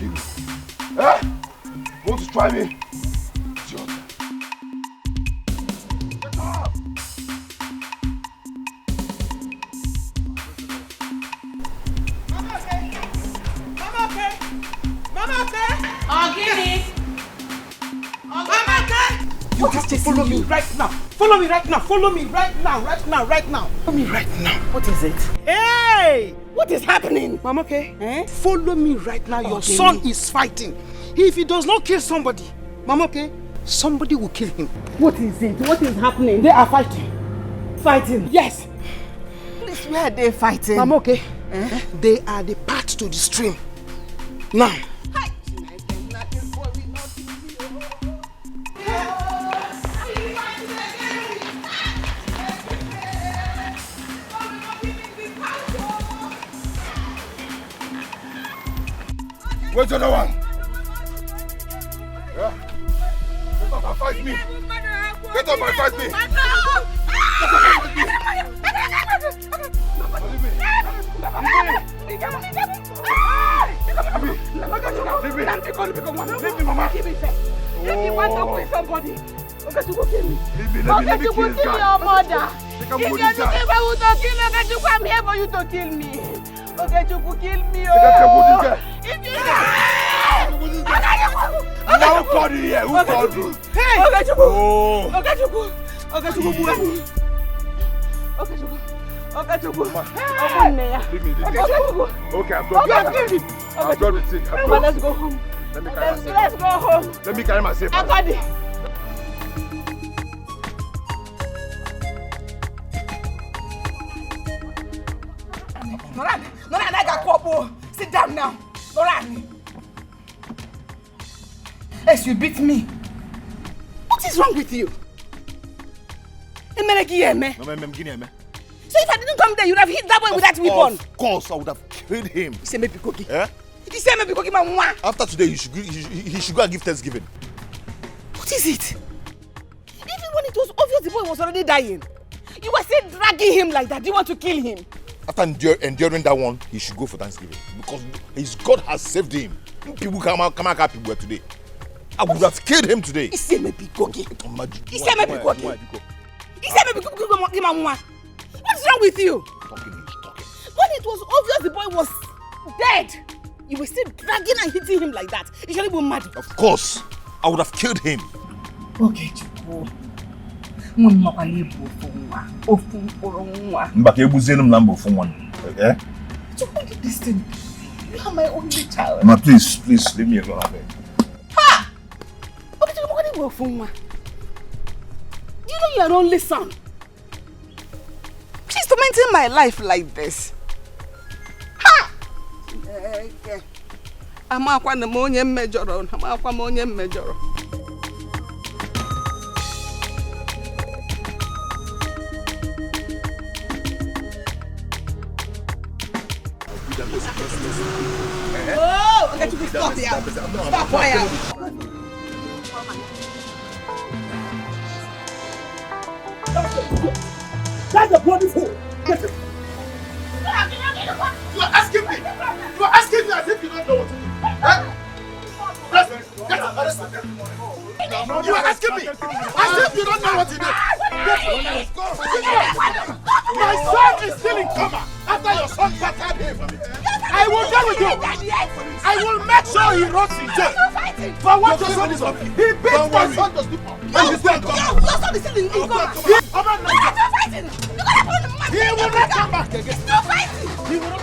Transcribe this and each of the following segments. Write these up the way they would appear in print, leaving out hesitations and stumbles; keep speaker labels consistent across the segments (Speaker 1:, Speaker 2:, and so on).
Speaker 1: kill you. Eh? Want to try me? It's your turn. Get up!
Speaker 2: Mama, okay? Mama, okay? Mama, okay?
Speaker 3: Okey.
Speaker 2: Mama, okay? You have to follow me right now. Follow me right now. Follow me right now. Right now. Right now. Follow me right now.
Speaker 3: What is it?
Speaker 2: Hey! What is happening? Mama, okay?
Speaker 3: Eh?
Speaker 2: Follow me right now. Your son is fighting. If he does not kill somebody, Mama, okay? Somebody will kill him.
Speaker 3: What is it? What is happening?
Speaker 2: They are fighting.
Speaker 3: Fighting?
Speaker 2: Yes.
Speaker 3: Please, where are they fighting?
Speaker 2: Mama, okay? They are the path to the stream. Now.
Speaker 1: Where's the other one? Yeah? Get up and fight me! Get up and fight me! Get Leave me, Mama!
Speaker 3: If you want to kill somebody, okay, you go kill me.
Speaker 1: Let me kill
Speaker 3: your mother.
Speaker 1: If
Speaker 3: you're looking for who to kill, okay, you come here for you to kill me. Okay, you could kill me. Oh. If you
Speaker 1: now who called you here? Who called you?
Speaker 3: Hey! Okay, you
Speaker 1: go.
Speaker 3: Okay, you go. Okay, you go. Okay, you go. Okay, you go.
Speaker 1: Leave me. Okay, I'm done. I'm done with it.
Speaker 3: Let's go home. Let's go home.
Speaker 1: Let me carry myself.
Speaker 3: I got it. Noran, I got Popo. Sit down now. Noran. Yes, you beat me. What is wrong with you? So if I didn't come there, you'd have hit that boy with that weapon.
Speaker 1: Of course, I would have killed him.
Speaker 3: You say maybe cookie.
Speaker 1: Eh?
Speaker 3: You say maybe cookie, man.
Speaker 1: After today, he should go and give Thanksgiving.
Speaker 3: What is it? Even when it was obvious the boy was already dying, you were still dragging him like that. Do you want to kill him?
Speaker 1: After enduring that one, he should go for Thanksgiving because his God has saved him. People come out people today. I would have killed him today.
Speaker 3: He said maybe cookie. He said maybe cookie. He said maybe cookie. What's wrong with you?
Speaker 1: Talking.
Speaker 3: When it was obvious the boy was dead, you were still dragging and hitting him like that. You should be mad.
Speaker 1: Of course, I would have killed him.
Speaker 3: Okay, Chupo. Chupo did this thing. You are my only child.
Speaker 1: Ma, please, leave me alone.
Speaker 3: Ha! You know you're only son. She's tormenting my life like this. Ha! I'm a major. Oh, okay, you stop here. Stop fire.
Speaker 2: That's the bloody fool! Get it! You are asking me! You are asking me as if you don't know what to do! Get up! You are asking me as if you don't know what to do! My son is still in coma after your son battered him! I will deal with you! I will make sure he rots in jail! For what your son is on? He beat my son to sleep on! And he's still in coma!
Speaker 3: Your son is still in coma!
Speaker 2: He will not come back again!
Speaker 3: No fighting!
Speaker 2: He will not...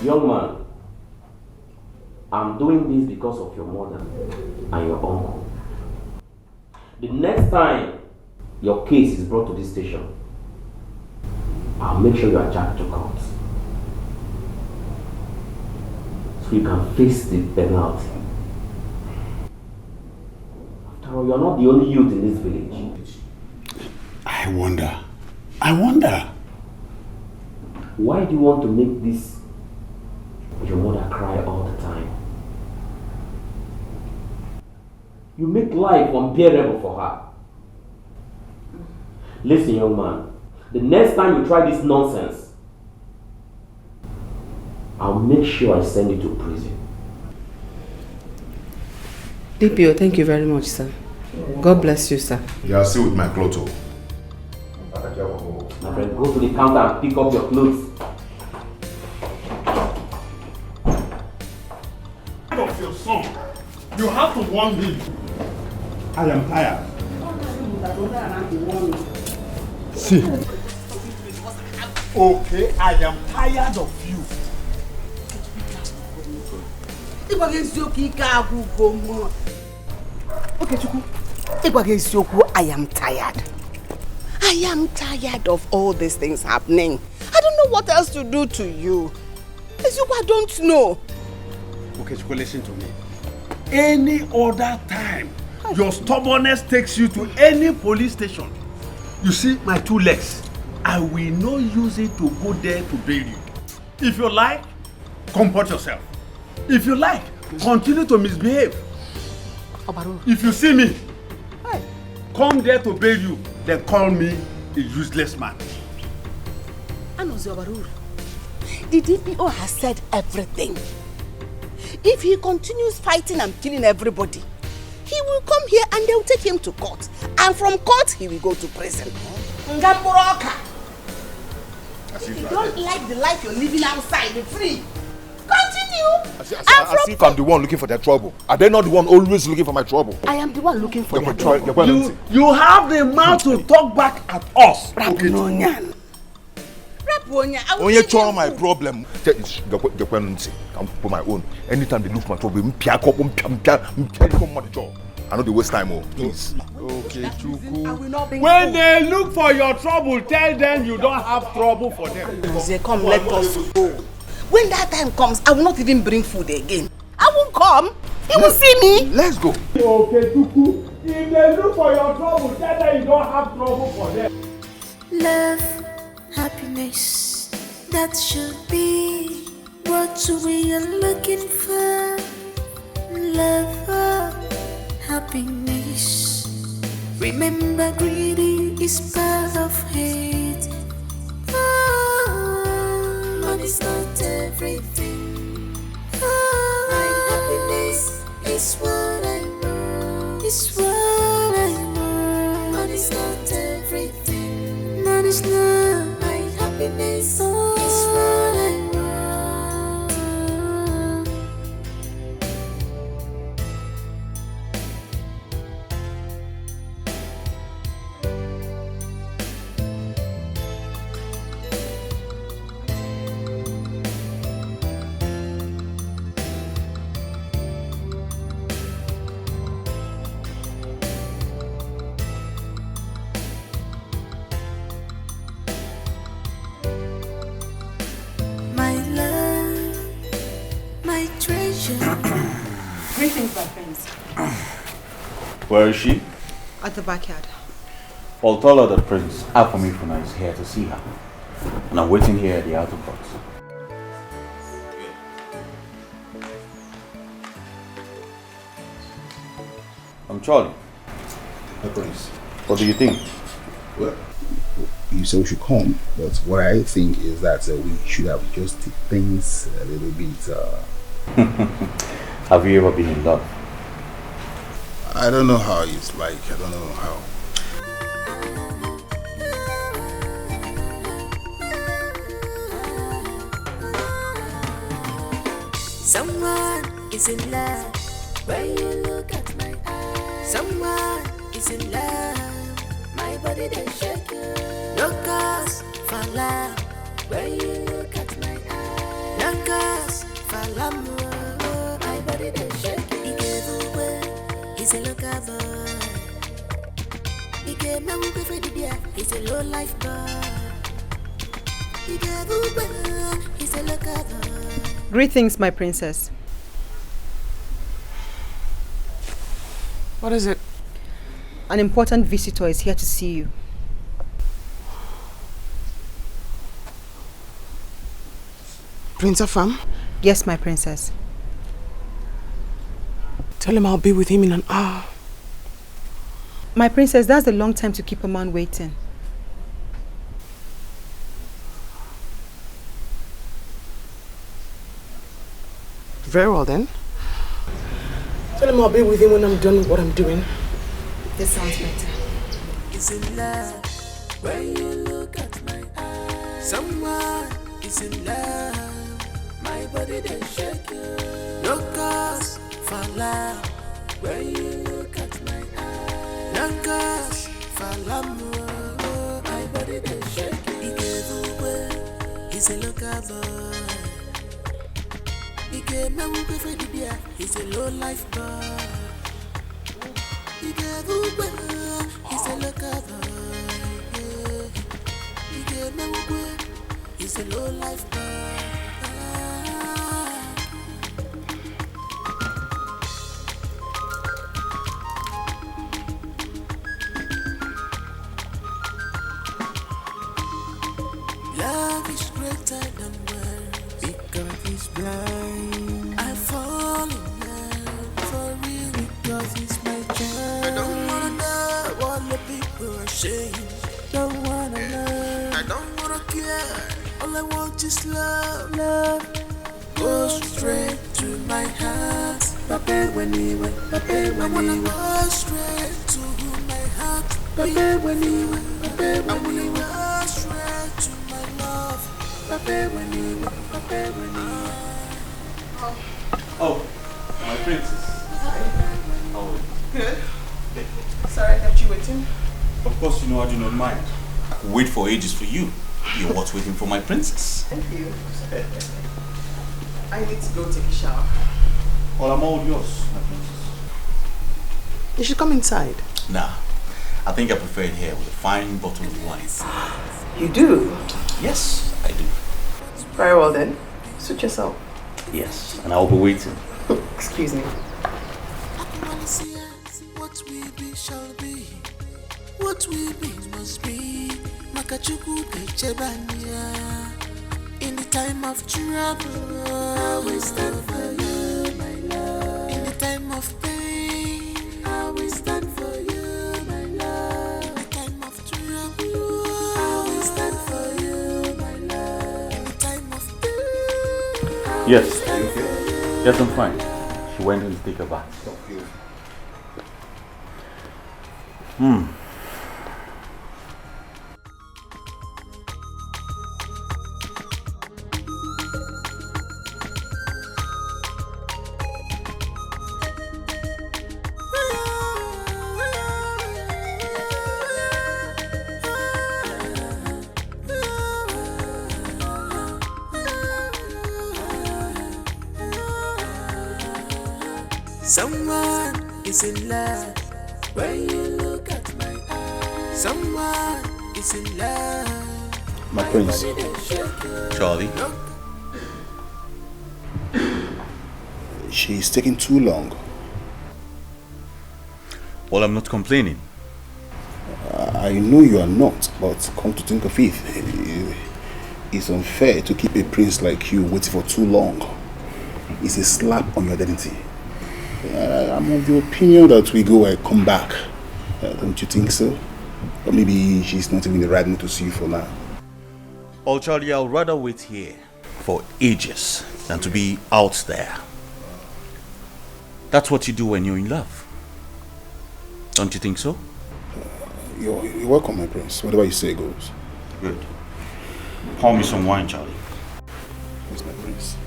Speaker 4: Young man, I'm doing this because of your mother and your uncle. The next time your case is brought to this station, I'll make sure you are charged to court. you can face the penalty. After all, you're not the only youth in this village.
Speaker 2: I wonder.
Speaker 4: Why do you want to make this your mother cry all the time? You make life unbearable for her. Listen, young man, the next time you try this nonsense, I'll make sure I send you to prison.
Speaker 3: DPO, thank you very much, sir. God bless you, sir.
Speaker 1: You are still with my clothes.
Speaker 4: My friend, go to the counter and pick up your clothes.
Speaker 2: Of your son, you have to warn him. I am tired. See. Okay, I am tired of you.
Speaker 3: Okay, Chuku. I am tired. I am tired of all these things happening. I don't know what else to do to you. I don't know.
Speaker 2: Okay, Chuku, listen to me. Any other time, your stubbornness takes you to any police station. You see my 2 legs. I will not use it to go there to bail you. If you like, comport yourself. If you like, continue to misbehave. If you see me, come there to bail you, then call me a useless man.
Speaker 3: The DPO has said everything. If he continues fighting and killing everybody, he will come here and they'll take him to court. And from court, he will go to prison. If you don't like the life you're living outside, be free. Continue.
Speaker 1: As if I'm the one looking for their trouble. Are they not the one always looking for my trouble?
Speaker 3: I am the one looking for their trouble.
Speaker 2: You have the mouth to talk back at us.
Speaker 1: Onye chọ my problem. I'm for my own. Anytime they look for my trouble, I know they waste time. Please.
Speaker 2: Okay, Chuku. When they look for your trouble, tell them you don't have trouble for them.
Speaker 3: They come, let us go. When that time comes, I will not even bring food again. I won't come. He will see me.
Speaker 1: Let's go.
Speaker 2: Okay, Chuku. If they look for your trouble, tell them you don't have trouble for them.
Speaker 5: Love, happiness, that should be what we are looking for. Love, happiness. Remember, greedy is part of hate. Money's not everything. My happiness is what I want. It's what I want. Money's not everything. Money's not my happiness. Is what I want.
Speaker 3: Greetings, my friends.
Speaker 6: Where is she?
Speaker 3: At the backyard.
Speaker 6: I'll tell her that Prince Afamifuna is here to see her. And I'm waiting here at the outer box. I'm Charlie.
Speaker 7: Hi, Prince.
Speaker 6: What do you think?
Speaker 7: Well, you said we should come, but what I think is that we should have just take things a little bit.
Speaker 6: Have you ever been in love?
Speaker 7: I don't know how it's like. I don't know how.
Speaker 5: Someone is in love when you look at my eyes. Someone is in love, my body they shake. No cause for love when you look at my eyes. No cause for love, my body they shake. He gave away, he's a local boy. He gave me away for the beer, he's a low life boy. He gave away, he's a local boy.
Speaker 8: Greetings, my princess.
Speaker 3: What is it?
Speaker 8: An important visitor is here to see you.
Speaker 3: Prince Afam?
Speaker 8: Yes, my princess.
Speaker 3: Tell him I'll be with him in an hour.
Speaker 8: My princess, that's a long time to keep a man waiting.
Speaker 3: Very well then. Tell him I'll be with him when I'm done with what I'm doing.
Speaker 8: This sounds better.
Speaker 5: Is in love when you look at my eyes. Someone is in love. My body they shake you. No cause for love when you look at my eyes. No cause for love. My body they shake you. He gave away. He's a local boy. He gave me a for the beer. He's a low life boy. He gave away. He's a local boy. He gave me a he's a low life boy. Love is greater than words because he's blind. I fall in love for real because he's my child. I don't wanna know what the people are saying. Don't wanna learn. I don't wanna care. All I want is love. Love goes straight to my heart. Papa when he went. Papa when I wanna go straight to my heart. Papa when he went. Papa when he went. Straight to my love. Papa when he went. Papa when he went.
Speaker 6: Oh, my princess.
Speaker 3: Hi.
Speaker 6: How are you?
Speaker 3: Good. Sorry I kept you waiting.
Speaker 6: Of course, you know I do not mind. I could wait for ages for you. You're what's waiting for my princess.
Speaker 3: Thank you. I need to go take a shower.
Speaker 6: Well, I'm all yours, my princess.
Speaker 3: You should come inside.
Speaker 6: Nah, I think I prefer it here with a fine bottle of wine.
Speaker 3: You do?
Speaker 6: Yes, I do.
Speaker 3: Very well then. Suit yourself.
Speaker 6: Yes, and I'll be waiting.
Speaker 3: Excuse me.
Speaker 5: What we be shall be. What we be must be. Makachuku Kechebania. In the time of trouble, I will stand for you, my love. In the time of pain, I will stand for you, my love. In the time of trouble, I will stand for you, my love. In the time of pain,
Speaker 6: Yes. Yes, I'm fine. She went in to take a bath.
Speaker 5: someone is in love when you look at my eyes. Someone is in love.
Speaker 7: My prince.
Speaker 6: Charlie?
Speaker 7: She's taking too long.
Speaker 6: Well, I'm not complaining.
Speaker 7: I know you are not, but come to think of it, it's unfair to keep a prince like you waiting for too long. It's a slap on your identity. I'm of the opinion that we go and come back. Don't you think so? Or maybe she's not even the right one to see you for now.
Speaker 6: Oh, Charlie, I'll rather wait here for ages than to be out there. That's what you do when you're in love. Don't you think so?
Speaker 7: You're welcome, my prince. Whatever you say goes.
Speaker 6: Good. Pour me some wine, Charlie.
Speaker 7: Yes, my prince.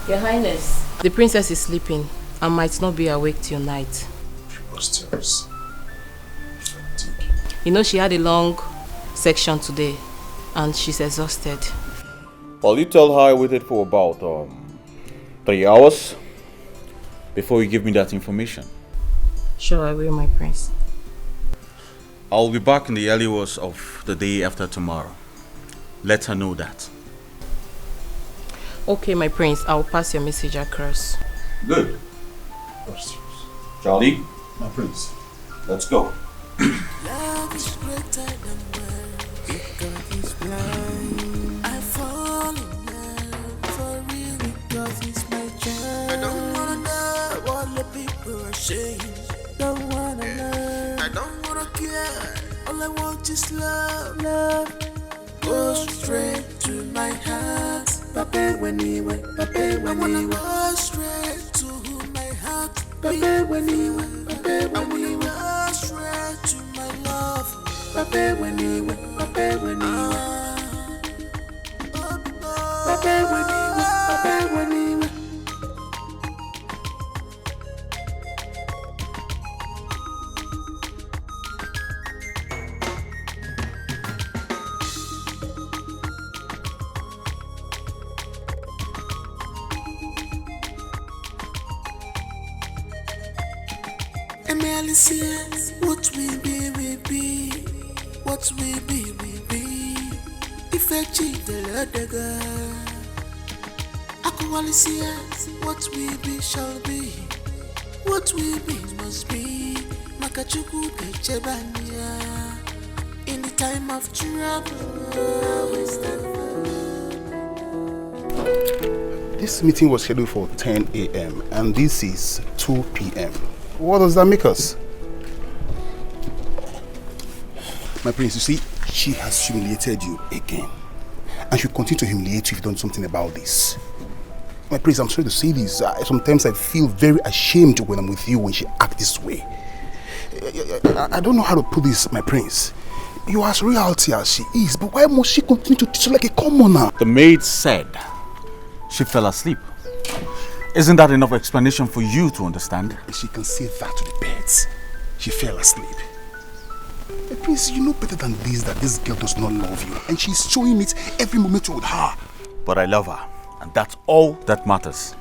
Speaker 9: Your Highness, the princess is sleeping and might not be awake till night.
Speaker 7: Preposterous.
Speaker 9: You know she had a long section today and she's exhausted.
Speaker 6: Well, you tell her I waited for about 3 hours before you give me that information.
Speaker 9: Sure, I will, my prince.
Speaker 6: I'll be back in the early hours of the day after tomorrow. Let her know that.
Speaker 9: Okay, my prince, I'll pass your message across.
Speaker 6: Good. Charlie?
Speaker 7: My prince.
Speaker 6: Let's go.
Speaker 5: Love is greater than words, because it's blind. I fall in love for real because it's my child. I don't wanna know what the people are saying. Don't wanna learn. I don't wanna care. All I want is love. Love goes straight to my heart. Papa when he went, Papa when he went. Go straight to my heart. Papa when he went, Papa when he went. Go straight to my love. Papa when he went, Papa when he went. Papa when he went, Papa when he went. Says, what we be, we be. What we be, we be. If I cheat the other girl, Aquali says, what we be shall be. What we be must be. Makachuku Kechebania. In the time of trouble,
Speaker 7: This meeting was scheduled for 10 a.m. and this is 2 p.m. What does that make us? My prince, you see, she has humiliated you again. And she'll continue to humiliate you if you've done something about this. My prince, I'm sorry to say this. Sometimes I feel very ashamed when I'm with you when she acts this way. I don't know how to put this, my prince. You are as royalty as she is, but why must she continue to treat you like a commoner?
Speaker 6: The maid said she fell asleep. Isn't that enough explanation for you to understand?
Speaker 7: She can say that to the birds. She fell asleep. Prince, you know better than this that this girl does not love you, and she's showing it every moment with her.
Speaker 6: But I love her, and that's all that matters.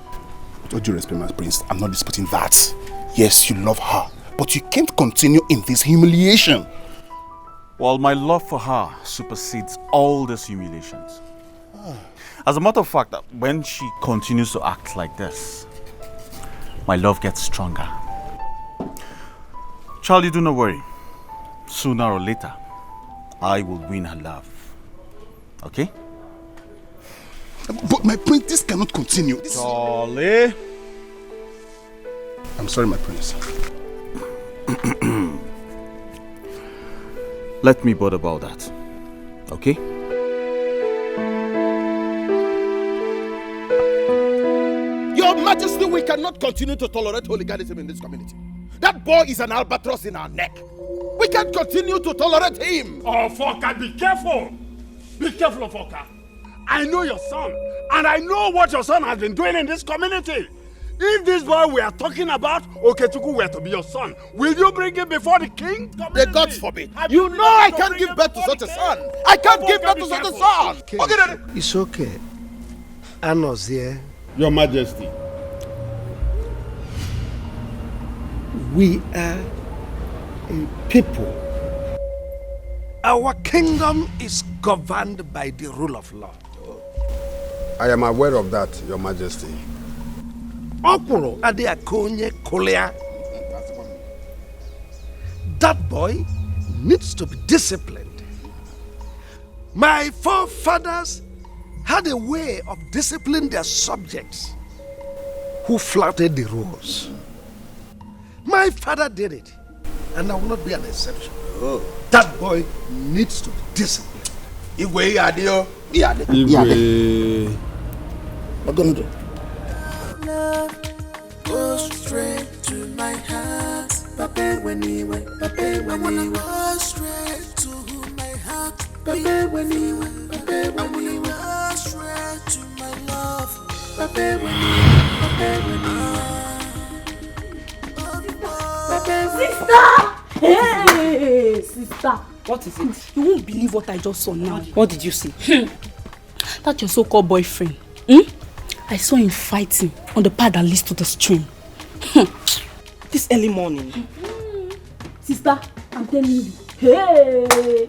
Speaker 7: With all due respect, my prince, I'm not disputing that. Yes, you love her, but you can't continue in this humiliation.
Speaker 6: Well, my love for her supersedes all these humiliations. As a matter of fact, when she continues to act like this, my love gets stronger. Charlie, do not worry. Sooner or later, I will win her love. Okay?
Speaker 7: But my prince, this cannot continue.
Speaker 6: Charlie!
Speaker 7: I'm sorry, my prince.
Speaker 6: Let me bother about that. Okay?
Speaker 2: Your Majesty, we cannot continue to tolerate hooliganism in this community. That boy is an albatross in our neck. We can't continue to tolerate him.
Speaker 10: Oh, Foka, be careful. Be careful, Foka. I know your son, and I know what your son has been doing in this community. If this boy we are talking about, Okechukwu were to be your son, will you bring him before the king?
Speaker 2: The gods forbid. You know I can't give birth to such a son. I can't give birth to such a son.
Speaker 10: Okay, Daddy.
Speaker 11: It's okay. Anna's here.
Speaker 10: Your Majesty.
Speaker 11: We are a people. Our kingdom is governed by the rule of law.
Speaker 10: I am aware of that, Your Majesty.
Speaker 11: Okuro ade akonye kolea. That boy needs to be disciplined. My forefathers had a way of disciplining their subjects who flouted the rules. My father did it, and I will not be an exception. Oh. That boy needs to be disciplined.
Speaker 2: Igwe adio.
Speaker 11: Igwe.
Speaker 7: What gonna do?
Speaker 5: Love goes straight to my heart. Papa when he went, Papa when he went. Go straight to my heart. Papa when he went, Papa when he went. Go straight to my love. Papa when he went, Papa when he went.
Speaker 3: Sister! Hey, sister! What is it? You won't believe what I just saw now. What did you see? That your so-called boyfriend. I saw him fighting on the path that leads to the stream. This early morning. Sister, I'm telling you,
Speaker 12: Hey!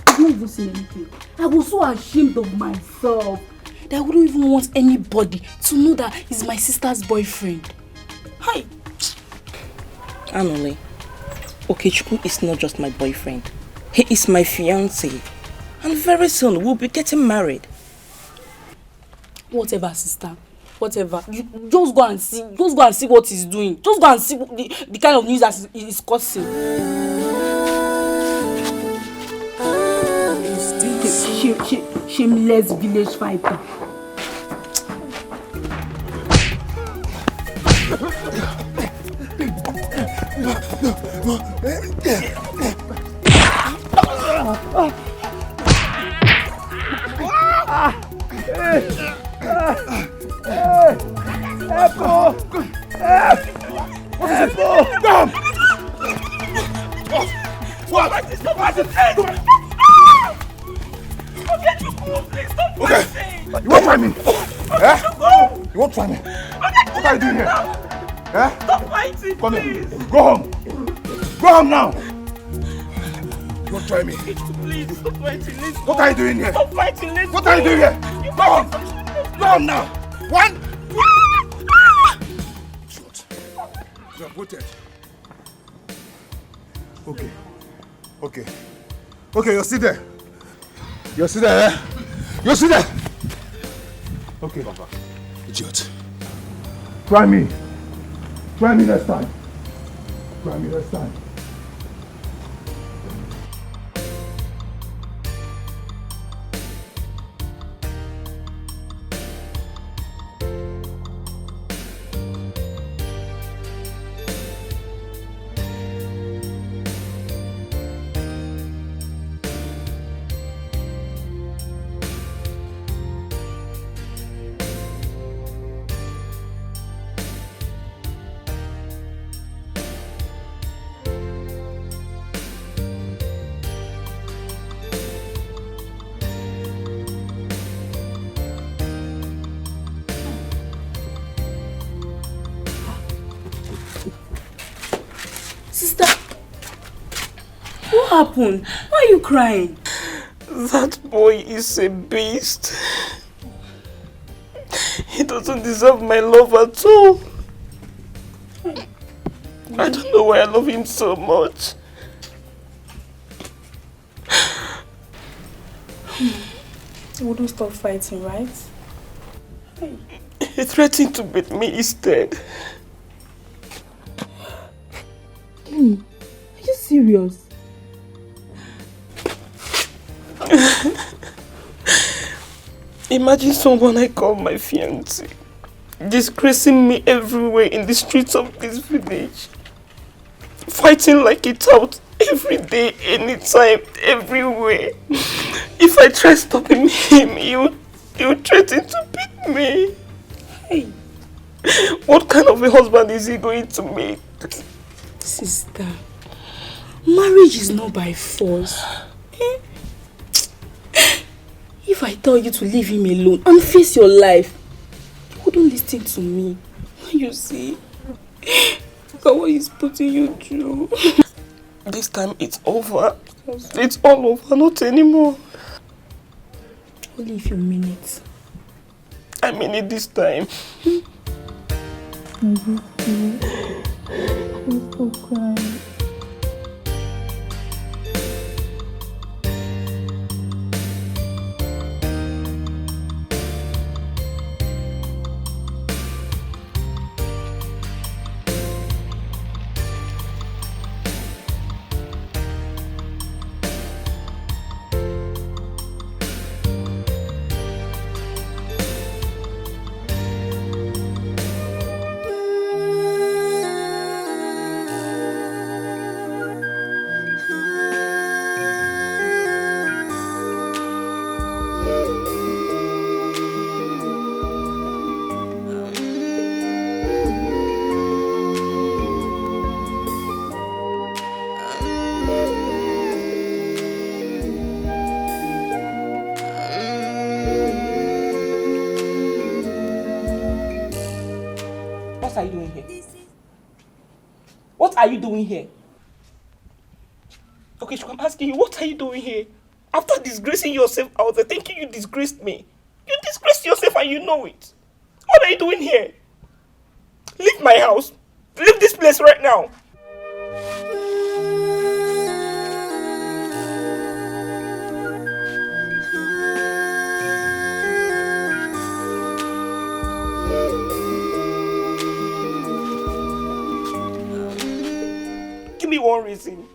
Speaker 12: I don't even say anything. I was so ashamed of myself that I wouldn't even want anybody to know that he's my sister's boyfriend. Hi!
Speaker 9: Anole, Okechukwu is not just my boyfriend. He is my fiancé. And very soon we'll be getting married.
Speaker 12: Whatever, sister. Whatever. You just go and see. Just go and see what he's doing. Just go and see the kind of news that he's causing. Shameless village fighter.
Speaker 1: You won't try me. You won't try me. What are you doing here?
Speaker 2: Stop fighting,
Speaker 1: Come here. Go home. Go home now. You won't try me.
Speaker 2: Please, stop fighting. Let's
Speaker 1: What are you doing here?
Speaker 2: Stop fighting. Let's
Speaker 1: What are you doing here? Go home. Go home now. One. You have voted. Okay. Okay. Okay, you're still there. You're still there, eh? You're still there. Okay, Papa. Idiot. Try me. Try me next time. Try me next time.
Speaker 12: Sister, what happened? Why are you crying?
Speaker 9: That boy is a beast. He doesn't deserve my love at all. I don't know why I love him so much.
Speaker 12: You wouldn't stop fighting, right?
Speaker 9: He threatened to beat me instead.
Speaker 12: Are you serious?
Speaker 9: Imagine someone I call my fiancé disgracing me everywhere in the streets of this village. Fighting like a tout every day, anytime, everywhere. If I try stopping him, he would threaten to beat me.
Speaker 12: Hey.
Speaker 9: What kind of a husband is he going to make?
Speaker 12: Sister, marriage is not by force. If I tell you to leave him alone and face your life, you wouldn't listen to me. You see? Look at what he's putting you through.
Speaker 9: This time it's over. It's all over, not anymore.
Speaker 12: Only if you mean it.
Speaker 9: I mean it this time.
Speaker 12: Stop crying.
Speaker 9: What are you doing here? What are you doing here? Okay, I'm asking you, what are you doing here? After disgracing yourself out there, thinking you disgraced me. You disgraced yourself and you know it. What are you doing here? Leave my house. Leave this place right now. Give me one reason.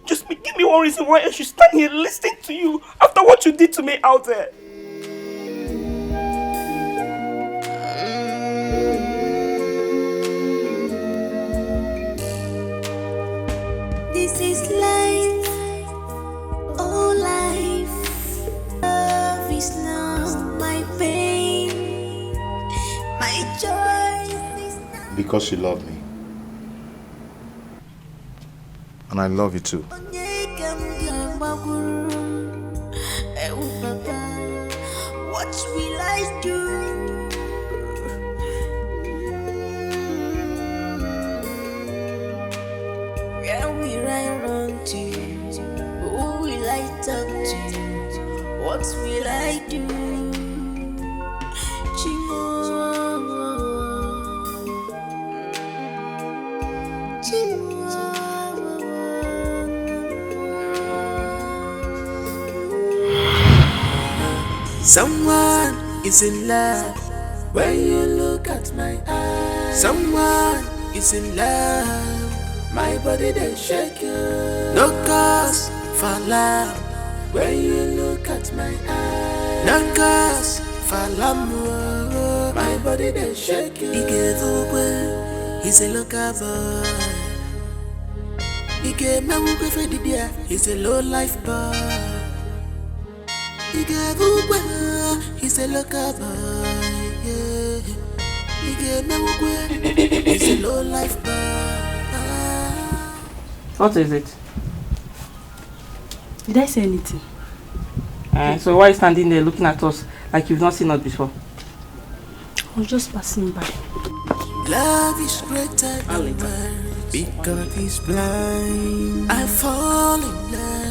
Speaker 9: Just give me one reason why I should stand here listening to you after what you did to me out there.
Speaker 5: This is life, oh life. Love is not my pain, my joy is not.
Speaker 1: Because you love me. And I love you too.
Speaker 5: What will I do? Where will I run to? Who will I talk to? What will I do? Someone is in love when you look at my eyes. Someone is in love, my body they shake you. No cause for love when you look at my eyes. No cause for love, my body they shake you. He gave away, he's a local boy. He gave me a for the dear, he's a low life boy. He gave away, he's a local boy, yeah. He gave me away, he's a low life boy.
Speaker 12: What is it? Did I say anything?
Speaker 9: So why are you standing there looking at us like you've not seen us before?
Speaker 12: I was just passing by.
Speaker 5: Love is greater than words because it's blind. I fall in love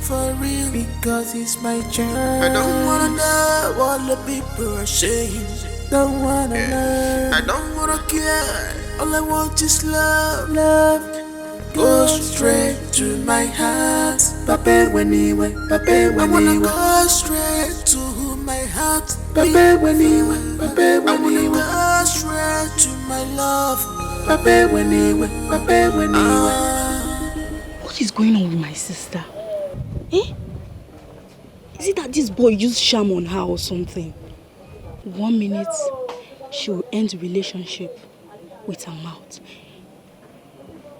Speaker 5: for real because it's my journey. I don't wanna know what the people are saying. Don't wanna know. I don't wanna care. All I want is love. Love go straight to my heart. Pape when he went. Pape when I wanna go straight to my heart. Pape when he went. Pape when he went. Go straight to my love. Pape when he went. Pape when he went.
Speaker 12: What is going on with my sister? Eh? Is it that this boy used charm on her or something? 1 minute, she will end the relationship with her mouth.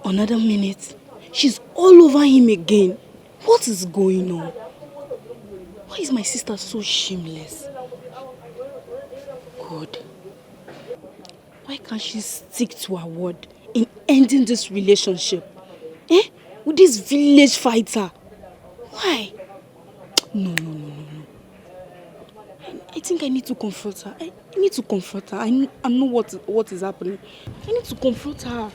Speaker 12: Another minute, she's all over him again. What is going on? Why is my sister so shameless? God. Why can't she stick to her word in ending this relationship? Eh? With this village fighter? Why? No. I think I need to confront her. I need to confront her. I know what is happening. I need to confront her.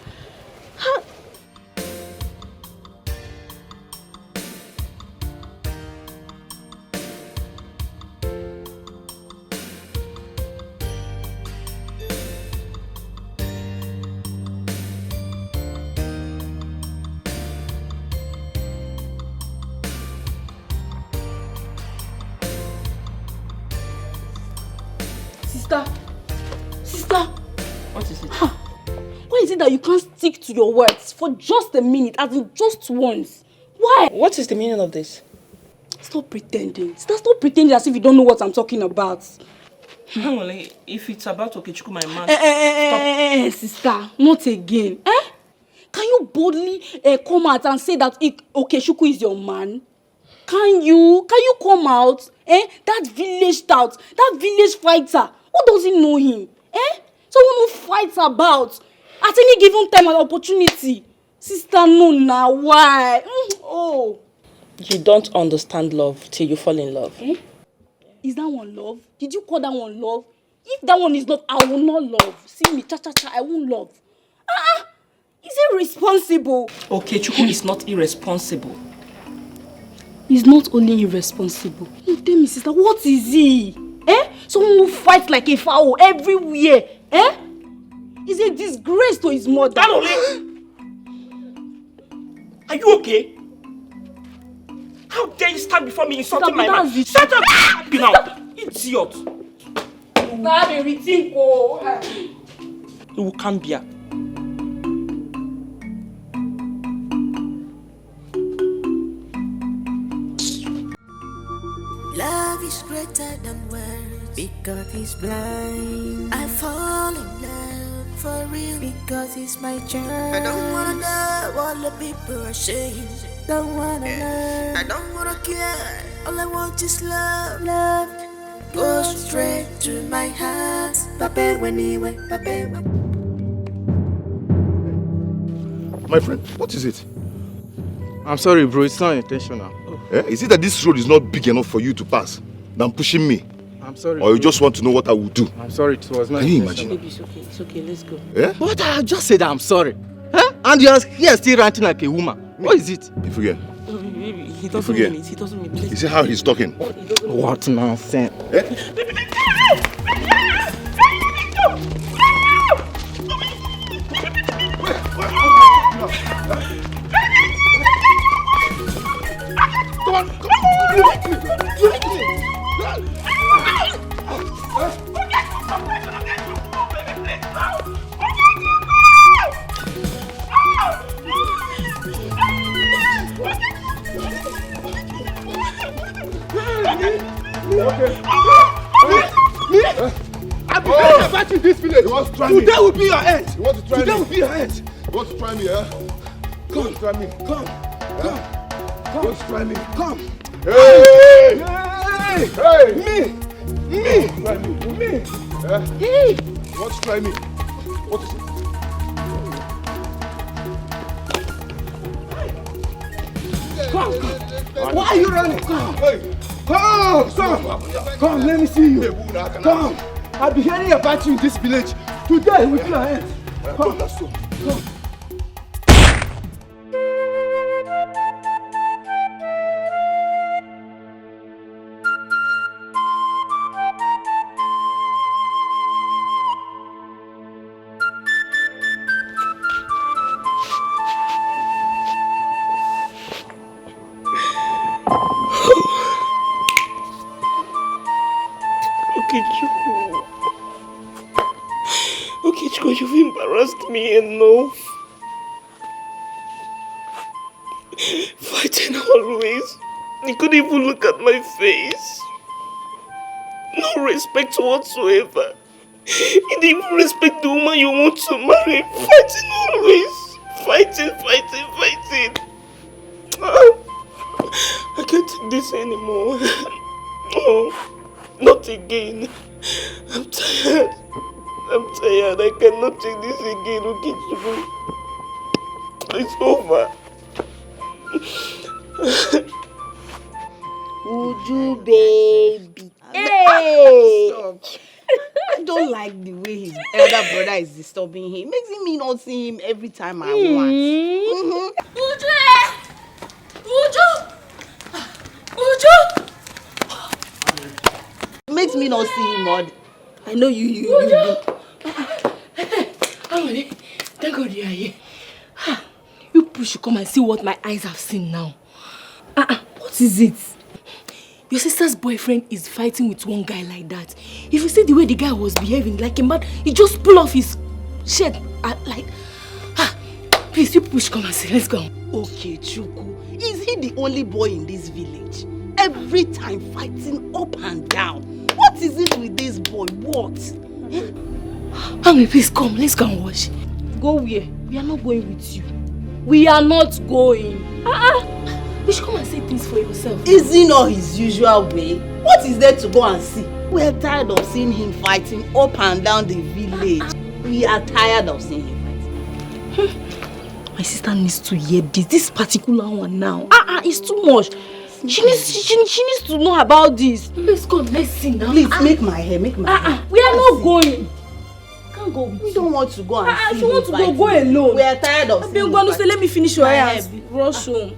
Speaker 12: Sister!
Speaker 9: What is it?
Speaker 12: Why is it that you can't stick to your words for just a minute, as in just once? Why?
Speaker 9: What is the meaning of this?
Speaker 12: Stop pretending. Sister, stop pretending as if you don't know what I'm talking about.
Speaker 9: Well, if it's about Okechukwu, my man, stop.
Speaker 12: Sister, not again. Can you boldly come out and say that Okechukwu is your man? Can you come out? That village tout, that village fighter, who doesn't know him? Someone who fights about at any given time and opportunity. Sister, no now, why? Oh.
Speaker 9: You don't understand love till you fall in love.
Speaker 12: Is that one love? Did you call that one love? If that one is love, I will not love. See me, cha-cha-cha, I won't love. Is it responsible?
Speaker 9: Okechukwu is not irresponsible.
Speaker 12: He's not only irresponsible. You tell me, sister, what is he? Someone who fights like a fowl everywhere. He's a disgrace to his mother.
Speaker 9: Are you okay? How dare you stand before me insulting my man? Shut up! Now, idiot! You can't be here.
Speaker 5: Love is greater than words because he's blind. I fall in love for real because he's my child. I don't wanna know what the people are saying. Don't wanna learn. I don't wanna care. All I want is love. Love goes straight to my heart. Pape when he went, pape.
Speaker 1: My friend, what is it?
Speaker 13: I'm sorry, bro. It's not intentional.
Speaker 1: Is it that this road is not big enough for you to pass than pushing me?
Speaker 13: I'm sorry.
Speaker 1: Or you just want to know what I will do?
Speaker 13: I'm sorry, it was not
Speaker 1: Can you
Speaker 13: intentional.
Speaker 1: imagine?
Speaker 12: Baby, it's okay, let's go.
Speaker 13: But I just said I'm sorry. And you're here still ranting like a woman. What is it?
Speaker 1: If again.
Speaker 12: Baby, he doesn't mean it. He doesn't mean it.
Speaker 1: You see how he's talking?
Speaker 13: What nonsense?
Speaker 1: Come on,
Speaker 2: I've been hearing about you in this village.
Speaker 1: You want to try
Speaker 2: Today
Speaker 1: me?
Speaker 2: will be your end.
Speaker 1: You want to try
Speaker 2: Today
Speaker 1: me?
Speaker 2: will be your end.
Speaker 1: You want to try me, eh?
Speaker 2: Come,
Speaker 1: try me.
Speaker 2: Come.
Speaker 1: You want to try me?
Speaker 2: Come.
Speaker 1: Hey!
Speaker 2: Hey! Me!
Speaker 1: Try me.
Speaker 2: Hey!
Speaker 1: You want to try me? What is it?
Speaker 2: Come. Why are you running? Come. Come, let me see you. Come. I've been hearing about you in this village. Today will be your end. Come. Come.
Speaker 9: Okey, you've embarrassed me enough. Fighting always. You couldn't even look at my face. No respect whatsoever. You didn't even respect the woman you want to marry. Fighting always. Fighting. I can't take this anymore. No, not again. I'm tired. I cannot take this again, Okey. It's over.
Speaker 3: Uju, baby. Hey! I don't like the way his elder brother is disturbing him. Makes me not see him every time I want.
Speaker 12: Uju!
Speaker 3: Makes me not see him all.
Speaker 12: I know you. Thank God you are here. You people should come and see what my eyes have seen now. What is it? Your sister's boyfriend is fighting with one guy like that. If you see the way the guy was behaving like a man, he just pulled off his shirt please, you people should come and see. Let's go.
Speaker 3: Okay, Chuku. Is he the only boy in this village? Every time fighting up and down. What is it with this boy? What?
Speaker 12: Mommy, please come. Let's go and watch.
Speaker 3: Go where?
Speaker 12: We are not going with you. We are not going. You should come and see things for yourself.
Speaker 3: Is he not his usual way? What is there to go and see? We are tired of seeing him fighting up and down the village. We are tired of seeing him fighting.
Speaker 12: My sister needs to hear this particular one now. It's too much. She needs to know about this. Let's go. Let's see now.
Speaker 3: Please make my hair. Make my hair.
Speaker 12: We are not going. Can't go.
Speaker 3: We don't want to go and see
Speaker 12: If you want to
Speaker 3: fighting.
Speaker 12: go alone.
Speaker 3: We are tired of seeing him
Speaker 12: Say, let me finish your hair.
Speaker 3: hair.
Speaker 12: Rush home.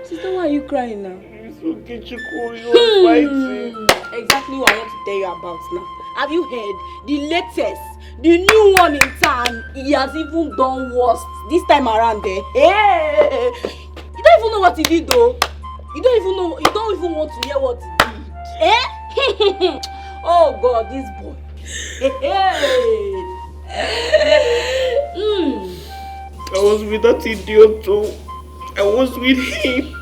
Speaker 12: Sister, why are you crying now?
Speaker 9: It's okay, Chico. You're fighting.
Speaker 12: Exactly what I want to tell you about now. Have you heard? The latest, the new one in town, he has even done worse this time around there. Hey! You don't even know what he did though. You don't even want to hear what he did. Eh? Oh God, this boy.
Speaker 9: I was with that idiot too. I was with him.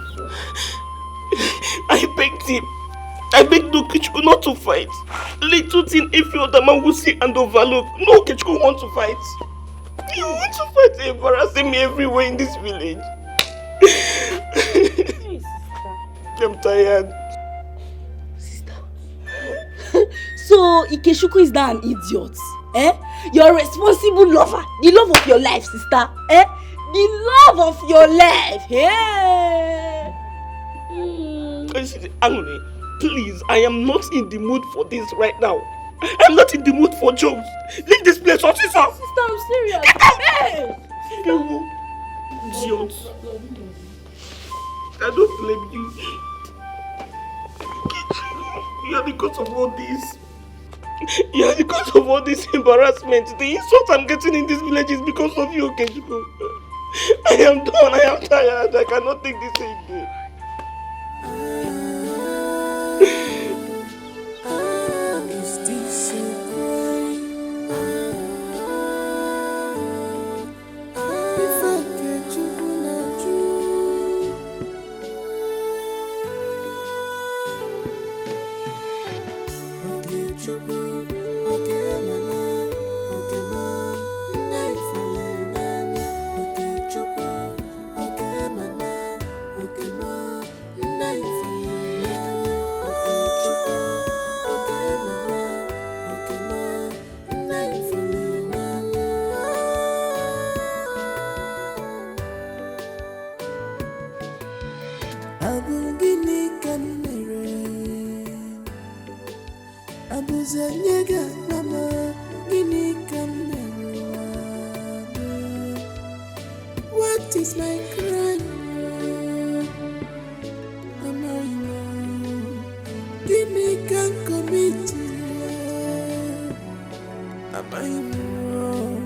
Speaker 9: I begged him. I begged Okechukwu not to fight. Little thing if your other man will see and overlook. No, Okechukwu want to fight. You want to fight, embarrassing me everywhere in this village. I'm tired.
Speaker 12: Sister. So Okechukwu is now an idiot. Eh? You're a responsible lover. The love of your life, sister. Eh? The love of your life. Yeah.
Speaker 9: Angry. Please, I am not in the mood for this right now. I'm not in the mood for jokes. Leave this place, officer.
Speaker 12: Sister, I'm serious. Hey!
Speaker 9: Idiot. I don't blame you. You are the cause of all this. You are the cause of all this embarrassment. The insult I'm getting in this village is because of you, Okechukwu. I am done. I am tired. I cannot take this again.
Speaker 5: What is my crime? Gini can commit. Am I wrong?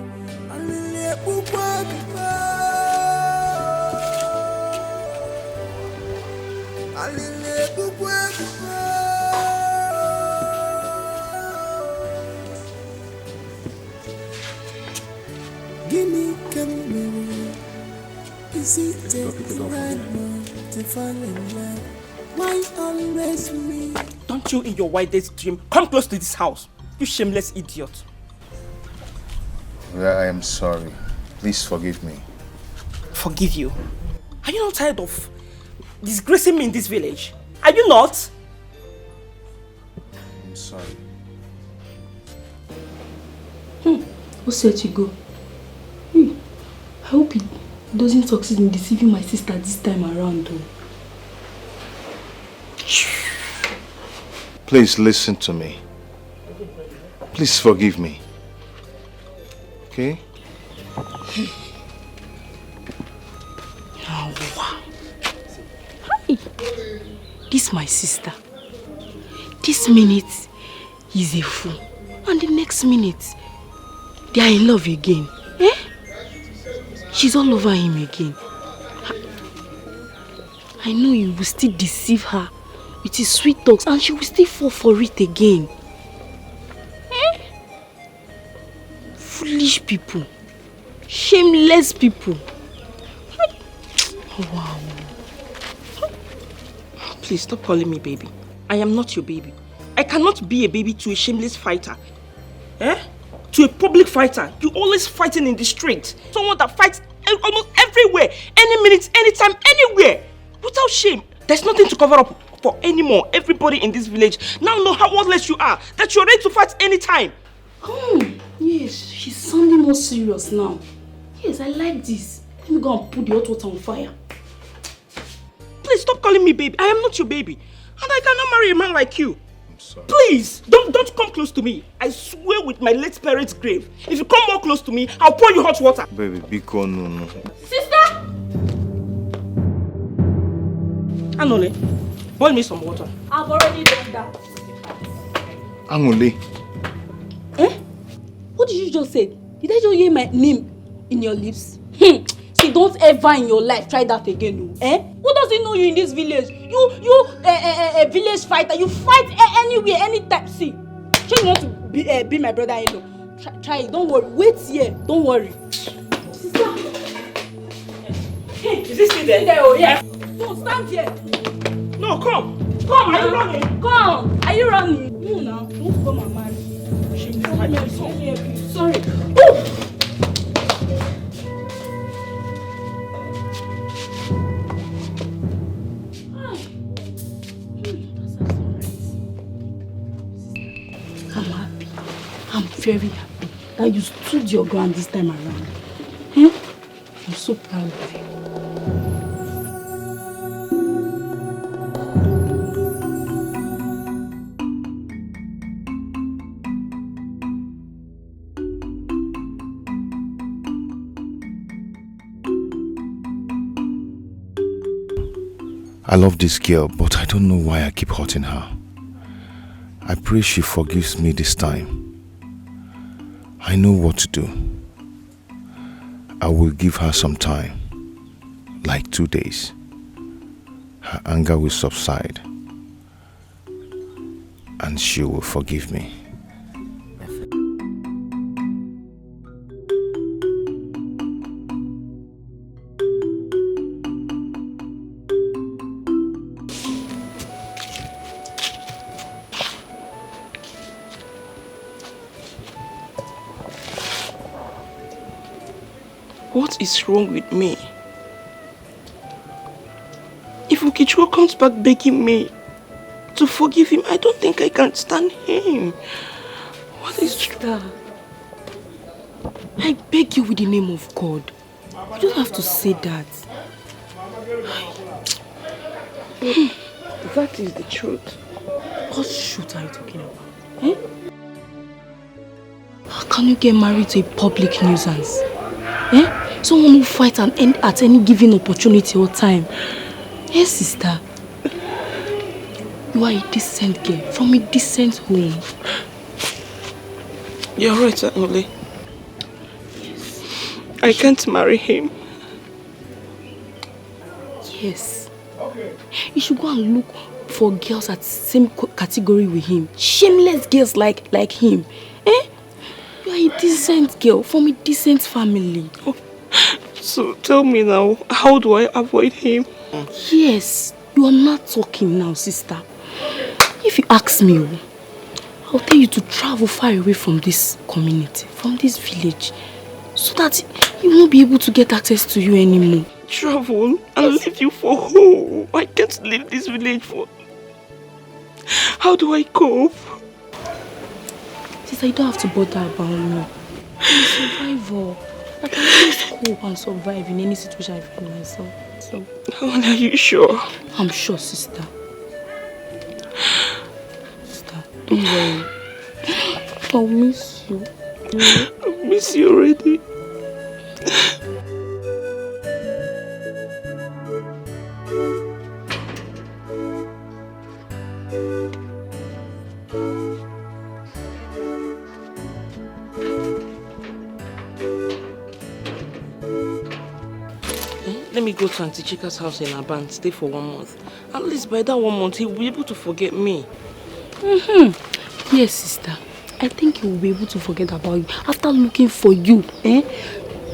Speaker 5: Gini can marry. Is it a crime to fall in love? Why always me?
Speaker 9: Don't you in your wildest dream come close to this house, you shameless idiot.
Speaker 7: I am sorry. Please forgive me.
Speaker 9: Forgive you? Are you not tired of disgracing me in this village? Are you not?
Speaker 7: I'm sorry.
Speaker 12: Who said you go? I hope he doesn't succeed in deceiving my sister this time around though.
Speaker 7: Please listen to me. Please forgive me. Okay?
Speaker 12: Oh, wow. Hi. This my sister. This minute he's a fool. And the next minute they are in love again. Eh? She's all over him again. I know you will still deceive her with his sweet talks and she will still fall for it again. Eh? Foolish people. Shameless people. Oh, wow.
Speaker 9: Please stop calling me baby. I am not your baby. I cannot be a baby to a shameless fighter. Eh? To a public fighter. You always fighting in the street. Someone that fights almost everywhere. Any minute, anytime, anywhere. Without shame. There's nothing to cover up for anymore. Everybody in this village now know how worthless you are. That you're ready to fight anytime.
Speaker 12: Yes, she's sounding more serious now. Yes, I like this. Let me go and put the hot water on fire.
Speaker 9: Please stop calling me baby. I am not your baby. And I cannot marry a man like you.
Speaker 7: I'm sorry.
Speaker 9: Please, don't come close to me. I swear with my late parents' grave. If you come more close to me, I'll pour you hot water.
Speaker 7: Baby, Biko, no.
Speaker 12: Sister!
Speaker 9: Anole, boil me some water.
Speaker 12: I've already done that.
Speaker 7: Anole.
Speaker 12: Eh? What did you just say? Did I just hear my name in your lips? See, don't ever in your life try that again. Eh? Who doesn't know you in this village? You a village fighter. You fight anywhere, anytime. See, you want to be my brother-in-law. Try it. Don't worry. Wait here. Don't worry. Sister.
Speaker 9: Hey, is this still there?
Speaker 12: Oh, yeah. No, stand here.
Speaker 9: No, come. Come, are you running?
Speaker 12: Come. Are you running? No, now. Don't come and marry. Sorry. Oh! I'm happy. I'm very happy that you stood your ground this time around. I'm so proud of you.
Speaker 7: I love this girl, but I don't know why I keep hurting her. I pray she forgives me this time. I know what to do. I will give her some time, like 2 days. Her anger will subside, and she will forgive me.
Speaker 9: What is wrong with me? If Ukichukwu comes back begging me to forgive him, I don't think I can stand him. What is that?
Speaker 12: I beg you with the name of God. You don't have to say that.
Speaker 9: That is the truth.
Speaker 12: What truth are you talking about? Eh? How can you get married to a public nuisance? Eh? Someone who fights and end at any given opportunity or time. Yes, sister. You are a decent girl from a decent home.
Speaker 9: You're right, Anole. Yes. I can't marry him.
Speaker 12: Yes. You should go and look for girls at the same category with him. Shameless girls like him. Eh? You are a decent girl from a decent family.
Speaker 9: Oh. So tell me now, how do I avoid him?
Speaker 12: Yes, you are not talking now, sister. If you ask me, I'll tell you to travel far away from this community, from this village, so that he won't be able to get access to you anymore.
Speaker 9: Travel? And leave you for who? I can't leave this village for... How do I cope?
Speaker 12: Sister, you don't have to bother about me. I'm a survivor. I can always cope and survive in any situation I find myself. So,
Speaker 9: are you sure?
Speaker 12: I'm sure, sister. Sister, don't worry. I'll miss you.
Speaker 9: I miss you already. Let me go to Auntie Chika's house in Aban, stay for 1 month. At least by that 1 month, he will be able to forget me.
Speaker 12: Yes, sister. I think he will be able to forget about you after looking for you,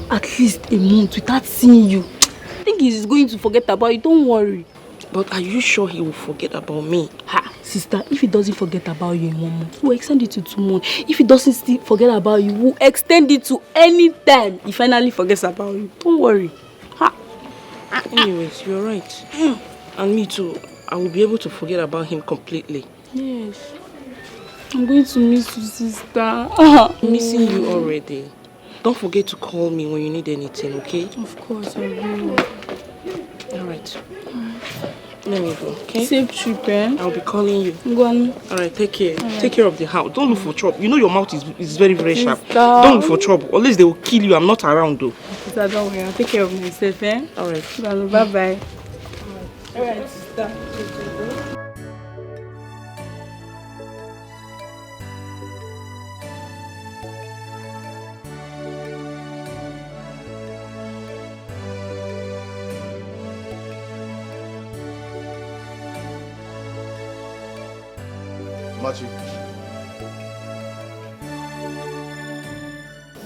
Speaker 12: at least a month without seeing you. I think he's going to forget about you. Don't worry.
Speaker 9: But are you sure he will forget about me?
Speaker 12: Ha, sister, if he doesn't forget about you in 1 month, we'll extend it to 2 months. If he doesn't still forget about you, we'll extend it to any time he finally forgets about you. Don't worry. Ha.
Speaker 9: Anyways, you're right. And me too. I will be able to forget about him completely.
Speaker 12: Yes. I'm going to miss you, sister.
Speaker 9: I'm missing you already. Don't forget to call me when you need anything, okay?
Speaker 12: Of course, I will.
Speaker 9: Alright. Let me go, okay?
Speaker 12: Safe trip, eh?
Speaker 9: I'll be calling you.
Speaker 12: Go on.
Speaker 9: Alright, take care. Right. Take care of the house. Don't look for trouble. You know your mouth is very, very sharp.
Speaker 12: Sister.
Speaker 9: Don't look for trouble. Unless they will kill you. I'm not around though.
Speaker 12: Sister, don't worry. I'll take care of myself, eh?
Speaker 9: Alright.
Speaker 12: Bye-bye. Alright, sister.
Speaker 1: Machi.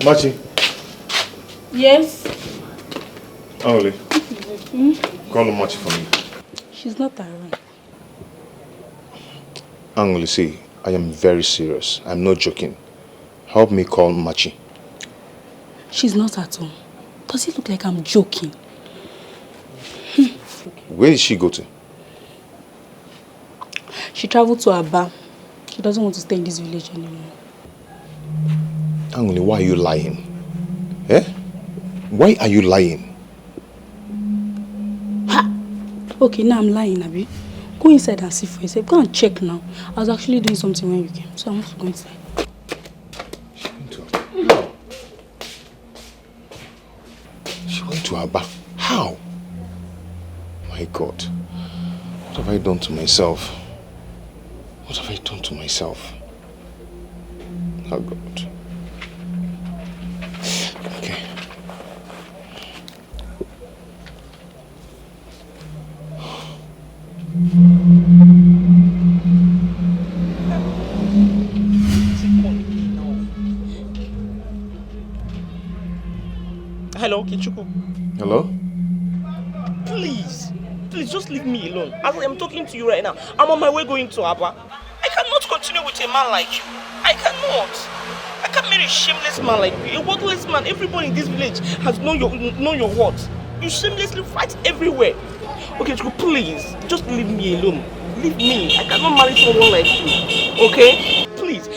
Speaker 1: Machi.
Speaker 12: Yes?
Speaker 1: Only. Call Machi for me.
Speaker 12: She's not around.
Speaker 7: Angoli, see, I am very serious. I'm not joking. Help me call Machi.
Speaker 12: She's not at home. Does it look like I'm joking?
Speaker 7: Where did she go to?
Speaker 12: She traveled to Aba. She doesn't want to stay in this village anymore.
Speaker 7: Angoli, why are you lying? Eh? Why are you lying?
Speaker 12: Ha! Okay, now I'm lying, Abi. Go inside and see for yourself. Go and check now. I was actually doing something when you came, so I want to go inside.
Speaker 7: She went to Aba. How? My God. What have I done to myself? What have I done to myself? Oh God. Okay.
Speaker 9: Hello, Kichuku.
Speaker 7: Hello?
Speaker 9: Please just leave me alone. As I am talking to you right now, I'm on my way going to Aba. I cannot continue with a man like you. I cannot. I can't marry a shameless man like you, a worthless man. Everybody in this village has known your worth. You shamelessly fight everywhere. Okay, Chuku, please, just leave me alone. Leave me. I cannot marry someone like you. Okay? Please,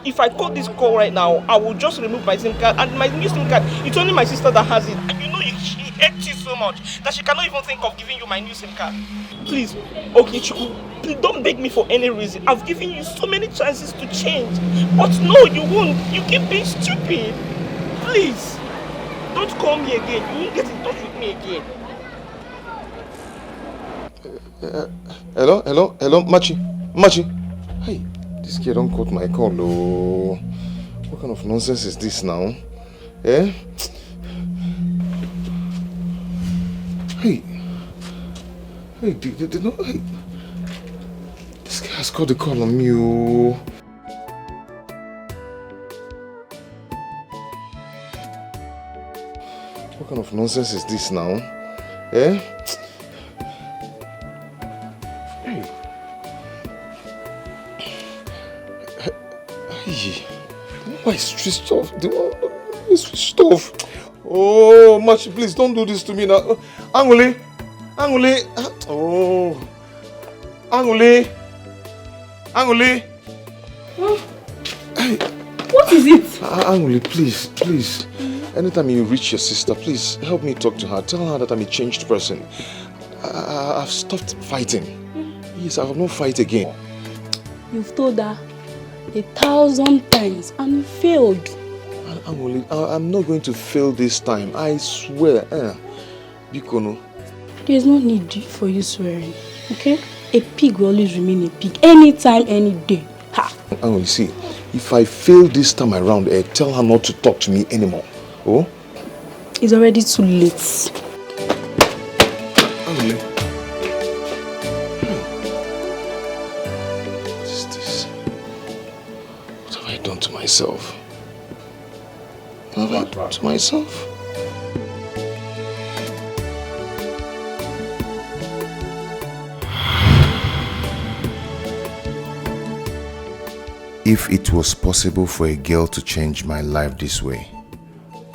Speaker 9: if I call this call right now, I will just remove my SIM card, and my new SIM card, it's only my sister that has it. And you know she hates you so much that she cannot even think of giving you my new SIM card. Please, okay, Chuku, please don't beg me for any reason. I've given you so many chances to change. But no, you won't. You keep being stupid. Please, don't call me again. You won't get in touch with me again.
Speaker 7: Hello, Machi. Hey, this kid don't cut my call, oh. What kind of nonsense is this now? Eh? Hey, hey, this guy has got the call on me, oh. What kind of nonsense is this now? Eh? Why is switched off? It's switched off. Oh, Machi, please don't do this to me now. Angoli. Oh, Angoli.
Speaker 12: What is it?
Speaker 7: Angoli, please. Anytime you reach your sister, please help me talk to her. Tell her that I'm a changed person. I've stopped fighting. Yes, I will not fight again.
Speaker 12: You've told her 1,000 times and you failed.
Speaker 7: I'm not going to fail this time. I swear. Bikono.
Speaker 12: There's no need for you swearing, okay? A pig will always remain a pig, anytime, any day. Ha!
Speaker 7: Angoli, see, if I fail this time around, tell her not to talk to me anymore. Oh?
Speaker 12: It's already too late.
Speaker 7: Angoli. What is this? What have I done to myself? What have I done to myself?
Speaker 14: If it was possible for a girl to change my life this way,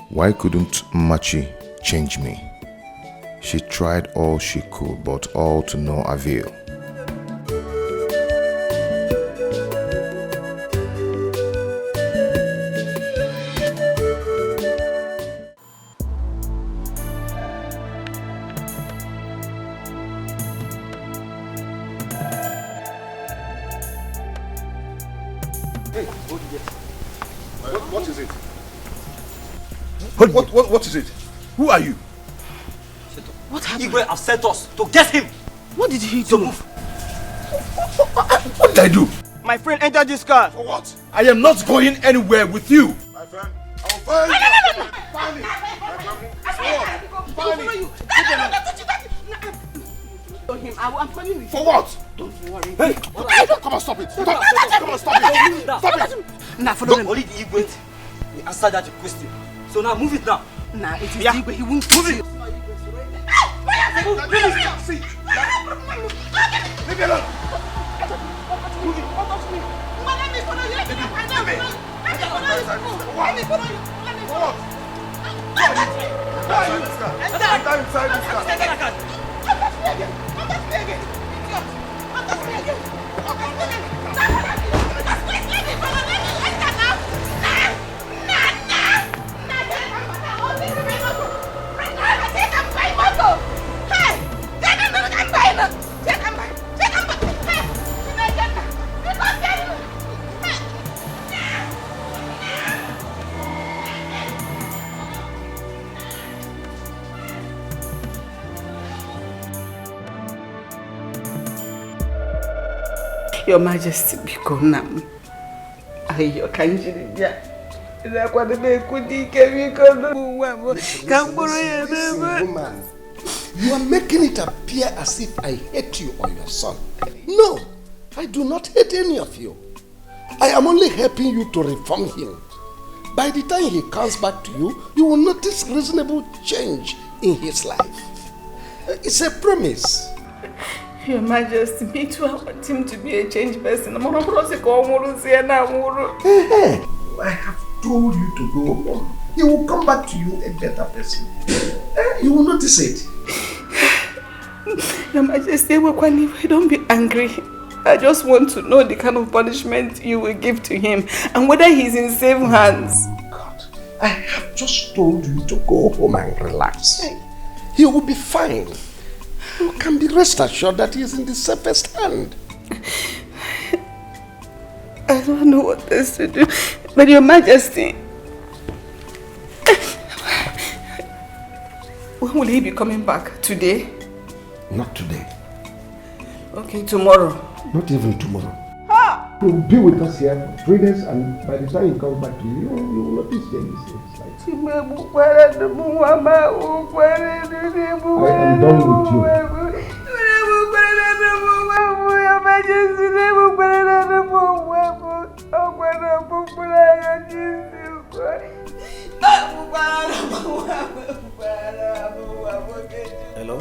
Speaker 14: why couldn't Machi change me? She tried all she could, but all to no avail.
Speaker 1: What is it? What is it? Who are you?
Speaker 15: What happened? Igwe have sent us to get him.
Speaker 13: What did he do?
Speaker 1: What did I do?
Speaker 13: My friend entered this car.
Speaker 1: For what? I am not going anywhere with you.
Speaker 10: My friend, I will find you. Find me.
Speaker 3: Find me. I'm coming with you.
Speaker 1: For what?
Speaker 3: Don't worry.
Speaker 1: Hey, come on, stop it. Come on, stop it. Stop it.
Speaker 13: Nah, follow them. Only the Igwe. We answered that question. So now move it now.
Speaker 3: Nah, it is Igwe. He won't move it.
Speaker 1: See. Leave me alone.
Speaker 3: Move it. Let me follow you. Let me follow you.
Speaker 1: Enter inside this car.
Speaker 3: Your Majesty, become nam. Ayo kanjiri dia. Ila kwa debe kudike bikono.
Speaker 11: Woman, you are making it appear as if I hate you or your son. No, I do not hate any of you. I am only helping you to reform him. By the time he comes back to you, you will notice reasonable change in his life. It's a promise.
Speaker 3: Your Majesty, me too, I want him to be a changed person.
Speaker 11: I have told you to go home. He will come back to you a better person. You will notice it.
Speaker 3: Your Majesty, don't be angry. I just want to know the kind of punishment you will give to him and whether he's in safe hands.
Speaker 11: God, I have just told you to go home and relax. He will be fine. You can be rest assured that he is in the safest hand.
Speaker 3: I don't know what else to do. But Your Majesty, when will he be coming back? Today?
Speaker 11: Not today.
Speaker 3: Okay, tomorrow.
Speaker 11: Not even tomorrow. He will be with us here for 3 days, and by the time he comes back to you, you will notice changes in his life. I am done with you. Hello?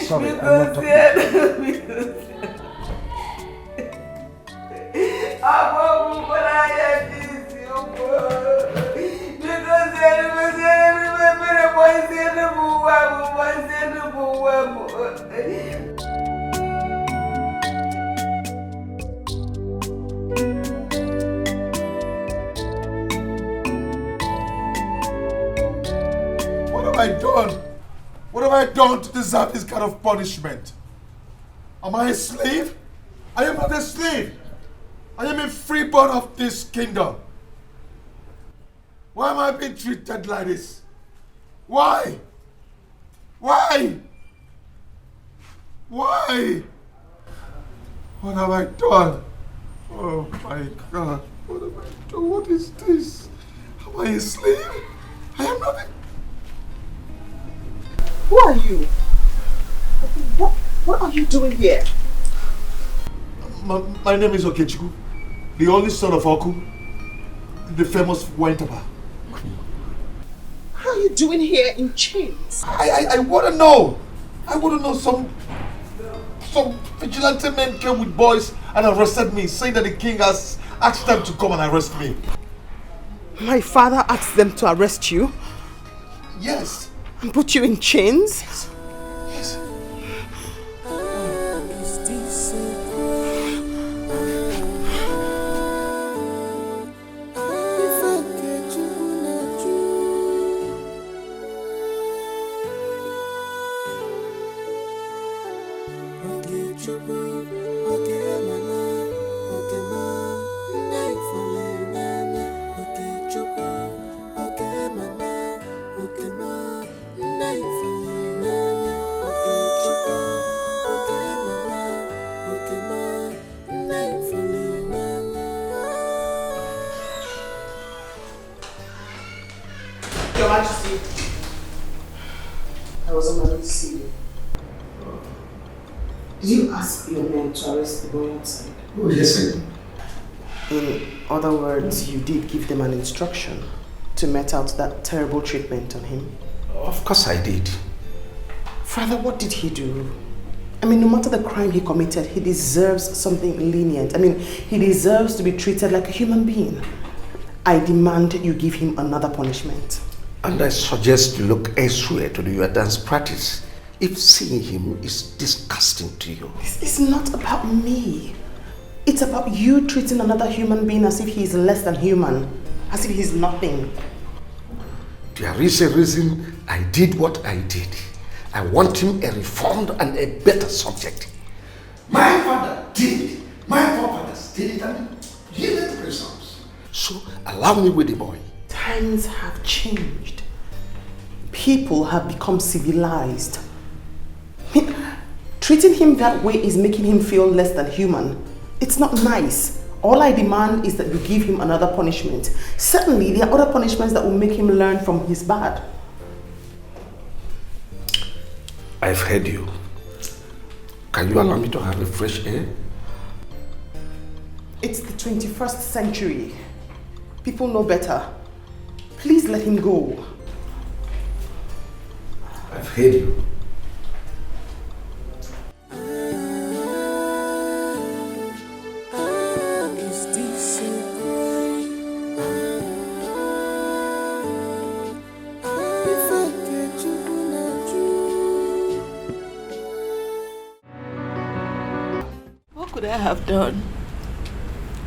Speaker 11: Sorry, I'm not
Speaker 1: What have I done? What have I done to deserve this kind of punishment? Am I a slave? I am not a slave. I am a freeborn of this kingdom. Why am I being treated like this? Why? Why? Why? What have I done? Oh my God. What have I done? What is this? Am I a slave? I am not a...
Speaker 3: Who are you? What are you doing here?
Speaker 1: My name is Okey, the only son of Oku, the famous wine tapper.
Speaker 3: How are you doing here in chains?
Speaker 1: I want to know. I want to know. Some vigilante men came with boys and arrested me, saying that the king has asked them to come and arrest me.
Speaker 3: My father asked them to arrest you?
Speaker 1: Yes.
Speaker 3: And put you in chains?
Speaker 1: Yes.
Speaker 3: Your Majesty, I was on my way to see you. Did you ask your men to arrest the boy outside?
Speaker 11: Oh, yes, I did.
Speaker 3: In other words, you did give them an instruction to met out that terrible treatment on him?
Speaker 11: Of course I did.
Speaker 3: Father, what did he do? I mean, no matter the crime he committed, he deserves something lenient. I mean, he deserves to be treated like a human being. I demand you give him another punishment.
Speaker 11: And I suggest you look elsewhere to do your dance practice if seeing him is disgusting to you.
Speaker 3: This is not about me. It's about you treating another human being as if he is less than human, as if he's nothing.
Speaker 11: There is a reason I did what I did. I want him a reformed and a better subject. My father did it. My forefathers did it and yielded results. So allow me with the boy.
Speaker 3: Times have changed. People have become civilized. Treating him that way is making him feel less than human. It's not nice. All I demand is that you give him another punishment. Certainly, there are other punishments that will make him learn from his bad.
Speaker 11: I've heard you. Can you allow me to have a fresh air?
Speaker 3: It's the 21st century. People know better. Please let him go.
Speaker 11: I've heard you.
Speaker 15: What could I have done?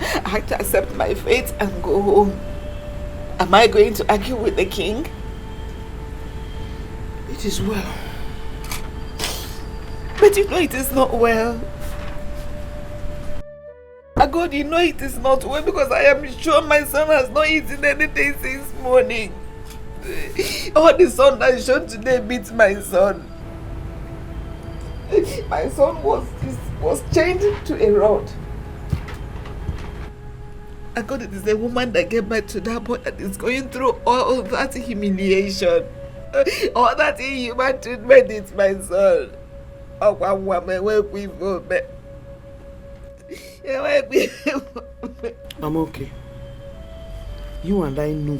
Speaker 15: I had to accept my fate and go home. Am I going to argue with the king?
Speaker 11: It is well.
Speaker 15: But you know it is not well. God, you know it is not well because I am sure my son has not eaten anything since morning. All the sun I showed today beats my son. My son was chained to a rod. God, it is a woman that gave birth to that boy that is going through all that humiliation. All that inhuman treatment is my son.
Speaker 16: I'm okay. You and I know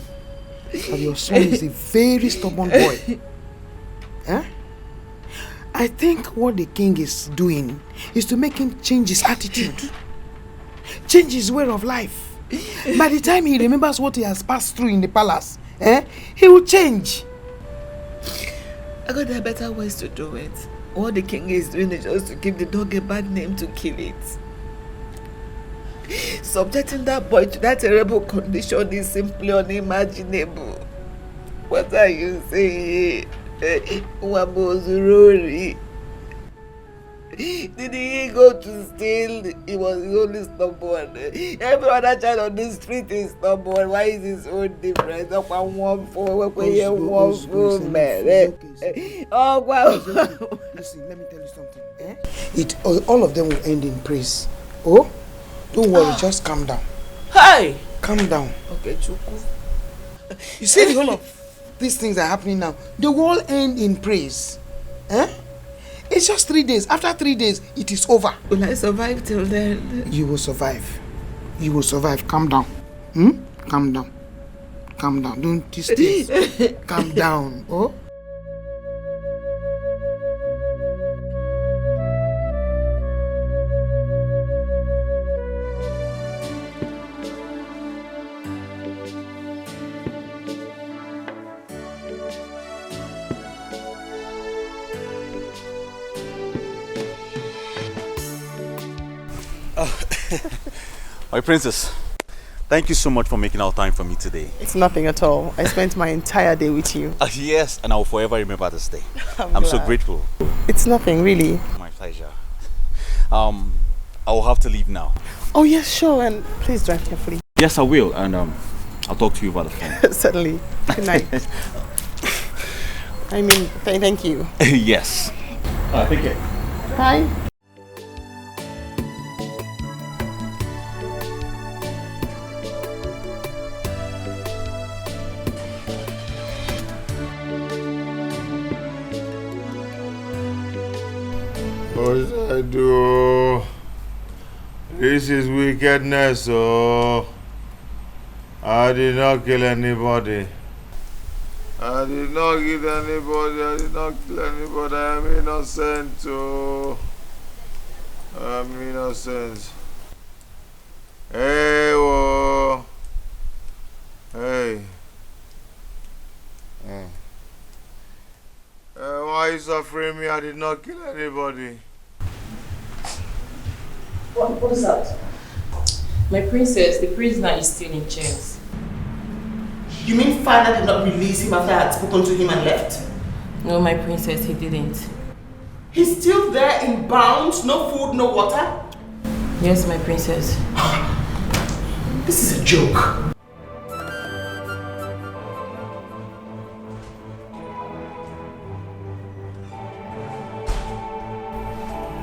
Speaker 16: that your son is a very stubborn boy. Huh? I think what the king is doing is to make him change his attitude, change his way of life. By the time he remembers what he has passed through in the palace, he will change.
Speaker 15: I got there are better ways to do it. What the king is doing is just to give the dog a bad name to kill it. Subjecting that boy to that terrible condition is simply unimaginable. What are you saying? Wabozurori. Did he go to steal? He was only stubborn. Every other child on the street is stubborn. Why is his own different? One fool man. Oh wow.
Speaker 16: Listen, let me tell you something. All of them will end in praise. Oh, don't worry, just calm down.
Speaker 15: Hey!
Speaker 16: Calm down.
Speaker 15: Okay, Chuku.
Speaker 16: You see, all of these things are happening now. They will all end in praise. It's just 3 days. After 3 days, it is over.
Speaker 15: Will I survive till then?
Speaker 16: You will survive. You will survive. Calm down. Calm down. Calm down. Don't these things. Calm down. Oh?
Speaker 6: My princess, thank you so much for making our time for me today.
Speaker 3: It's nothing at all. I spent my entire day with you.
Speaker 6: Yes, and I will forever remember this day. I'm so grateful.
Speaker 3: It's nothing, really.
Speaker 6: My pleasure. I will have to leave now.
Speaker 3: Oh yes, sure, and please drive carefully.
Speaker 6: Yes, I will, and I'll talk to you about the phone.
Speaker 3: Certainly. Good night. I mean, thank you.
Speaker 6: Yes. Take care.
Speaker 3: Bye.
Speaker 17: What should I do? This is wickedness, oh. I did not kill anybody. I did not kill anybody. I did not kill anybody. I am innocent, oh. I am innocent. Hey, whoa. Hey. Why are you suffering me? I did not kill anybody.
Speaker 9: What is that? My princess, the prisoner is still in chains.
Speaker 3: You mean father did not release him after I had spoken to him and left?
Speaker 9: No, my princess, he didn't.
Speaker 3: He's still there in bounds, no food, no water?
Speaker 9: Yes, my princess.
Speaker 3: This is a joke.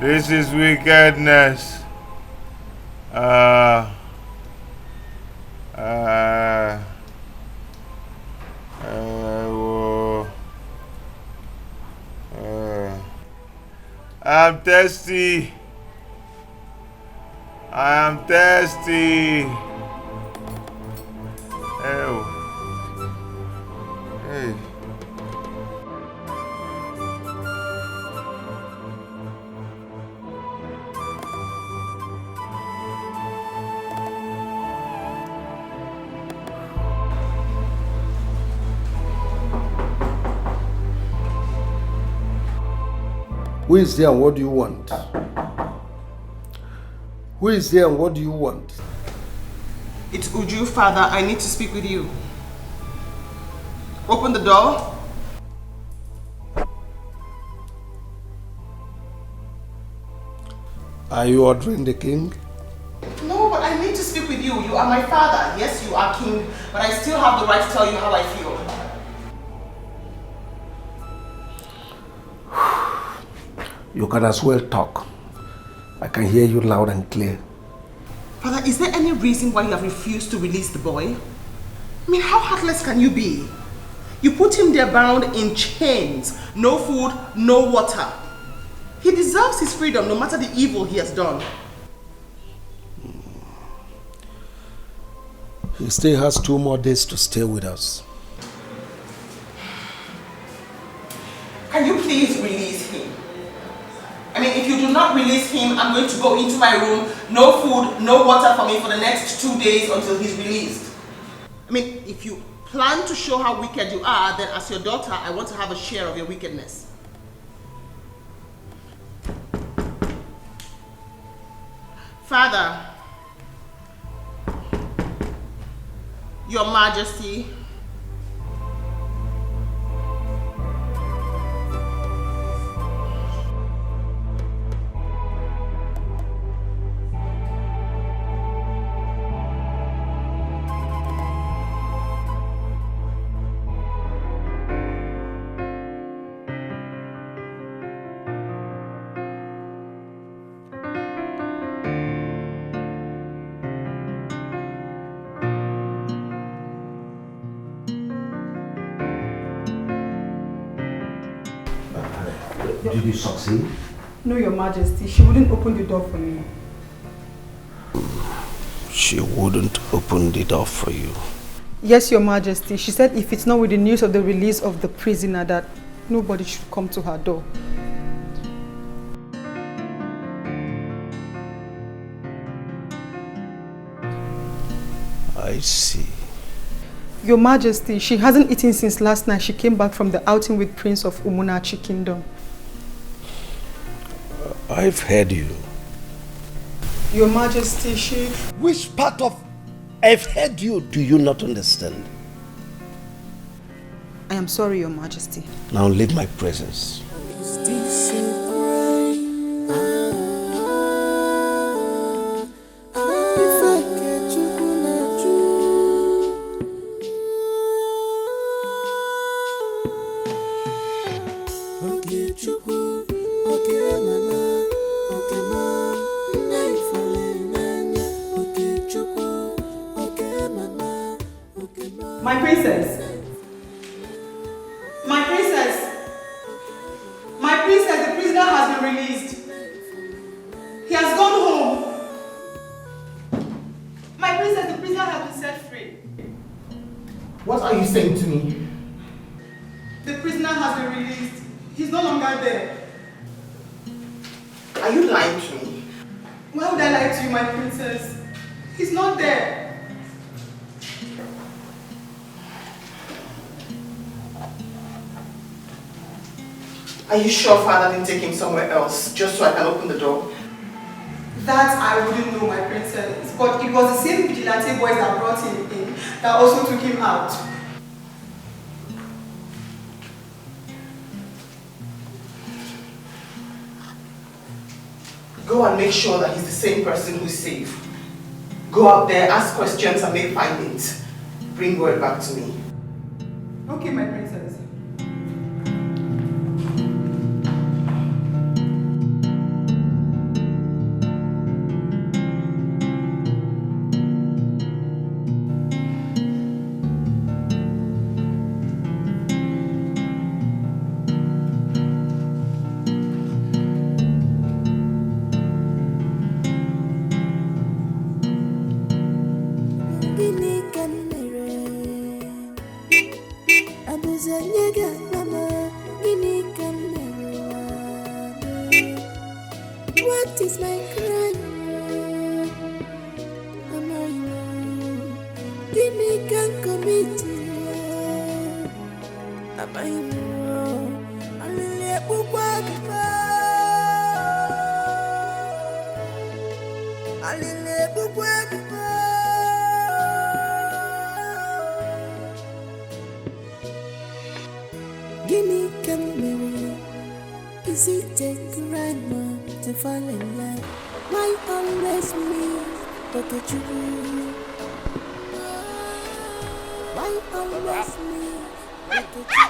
Speaker 17: This is wickedness. I'm thirsty. I am thirsty. Ew. Hey.
Speaker 11: Who is there and what do you want? Who is there and what do you want?
Speaker 3: It's Uju, father. I need to speak with you. Open the door.
Speaker 11: Are you ordering the king?
Speaker 3: No, but I need to speak with you. You are my father. Yes, you are king, but I still have the right to tell you how I feel.
Speaker 11: You can as well talk. I can hear you loud and clear.
Speaker 3: Father, is there any reason why you have refused to release the boy? I mean, how heartless can you be? You put him there bound in chains. No food, no water. He deserves his freedom no matter the evil he has done.
Speaker 11: He still has 2 more days to stay with us.
Speaker 3: Can you please release him? I mean, if you do not release him, I'm going to go into my room. No food, no water for me for the next 2 days until he's released. I mean, if you plan to show how wicked you are, then as your daughter, I want to have a share of your wickedness. Father, Your Majesty,
Speaker 11: Did you succeed?
Speaker 8: No, Your Majesty. She wouldn't open the door for me.
Speaker 11: She wouldn't open the door for you.
Speaker 8: Yes, Your Majesty. She said if it's not with the news of the release of the prisoner that nobody should come to her door.
Speaker 11: I see.
Speaker 8: Your Majesty, she hasn't eaten since last night. She came back from the outing with Prince of Umunachi Kingdom.
Speaker 11: I've heard you.
Speaker 8: Your Majesty, she...
Speaker 11: Which part of I've heard you do you not understand?
Speaker 8: I am sorry, Your Majesty.
Speaker 11: Now leave my presence.
Speaker 5: Is this a crime?
Speaker 8: My princess. My princess. My princess, the prisoner has been released. He has gone home. My princess, the prisoner has been set free.
Speaker 16: What are you saying to me?
Speaker 8: The prisoner has been released. He's no longer there.
Speaker 16: Are you lying to me?
Speaker 8: Why would I lie to you, my princess? He's not there.
Speaker 16: Are you sure father didn't take him somewhere else just so I can open the door?
Speaker 8: That I wouldn't know, my princess. But it was the same vigilante boys that brought him in that also took him out.
Speaker 16: Go and make sure that he's the same person who's safe. Go out there, ask questions and make findings. Bring word back to me.
Speaker 8: Okay, my princess.
Speaker 5: What is my crime? Give me can commit. Am I wrong? Gimme come. Is it a crime to fall in love? Why always me? Look at you. Why always me? Look at you.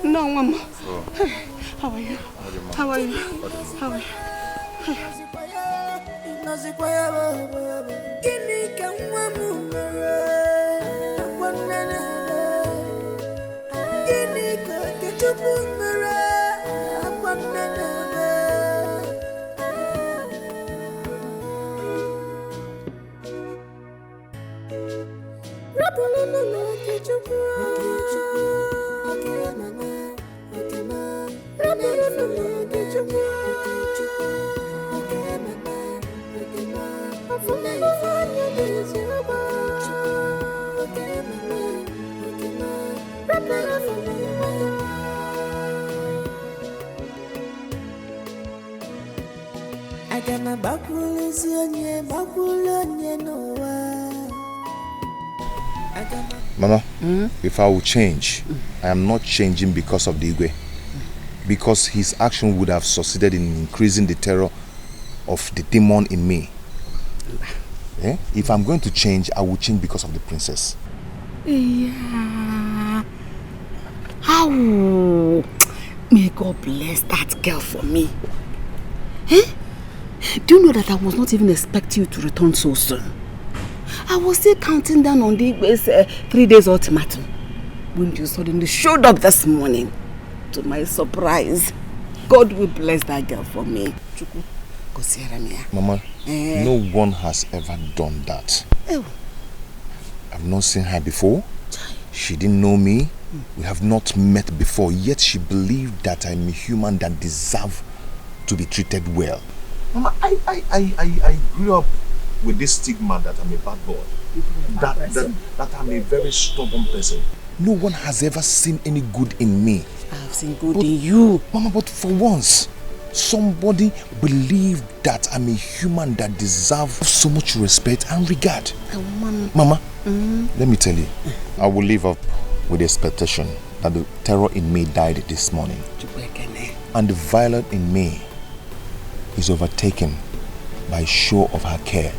Speaker 3: No, Mama. How are you? How are you? How are you?
Speaker 14: Mama, if I will change, I am not changing because of the Igwe. Because his action would have succeeded in increasing the terror of the demon in me. Eh? If I'm going to change, I will change because of the princess.
Speaker 3: Yeah. How? May God bless that girl for me. Eh? Do you know that I was not even expecting you to return so soon? I was still counting down on the 3 days ultimatum when you suddenly showed up this morning. To my surprise, God will bless that girl for me.
Speaker 14: Mama, no one has ever done that. I've not seen her before. She didn't know me. We have not met before, yet she believed that I'm a human that deserves to be treated well. Mama, I grew up with this stigma that I'm a bad boy. That I'm a very stubborn person. No one has ever seen any good in me.
Speaker 3: I've seen good in you.
Speaker 14: Mama, but for once, somebody believed that I'm a human that deserves so much respect and regard. Mama, let me tell you, I will live up with the expectation that the terror in me died this morning. And the violence in me is overtaken by show of her care.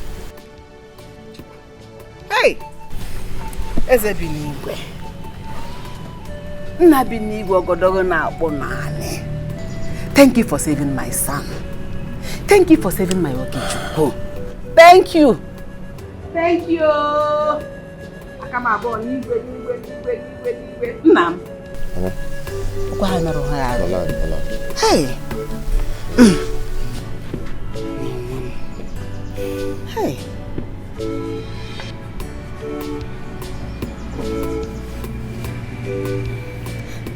Speaker 3: Hey! Eze binigwe. Nna binigwe ogodogo na akpọ naanị. Thank you for saving my son. Thank you for saving my Okechukwu. Thank you. Thank you. Akama abo nigwe. Nnam. Kwa ha merụ ha arụ. Hey. Hey.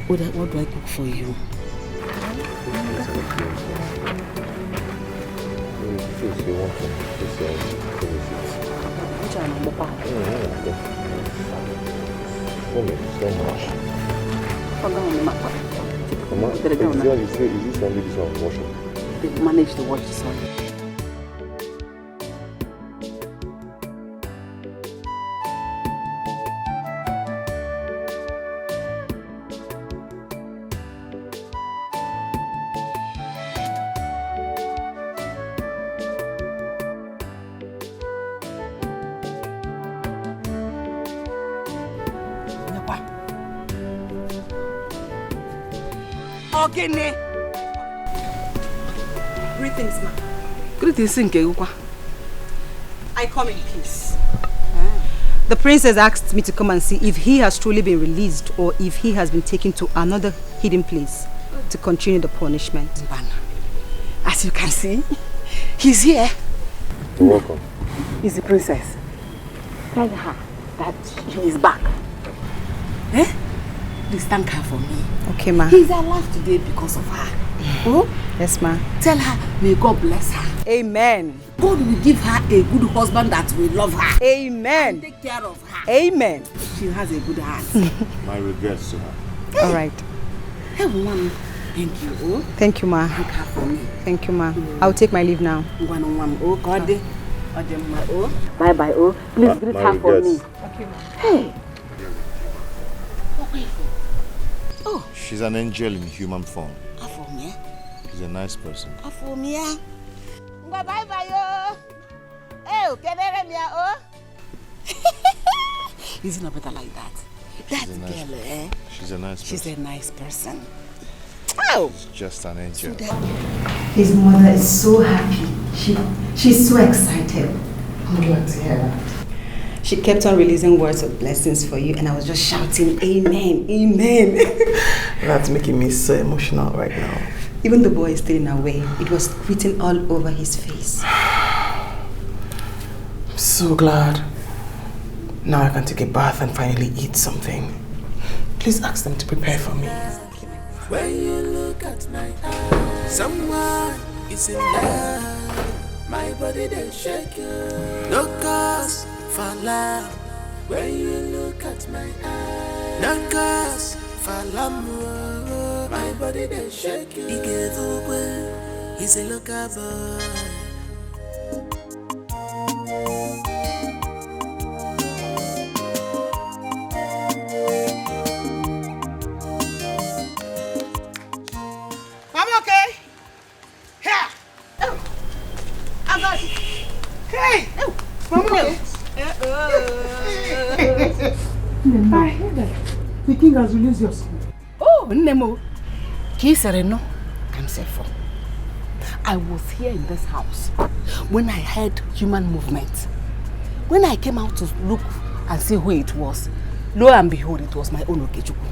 Speaker 3: What do I cook for you? They managed to watch this one. Okey.
Speaker 18: Greetings, ma'am.
Speaker 3: Greetings, Nkegukwa.
Speaker 18: I come in peace. The prince has asked me to come and see if he has truly been released or if he has been taken to another hidden place to continue the punishment.
Speaker 3: As you can see, he's here.
Speaker 14: You're welcome.
Speaker 3: He's the princess. Tell her that he is back. Eh? Please thank her for me.
Speaker 18: Okay, ma.
Speaker 3: He's alive today because of her. Oh?
Speaker 18: Yes, ma.
Speaker 3: Tell her, may God bless her.
Speaker 18: Amen.
Speaker 3: God will give her a good husband that will love her.
Speaker 18: Amen.
Speaker 3: And take care of her.
Speaker 18: Amen.
Speaker 3: She has a good heart.
Speaker 14: My regrets to her.
Speaker 3: Hey.
Speaker 18: All right.
Speaker 3: Hey, woman. Thank you. Oh?
Speaker 18: Thank you, ma.
Speaker 3: Thank her for me.
Speaker 18: Thank you, ma. I'll take my leave now.
Speaker 3: Oh, God. Oh. Bye-bye. Oh. Please greet her for me.
Speaker 18: Okay, ma.
Speaker 3: Hey.
Speaker 14: Oh. She's an angel in human form.
Speaker 3: Afomia.
Speaker 14: She's a nice person.
Speaker 3: Afomia. Bye-bye, yo. Hey, kenere mia, oh. Is it not better like that? That girl, eh?
Speaker 14: She's a nice person.
Speaker 3: She's a nice person. Oh.
Speaker 14: She's just an angel.
Speaker 19: His mother is so happy. She's so excited.
Speaker 16: I'm glad to hear that.
Speaker 18: She kept on releasing words of blessings for you, and I was just shouting, Amen, Amen.
Speaker 16: That's making me so emotional right now.
Speaker 18: Even the boy is still in our way. It was written all over his face.
Speaker 16: I'm so glad. Now I can take a bath and finally eat something. Please ask them to prepare for me.
Speaker 5: When you look at my eyes, someone is in love. My body they shake you. No cause for love. When you look at my eyes, no cause for love. My body they shake you. He gave away. He's a local boy.
Speaker 2: I'm okay. Here. Oh. I got it. Hey. Oh. I'm okay.
Speaker 16: I heard that the king has released your son.
Speaker 3: Oh, Nemo. Kisereno. I'm safe for. I was here in this house when I heard human movement. When I came out to look and see who it was, lo and behold, it was my own Okechukwu.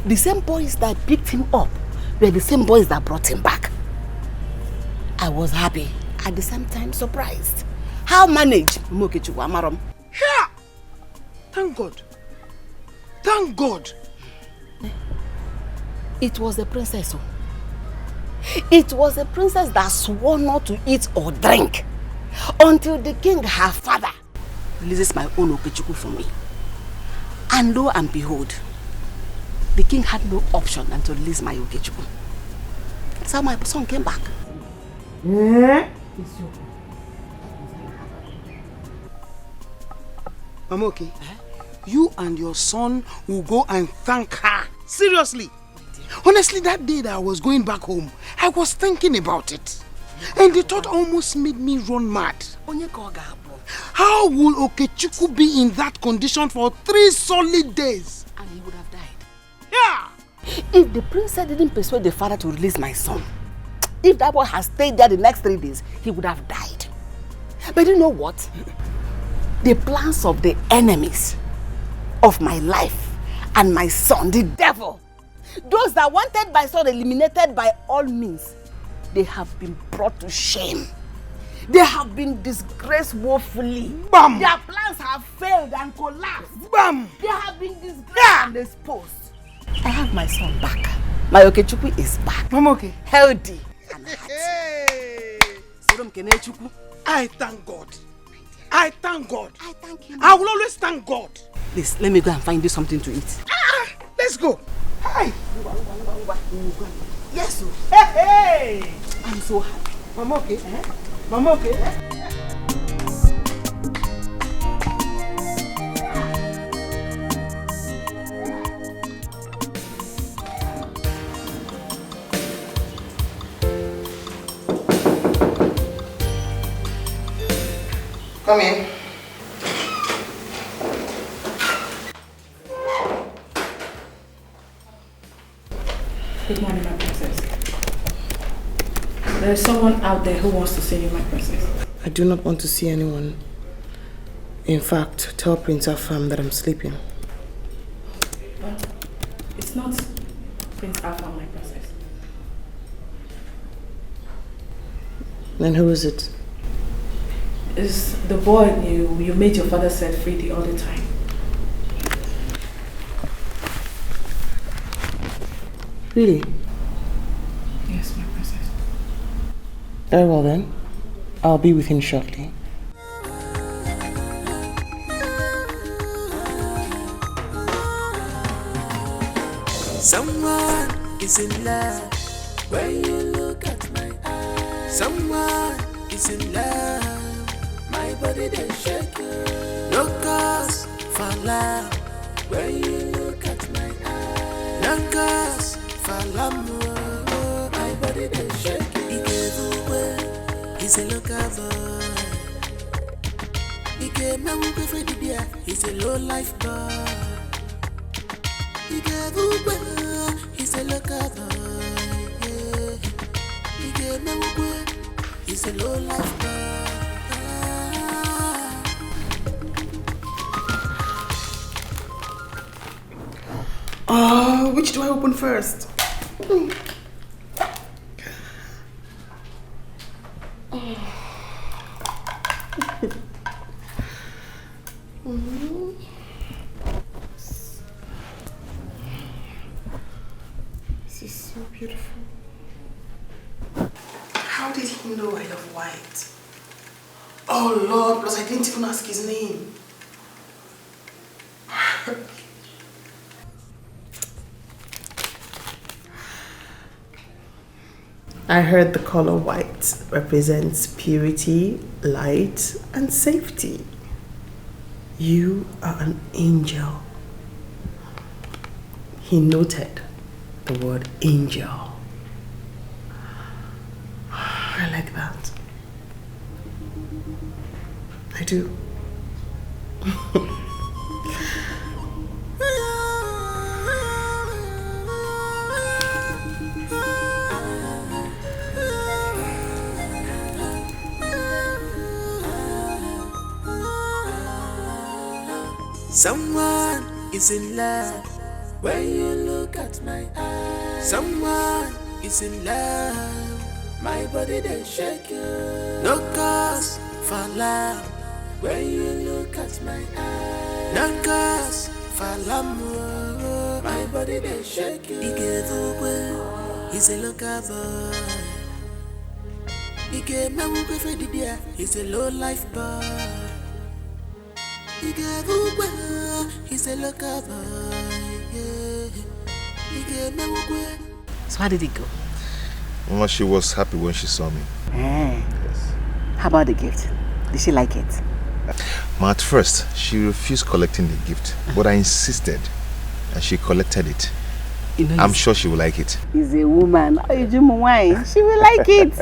Speaker 3: The same boys that picked him up were the same boys that brought him back. I was happy, at the same time surprised. How manage Okechukwu Amarom?
Speaker 2: Here! Thank God. Thank God.
Speaker 3: It was the princess. It was the princess that swore not to eat or drink until the king, her father, releases my own Okechukwu for me. And lo and behold, the king had no option than to release my Okechukwu. That's how my son came back.
Speaker 2: I'm okay. You and your son will go and thank her. Seriously. Honestly, that day that I was going back home, I was thinking about it. And the thought almost made me run mad.
Speaker 16: How will Okechukwu be in that condition for 3 solid days?
Speaker 3: And he would have died.
Speaker 16: Yeah!
Speaker 3: If the princess didn't persuade the father to release my son, if that boy had stayed there the next 3 days, he would have died. But you know what? The plans of the enemies of my life and my son, the devil, those that wanted my son eliminated by all means, they have been brought to shame. They have been disgraced woefully.
Speaker 16: Bam!
Speaker 3: Their plans have failed and collapsed.
Speaker 16: Bam!
Speaker 3: They have been disgraced and exposed. I have my son back. My Okechukwu is back.
Speaker 16: Mamoke.
Speaker 3: Healthy and happy.
Speaker 16: I thank God. I thank God.
Speaker 3: I thank him.
Speaker 16: I will always thank God.
Speaker 3: Please, let me go and find you something to eat.
Speaker 16: Let's go. Hi.
Speaker 3: Yes, sir.
Speaker 16: Hey.
Speaker 3: I'm so happy.
Speaker 16: Mamoke. Mamoke.
Speaker 15: Come in.
Speaker 12: Good morning, my princess. There is someone out there who wants to see you, my princess.
Speaker 16: I do not want to see anyone. In fact, tell Prince Afam that I'm sleeping.
Speaker 12: But it's not Prince Afam, my princess.
Speaker 16: Then who is it?
Speaker 12: It's the boy you made your father set free the other time.
Speaker 16: Really?
Speaker 12: Yes, my princess.
Speaker 16: Very well then. I'll be with him shortly.
Speaker 5: Someone is in love when you look at my eyes. Someone is in love, my body they shake. No cause for love when you look at my eyes. No cause for love, my body they shake. He gave away, he's a local boy. He gave me a for the beer, he's a low life boy. He gave away, he's a local boy. Yeah. He gave me away, he's a low life boy.
Speaker 16: Which do I open first? This is so beautiful. How did he know I love white? Oh Lord, plus I didn't even ask his name. I heard the color white represents purity, light, and safety. You are an angel. He noted the word angel. I like that. I do.
Speaker 5: Someone is in love when you look at my eyes. Someone is in love, my body they shake. No cause for love when you look at my eyes. No cause for love, my body they shake. He gave away, he's a local boy. He gave me a for the beer, he's a low life boy. He gave away, he's a local boy. Yeah. He gave me away.
Speaker 3: So how did it go?
Speaker 14: Mama, she was happy when she saw me.
Speaker 3: Yes. How about the gift? Did she like it?
Speaker 14: Ma, at first, she refused collecting the gift, but I insisted, and she collected it.
Speaker 3: You know,
Speaker 14: I'm sure she will like it.
Speaker 3: He's a woman. She will like it.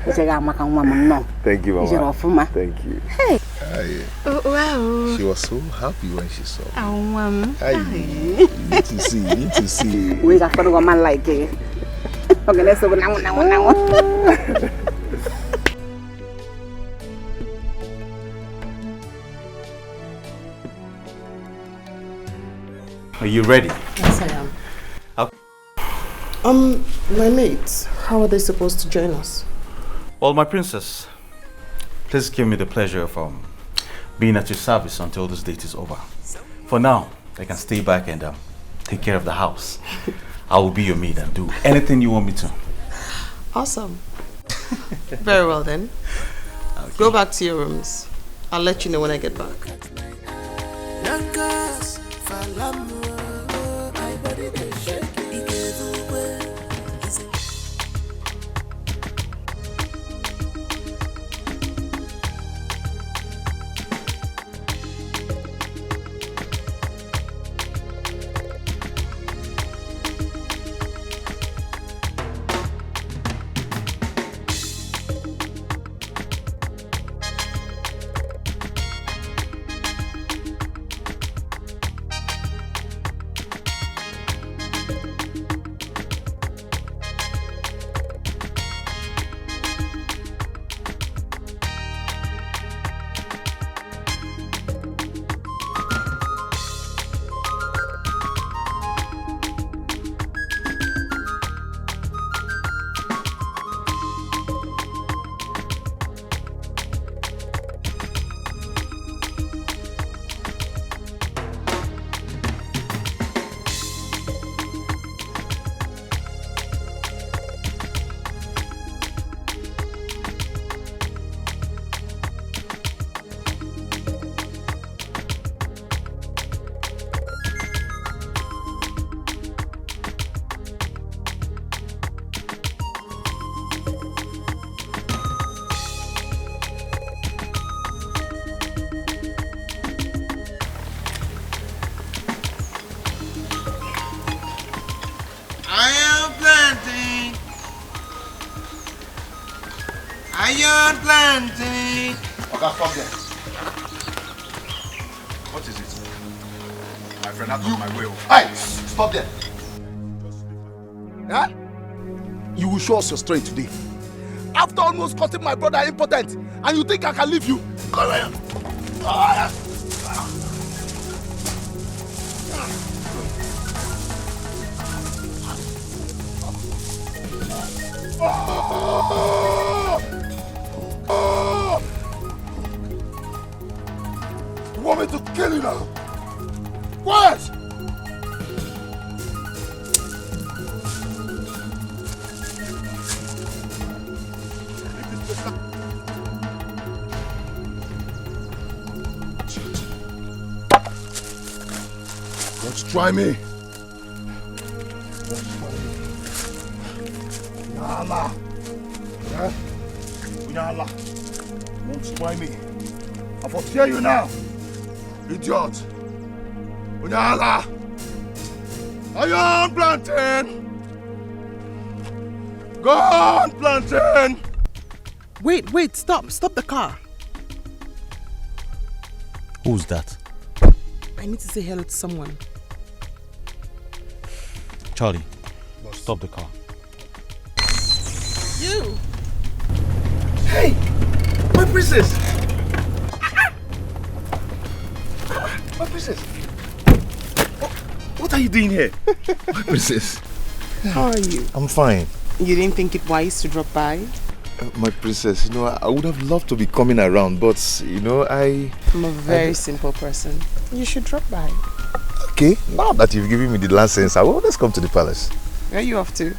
Speaker 14: Thank you, Mama. Thank you.
Speaker 3: Hey.
Speaker 16: Oh, wow.
Speaker 14: She was so happy when she saw me.
Speaker 16: Oh,
Speaker 14: You need to see, you need to see.
Speaker 3: We got a woman like it. Okay, let's go now.
Speaker 6: Are you ready?
Speaker 20: Yes, I am.
Speaker 6: Okay.
Speaker 20: My mates, how are they supposed to join us?
Speaker 6: Well, my princess, please give me the pleasure of being at your service until this date is over. For now, I can stay back and take care of the house. I will be your maid and do anything you want me to.
Speaker 20: Awesome. Very well then. Okay. Go back to your rooms. I'll let you know when I get back.
Speaker 2: Iron planting.
Speaker 1: Okay, stop there. What is it? My friend, out of my way. Hey, stop there. Huh? You will show us your strength today. After almost cutting my brother impotent, and you think I can leave you? Come here. You want me to kill you now? Quiet! Don't try me. Unyala. Yeah? Unyala. Don't try me. I foretell you now. Idiot. Unyala. Iron plantain. Gone plantain.
Speaker 3: Wait, stop the car.
Speaker 6: Who's that?
Speaker 3: I need to say hello to someone.
Speaker 6: Charlie, stop the car.
Speaker 3: You!
Speaker 1: Hey! My princess! My princess! What are you doing here?
Speaker 14: My princess.
Speaker 3: How are you?
Speaker 14: I'm fine.
Speaker 3: You didn't think it wise to drop by?
Speaker 14: My princess, I would have loved to be coming around, but,
Speaker 3: I'm a very simple person. You should drop by.
Speaker 14: Okay, now that you've given me the license, let's come to the palace.
Speaker 3: Where are you off to?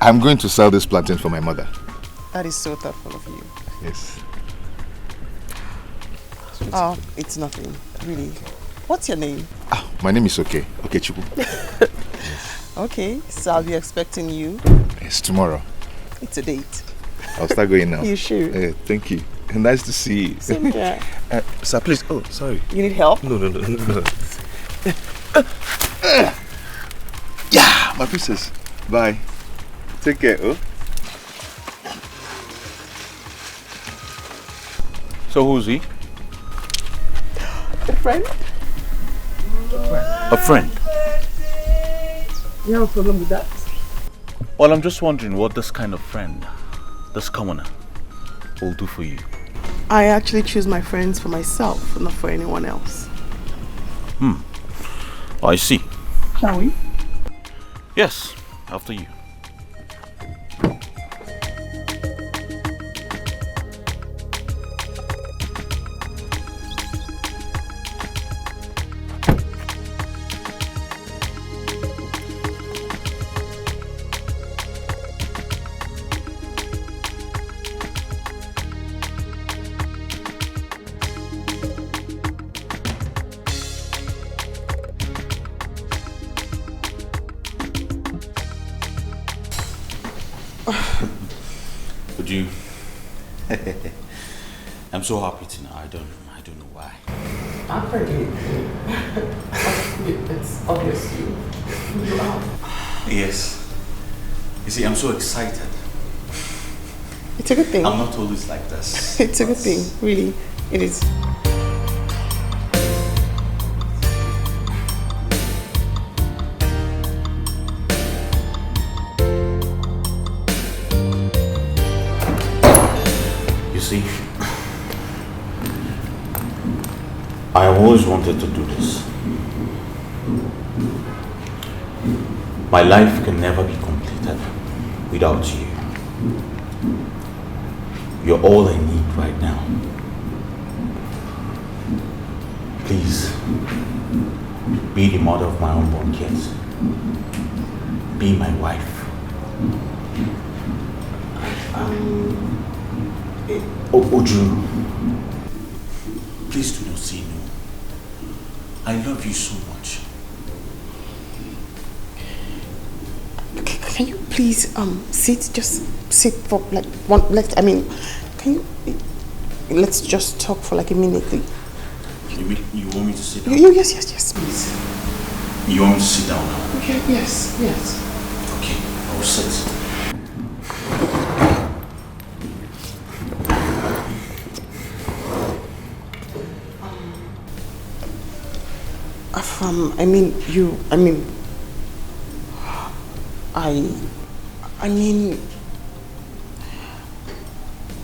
Speaker 14: I'm going to sell this plantain for my mother.
Speaker 3: That is so thoughtful of you.
Speaker 14: Yes.
Speaker 3: Oh, it's nothing, really. What's your name?
Speaker 14: My name is Okey. Okay, Chuku.
Speaker 3: Okay, so I'll be expecting you.
Speaker 14: Yes, tomorrow.
Speaker 3: It's a date.
Speaker 14: I'll start going now.
Speaker 3: You should.
Speaker 14: Thank you. Nice to see you.
Speaker 3: Same here.
Speaker 14: Sir, please. Oh, sorry.
Speaker 3: You need help?
Speaker 14: No. Yeah, my princess. Bye. Take care, oh.
Speaker 6: So who's he?
Speaker 16: friend.
Speaker 6: A friend?
Speaker 16: You have a problem with that?
Speaker 6: Well, I'm just wondering what this kind of friend, this commoner, will do for you.
Speaker 16: I actually choose my friends for myself, not for anyone else.
Speaker 6: I see.
Speaker 16: Shall we?
Speaker 6: Yes, after you. Would you? I'm so happy tonight. I don't know why.
Speaker 16: I'm pretty. It's obvious you are.
Speaker 6: Yes. You see, I'm so excited.
Speaker 16: It's a good thing.
Speaker 6: I'm not always like this.
Speaker 16: It's a good thing, really. It is.
Speaker 6: You see, I have always wanted to do this. My life can never be completed without you. You're all I need right now. Please, be the mother of my unborn kids. Be my wife. Oju, please do not say no. I love you so much.
Speaker 16: Can you please sit? Just sit for like can you? Let's just talk for like a minute.
Speaker 6: You want me to sit down?
Speaker 16: Yes, please.
Speaker 6: You want me to sit down now?
Speaker 16: Okay, yes.
Speaker 6: Okay, I'll sit.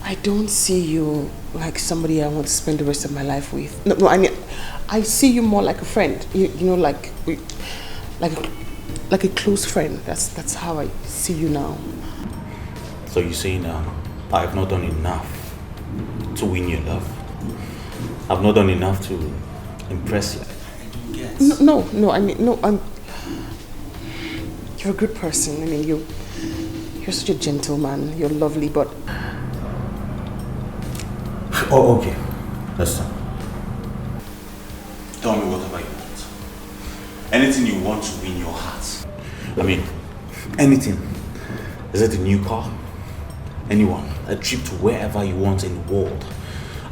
Speaker 6: I don't see you like somebody I want to spend the rest of my life with. No, I see you more like a friend. You know, like a close friend. That's how I see you now. So you're saying I have not done enough to win your love? I've not done enough to impress you?
Speaker 16: No. You're a good person. You're such a gentleman. You're lovely, but.
Speaker 6: Oh, okay. Listen. Tell me whatever you want. Anything you want to win your heart. Anything. Is it a new car? Anyone? A trip to wherever you want in the world.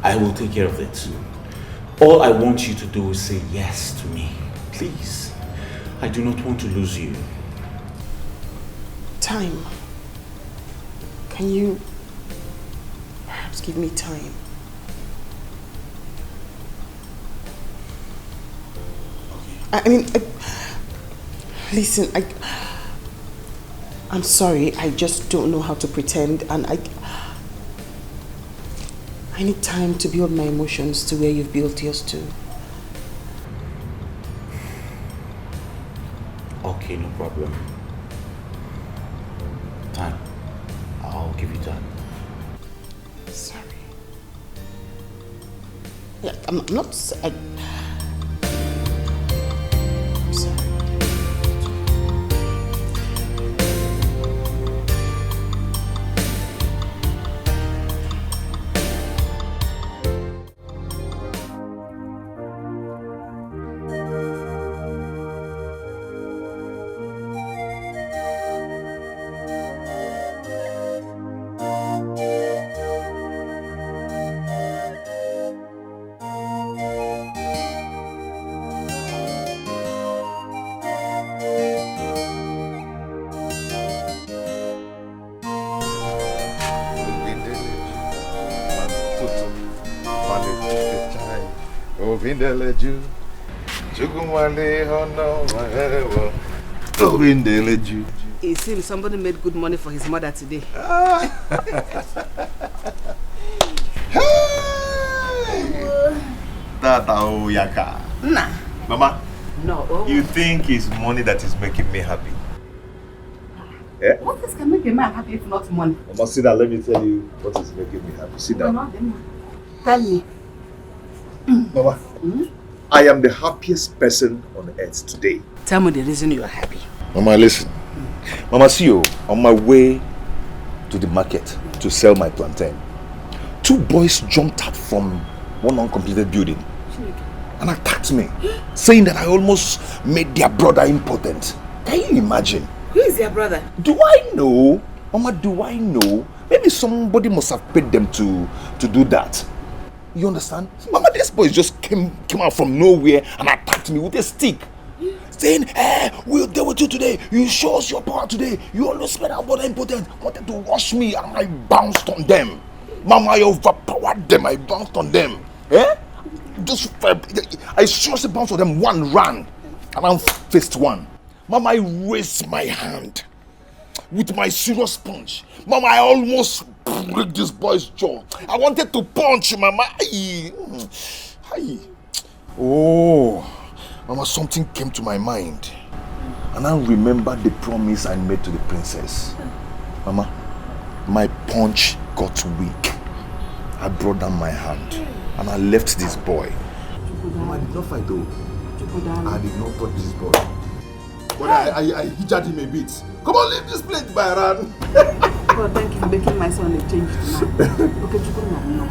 Speaker 6: I will take care of it. All I want you to do is say yes to me. Please. I do not want to lose you.
Speaker 16: Time. Can you perhaps give me time? Listen, I'm sorry, I just don't know how to pretend, and I need time to build my emotions to where you've built yours to.
Speaker 6: Okay, no problem. Time. I'll give you time.
Speaker 16: Sorry. Yeah, I'm not. I'm sorry.
Speaker 14: Ovindeleju. Chukumale hono mahewa. Ovindeleju.
Speaker 3: It seems somebody made good money for his mother today.
Speaker 14: Tata Oyaka.
Speaker 3: Nah.
Speaker 14: Mama,
Speaker 3: No.
Speaker 14: you think it's money that is making me happy? Eh?
Speaker 3: What else can make a man happy if not money?
Speaker 14: Mama, sit down. Let me tell you what is making me happy. Sit down.
Speaker 3: Tell me.
Speaker 14: Mama, I am the happiest person on earth today.
Speaker 3: Tell me the reason you are happy.
Speaker 14: Mama, listen. Mama, see you on my way to the market to sell my plantain. 2 boys jumped out from one uncompleted building and attacked me, saying that I almost made their brother impotent. Can you imagine?
Speaker 3: Who is your brother?
Speaker 14: Do I know? Mama, do I know? Maybe somebody must have paid them to do that. You understand? Mama, this boy just came out from nowhere and attacked me with a stick. Saying, we'll deal with you today. You show us your power today. You always made our brother impotent. Wanted to rush me and I bounced on them. Mama, I overpowered them. I bounced on them. I seriously bounced on them. One ran and I faced one. Mama, I raised my hand with my serious punch. Mama, I almost break this boy's jaw. I wanted to punch Mama. Oh, Mama, something came to my mind. And I remembered the promise I made to the princess. Mama, my punch got weak. I brought down my hand and I left this boy. Mama, I did not fight though. I did not touch this boy. But I hit him a bit. Come on, leave this plate, Byron.
Speaker 3: God, thank you for making my son a change tonight. Okay,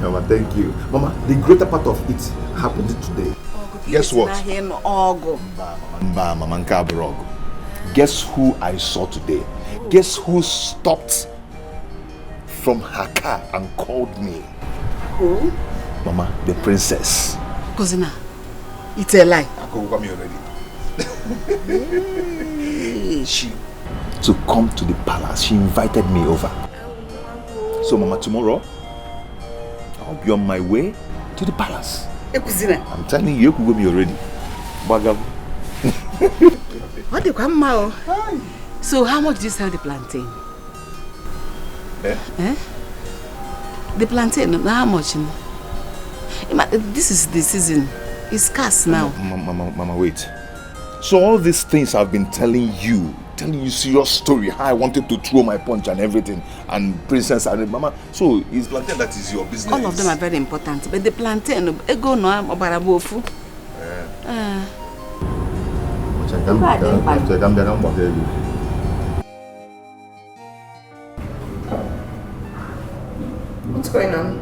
Speaker 14: Mama, thank you. Mama, the greater part of it happened today. Guess what? Guess who I saw today? Guess who stopped from her car and called me?
Speaker 3: Who?
Speaker 14: Mama, the princess.
Speaker 3: Cousin, it's a lie.
Speaker 14: I could come here already. She to come to the palace. She invited me over. So Mama, tomorrow I'll be on my way to the palace. I'm telling you, you could go me already. Bagam.
Speaker 3: What do you come now? So how much do you sell the plantain? The plantain, how much? This is the season. It's scarce now.
Speaker 14: Mama, wait. So all these things I've been telling you serious story, how I wanted to throw my punch and everything, and princess and Mama. So it's plantain that is your business.
Speaker 3: All of them are very important, but the plantain, ego no obarabofu.
Speaker 16: What's going on?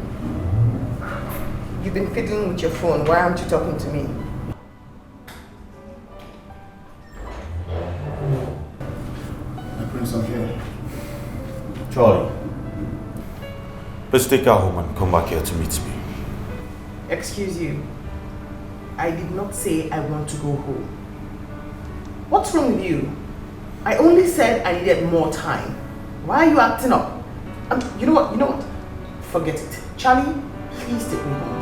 Speaker 16: You've been fiddling with your phone. Why aren't you talking to me?
Speaker 14: Prince, I'm here.
Speaker 6: Charlie, let's take her home and come back here to meet me.
Speaker 16: Excuse you. I did not say I want to go home. What's wrong with you? I only said I needed more time. Why are you acting up? You know what? Forget it. Charlie, please take me home.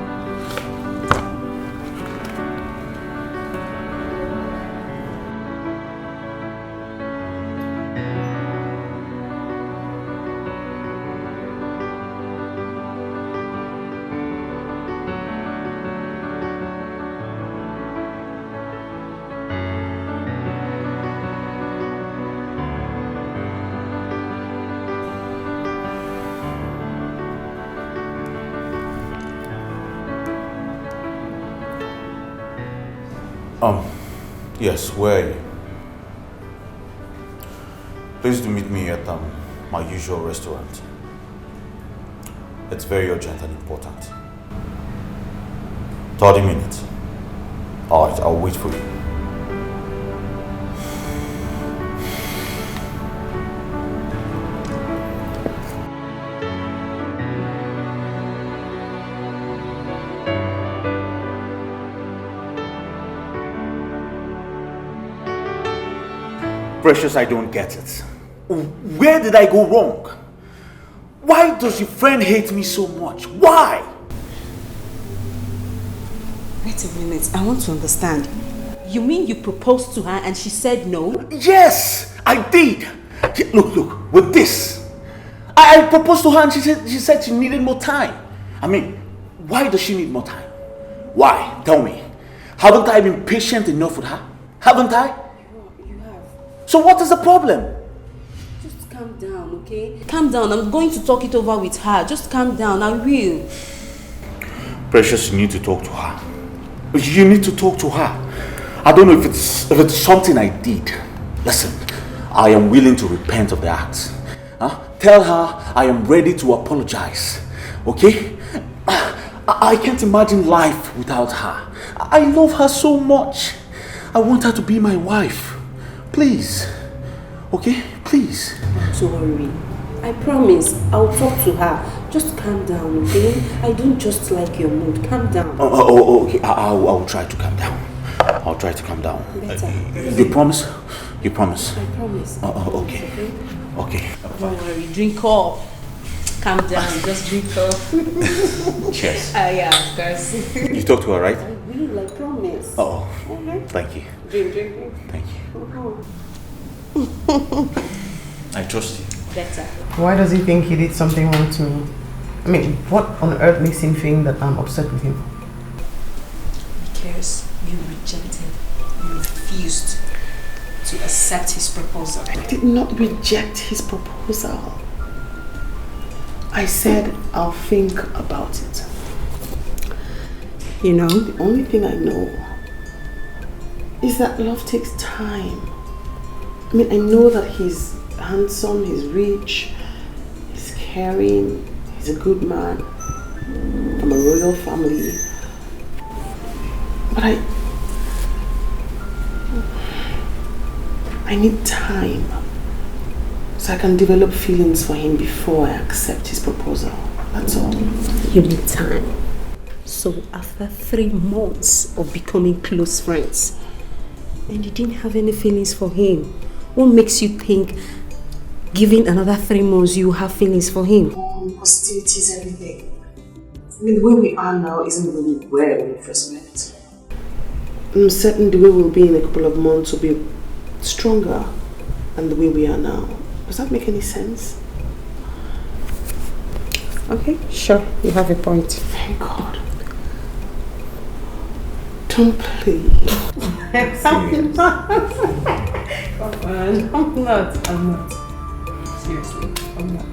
Speaker 6: Yes, where are you? Please do meet me at my usual restaurant. It's very urgent and important. 30 minutes. Alright, I'll wait for you.
Speaker 21: Precious, I don't get it. Where did I go wrong? Why does your friend hate me so much? Why?
Speaker 18: Wait a minute, I want to understand. You mean you proposed to her and she said no?
Speaker 21: Yes, I did. Look, with this, I proposed to her and she said she needed more time. I mean, why does she need more time? Why? Tell me. Haven't I been patient enough with her? Haven't I?
Speaker 18: You have.
Speaker 21: So what is the problem?
Speaker 18: Just calm down, okay? Calm down. I'm going to talk it over with her. Just calm down. I will.
Speaker 21: Precious, you need to talk to her. You need to talk to her. I don't know if it's something I did. Listen, I am willing to repent of the act. Tell her I am ready to apologize. Okay? I can't imagine life without her. I love her so much. I want her to be my wife. Please. Okay? Please.
Speaker 18: Don't worry. I promise I'll talk to her. Just calm down, okay? I don't just like your mood. Calm down.
Speaker 21: Okay. I'll try to calm down. I'll try to calm down.
Speaker 18: Better.
Speaker 21: You promise? You promise?
Speaker 18: I promise.
Speaker 21: Okay. Okay.
Speaker 18: Don't worry. Drink up. Calm down. Just drink up.
Speaker 21: Cheers.
Speaker 18: Yeah, of course.
Speaker 21: You talked to her, right?
Speaker 18: I will, I promise.
Speaker 21: Thank you.
Speaker 18: Drink.
Speaker 21: Thank you. I trust you.
Speaker 18: Better.
Speaker 16: Why does he think he did something wrong to me? I mean, what on earth makes him think that I'm upset with him?
Speaker 18: Because you rejected, you refused to accept his proposal.
Speaker 16: I did not reject his proposal. I said I'll think about it.
Speaker 18: You know?
Speaker 16: The only thing I know is that love takes time. I mean, I know that he's handsome, he's rich, he's caring, he's a good man from a royal family. But I need time so I can develop feelings for him before I accept his proposal. That's all.
Speaker 18: You need time. So after 3 months of becoming close friends, and you didn't have any feelings for him, what makes you think giving another 3 months you have feelings for him?
Speaker 16: Hostilities, everything. I mean, the way we are now isn't really where we first met. I'm certain the way we'll be in a couple of months will be stronger than the way we are now. Does that make any sense?
Speaker 18: Okay, sure. You have a point.
Speaker 16: Thank God. Don't play.
Speaker 18: I'm not. Come on. I'm not. Seriously, I'm not.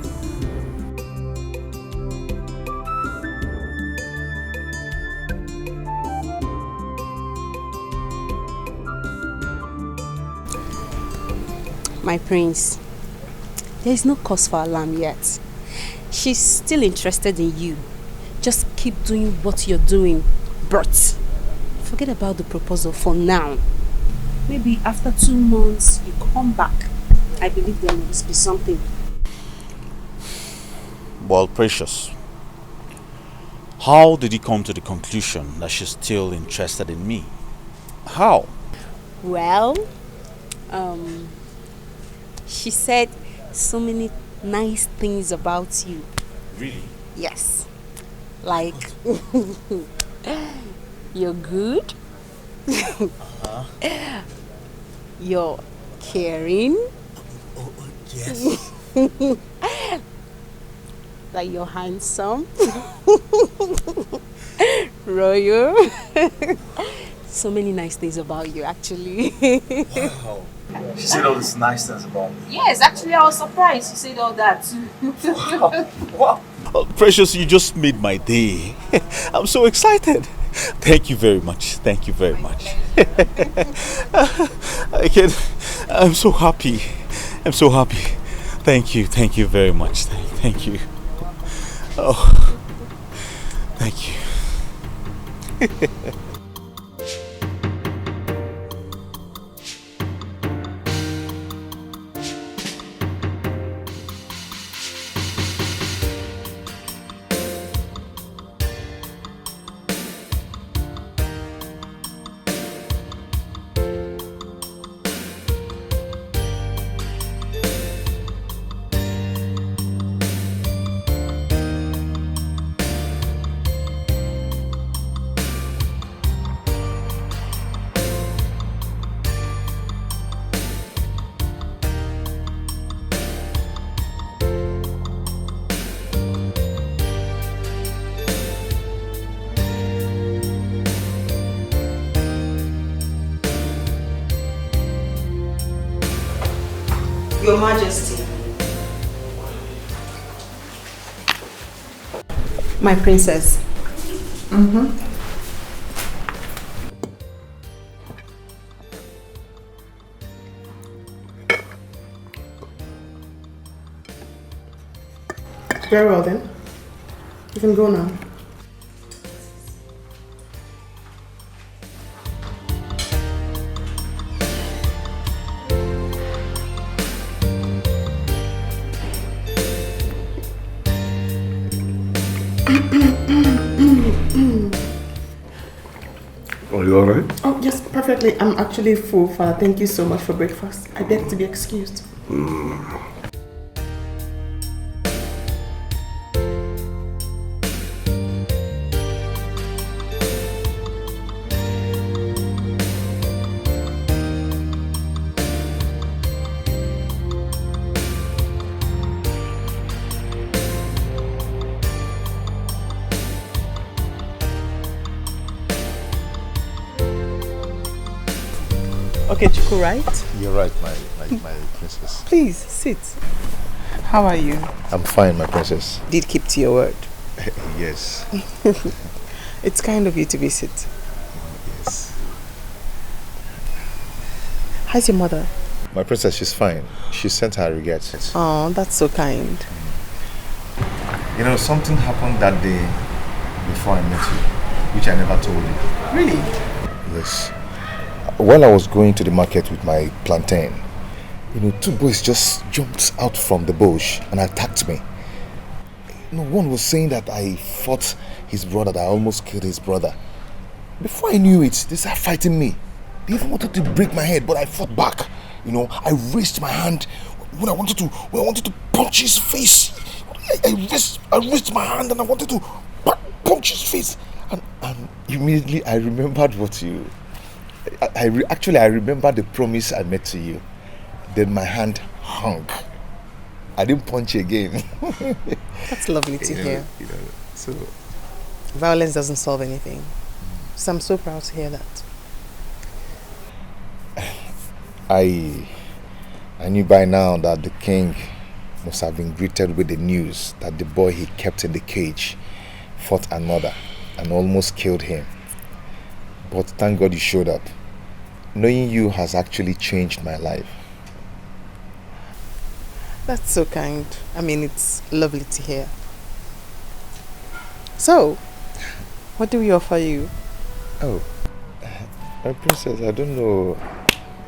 Speaker 18: My prince, there is no cause for alarm yet. She's still interested in you. Just keep doing what you're doing, Bert. Forget about the proposal for now. Maybe after 2 months, you come back. I believe there must be something.
Speaker 6: Well, Precious, how did you come to the conclusion that she's still interested in me? How?
Speaker 18: Well, she said so many nice things about you.
Speaker 6: Really?
Speaker 18: Yes. Like, you're good. You're caring.
Speaker 11: Yes.
Speaker 18: Like you're handsome. Royal. So many nice things about you, actually.
Speaker 6: Wow. She said all these nice things about me.
Speaker 18: Yes, actually, I was surprised you said all that.
Speaker 6: Wow. Oh, Precious, you just made my day. I'm so excited. Thank you very much. Thank you very much. I'm so happy. I'm so happy. Thank you. Thank you very much. Thank you. Oh, thank you.
Speaker 18: Your Majesty. My princess.
Speaker 16: Very well then. You can go now.
Speaker 1: Are you alright?
Speaker 16: Oh, yes, perfectly. I'm actually full, Father. Thank you so much for breakfast. I beg to be excused. Okay, Chuku, right?
Speaker 14: You're right, my princess.
Speaker 16: Please, sit. How are you?
Speaker 14: I'm fine, my princess.
Speaker 16: Did keep to your word.
Speaker 14: Yes.
Speaker 16: It's kind of you to visit.
Speaker 14: Yes.
Speaker 16: How's your mother?
Speaker 14: My princess, she's fine. She sent her regrets.
Speaker 16: Oh, that's so kind.
Speaker 14: You know, something happened that day before I met you, which I never told you.
Speaker 16: Really?
Speaker 14: Yes. While I was going to the market with my plantain, you know, two boys just jumped out from the bush and attacked me. You know, one was saying that I fought his brother, that I almost killed his brother. Before I knew it, they started fighting me. They even wanted to break my head, but I fought back. You know, I raised my hand when I wanted to punch his face. I raised my hand and I wanted to punch his face. And immediately I remembered what you... Actually, I remember the promise I made to you. Then my hand hung. I didn't punch again.
Speaker 16: That's lovely to hear.
Speaker 14: You know, so
Speaker 16: violence doesn't solve anything. So I'm so proud to hear that.
Speaker 14: I knew by now that the king must have been greeted with the news that the boy he kept in the cage fought another and almost killed him. But thank God you showed up. Knowing you has actually changed my life.
Speaker 16: That's so kind. I mean, it's lovely to hear. So, what do we offer you?
Speaker 14: Oh, my princess, I don't know.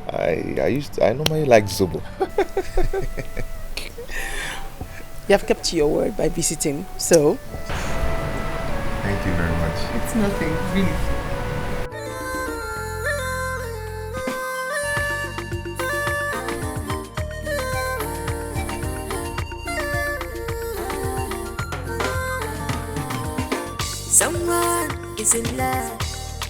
Speaker 14: I normally like Zobo.
Speaker 16: You have kept your word by visiting, so...
Speaker 14: Thank you very much.
Speaker 16: It's nothing, really.
Speaker 5: Someone is in love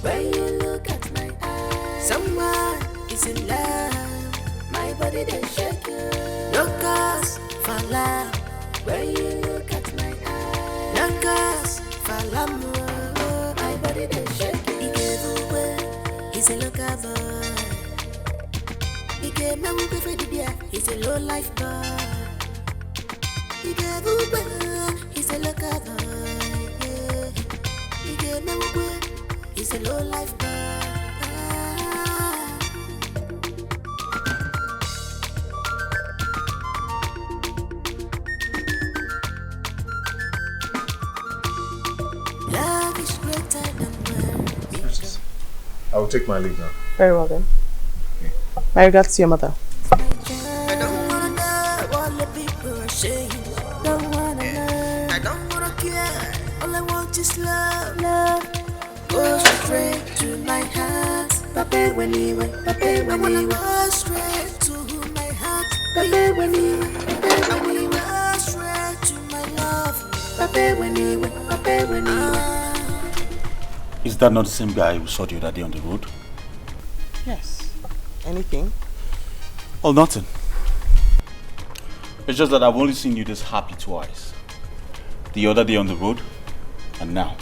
Speaker 5: when you look at my eyes. Someone is in love, my body they shake. No cause for love when you look at my eyes. No cause for love, my body they shake. He gave away, he's a local boy. He gave me a for the beer, he's a low life boy. He gave away, he's a local boy. He's a low life boy. Love is greater than words.
Speaker 14: I will take my leave now.
Speaker 16: Very well then.
Speaker 14: Okay.
Speaker 16: My regards to your mother.
Speaker 5: I don't wanna know what the people are saying. Don't wanna know. I don't wanna care. All I want is love, love. Go straight to my heart. Papa when you went, Papa when you go straight to my heart. Papa when you went, Papa when you go straight to my love. Papa when you went, Papa when you went.
Speaker 6: Is that not the same guy who saw you that day on the road?
Speaker 16: Yes. Anything?
Speaker 6: Oh, nothing. It's just that I've only seen you this happy twice. The other day on the road, and now.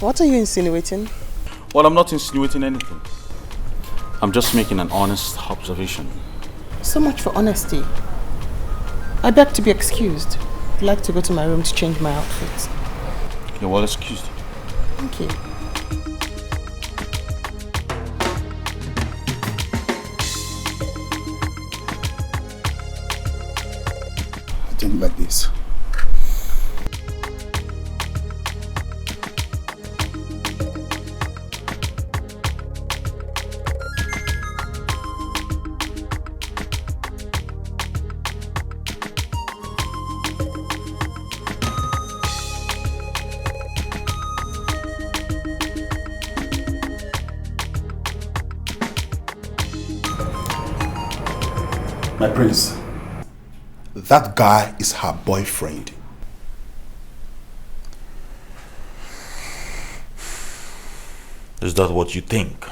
Speaker 16: What are you insinuating?
Speaker 6: Well, I'm not insinuating anything. I'm just making an honest observation.
Speaker 20: So much for honesty. I beg to be excused. I'd like to go to my room to change my outfit.
Speaker 6: You're well excused.
Speaker 20: Thank you.
Speaker 7: Think like this. My prince, that guy is her boyfriend.
Speaker 6: Is that what you think?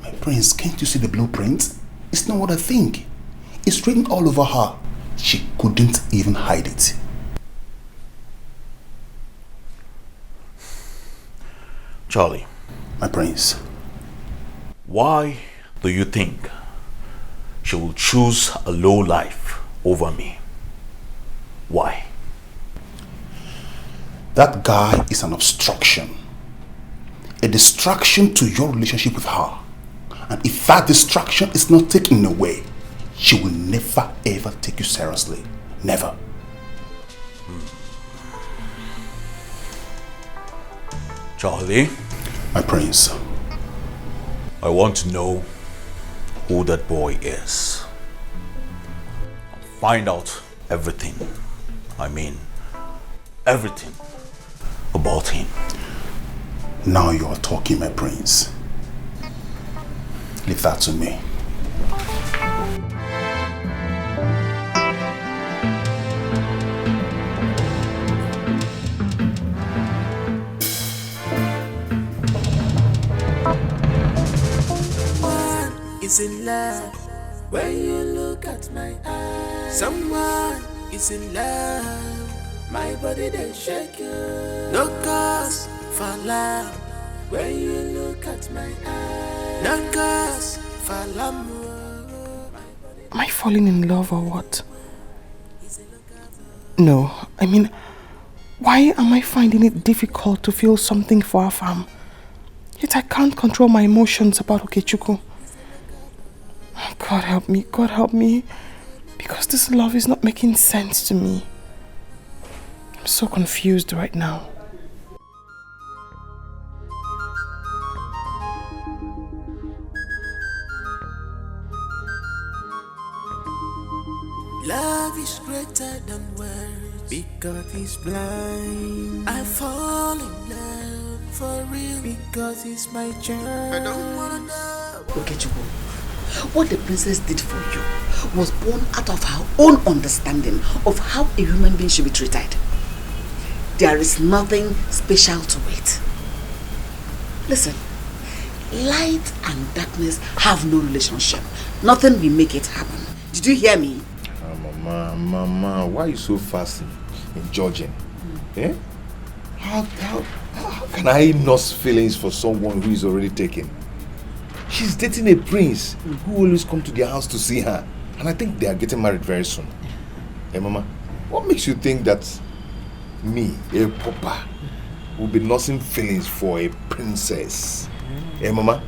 Speaker 7: My prince, can't you see the blueprint? It's not what I think. It's written all over her. She couldn't even hide it.
Speaker 6: Charlie.
Speaker 7: My prince.
Speaker 6: Why do you think she will choose a low life over me? Why?
Speaker 7: That guy is an obstruction. A distraction to your relationship with her. And if that distraction is not taken away, she will never ever take you seriously. Never.
Speaker 6: Charlie?
Speaker 7: My prince.
Speaker 6: I want to know who that boy is. I'll find out everything. I mean, everything about him.
Speaker 7: Now you are talking, my prince. Leave that to me.
Speaker 5: Is in love when you look at my eyes. Someone is in love, my body they shake you. No cause for love when you look at my eyes. No cause for love.
Speaker 16: Am I falling in love or what? No, I mean, why am I finding it difficult to feel something for our fam? Yet I can't control my emotions about Okechukwu. God help me, because this love is not making sense to me. I'm so confused right now.
Speaker 5: Love is greater than words because he's blind. I fall in love for real because he's my child. I don't wanna know.
Speaker 3: Okechukwu, what the princess did for you was born out of her own understanding of how a human being should be treated. There is nothing special to it. Listen, light and darkness have no relationship. Nothing will make it happen. Did you hear me?
Speaker 14: Mama, why are you so fast in judging? Eh? How can I nurse feelings for someone who is already taken? She's dating a prince who always come to their house to see her. And I think they are getting married very soon. Hey, Mama, what makes you think that me, a papa, will be nursing feelings for a princess? Hey, Mama,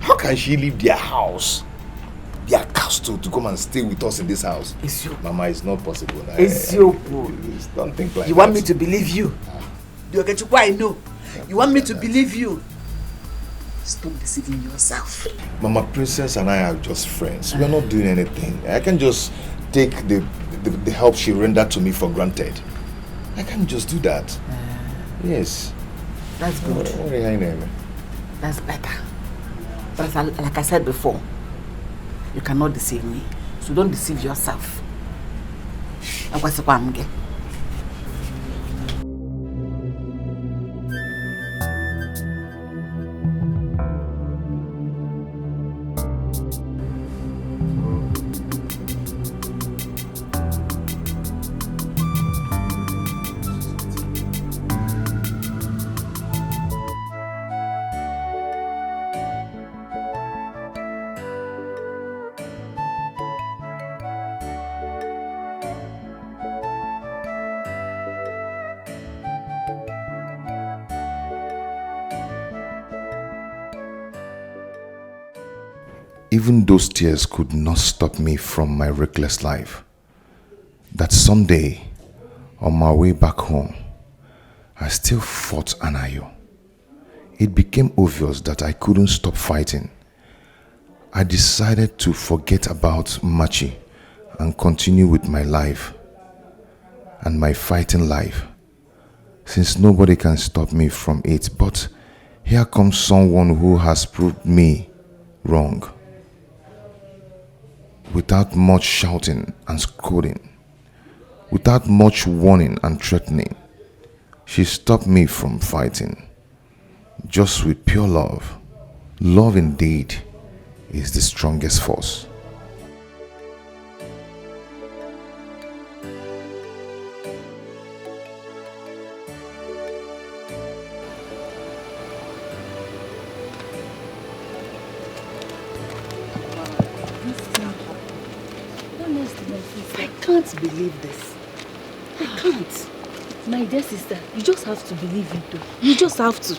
Speaker 14: how can she leave their house, their castle, to come and stay with us in this house? Mama, it's not possible. Don't think like that.
Speaker 3: You want me to believe you? The Okechukwu I know. You want me to believe you? Stop deceiving yourself.
Speaker 14: Mama, Princess and I are just friends. We are not doing anything. I can just take the help she rendered to me for granted. I can't just do that. Yes.
Speaker 3: That's good. That's better. But like I said before, you cannot deceive me. So don't deceive yourself.
Speaker 14: even those tears could not stop me from my reckless life. That Sunday, on my way back home, I still fought Anayo. It became obvious that I couldn't stop fighting. I decided to forget about Machi and continue with my life and my fighting life, since nobody can stop me from it. But here comes someone who has proved me wrong. Without much shouting and scolding, without much warning and threatening, she stopped me from fighting, just with pure love. Love indeed is the strongest force.
Speaker 12: I can't believe this. I can't.
Speaker 4: My dear sister, you just have to believe it though. You just have to.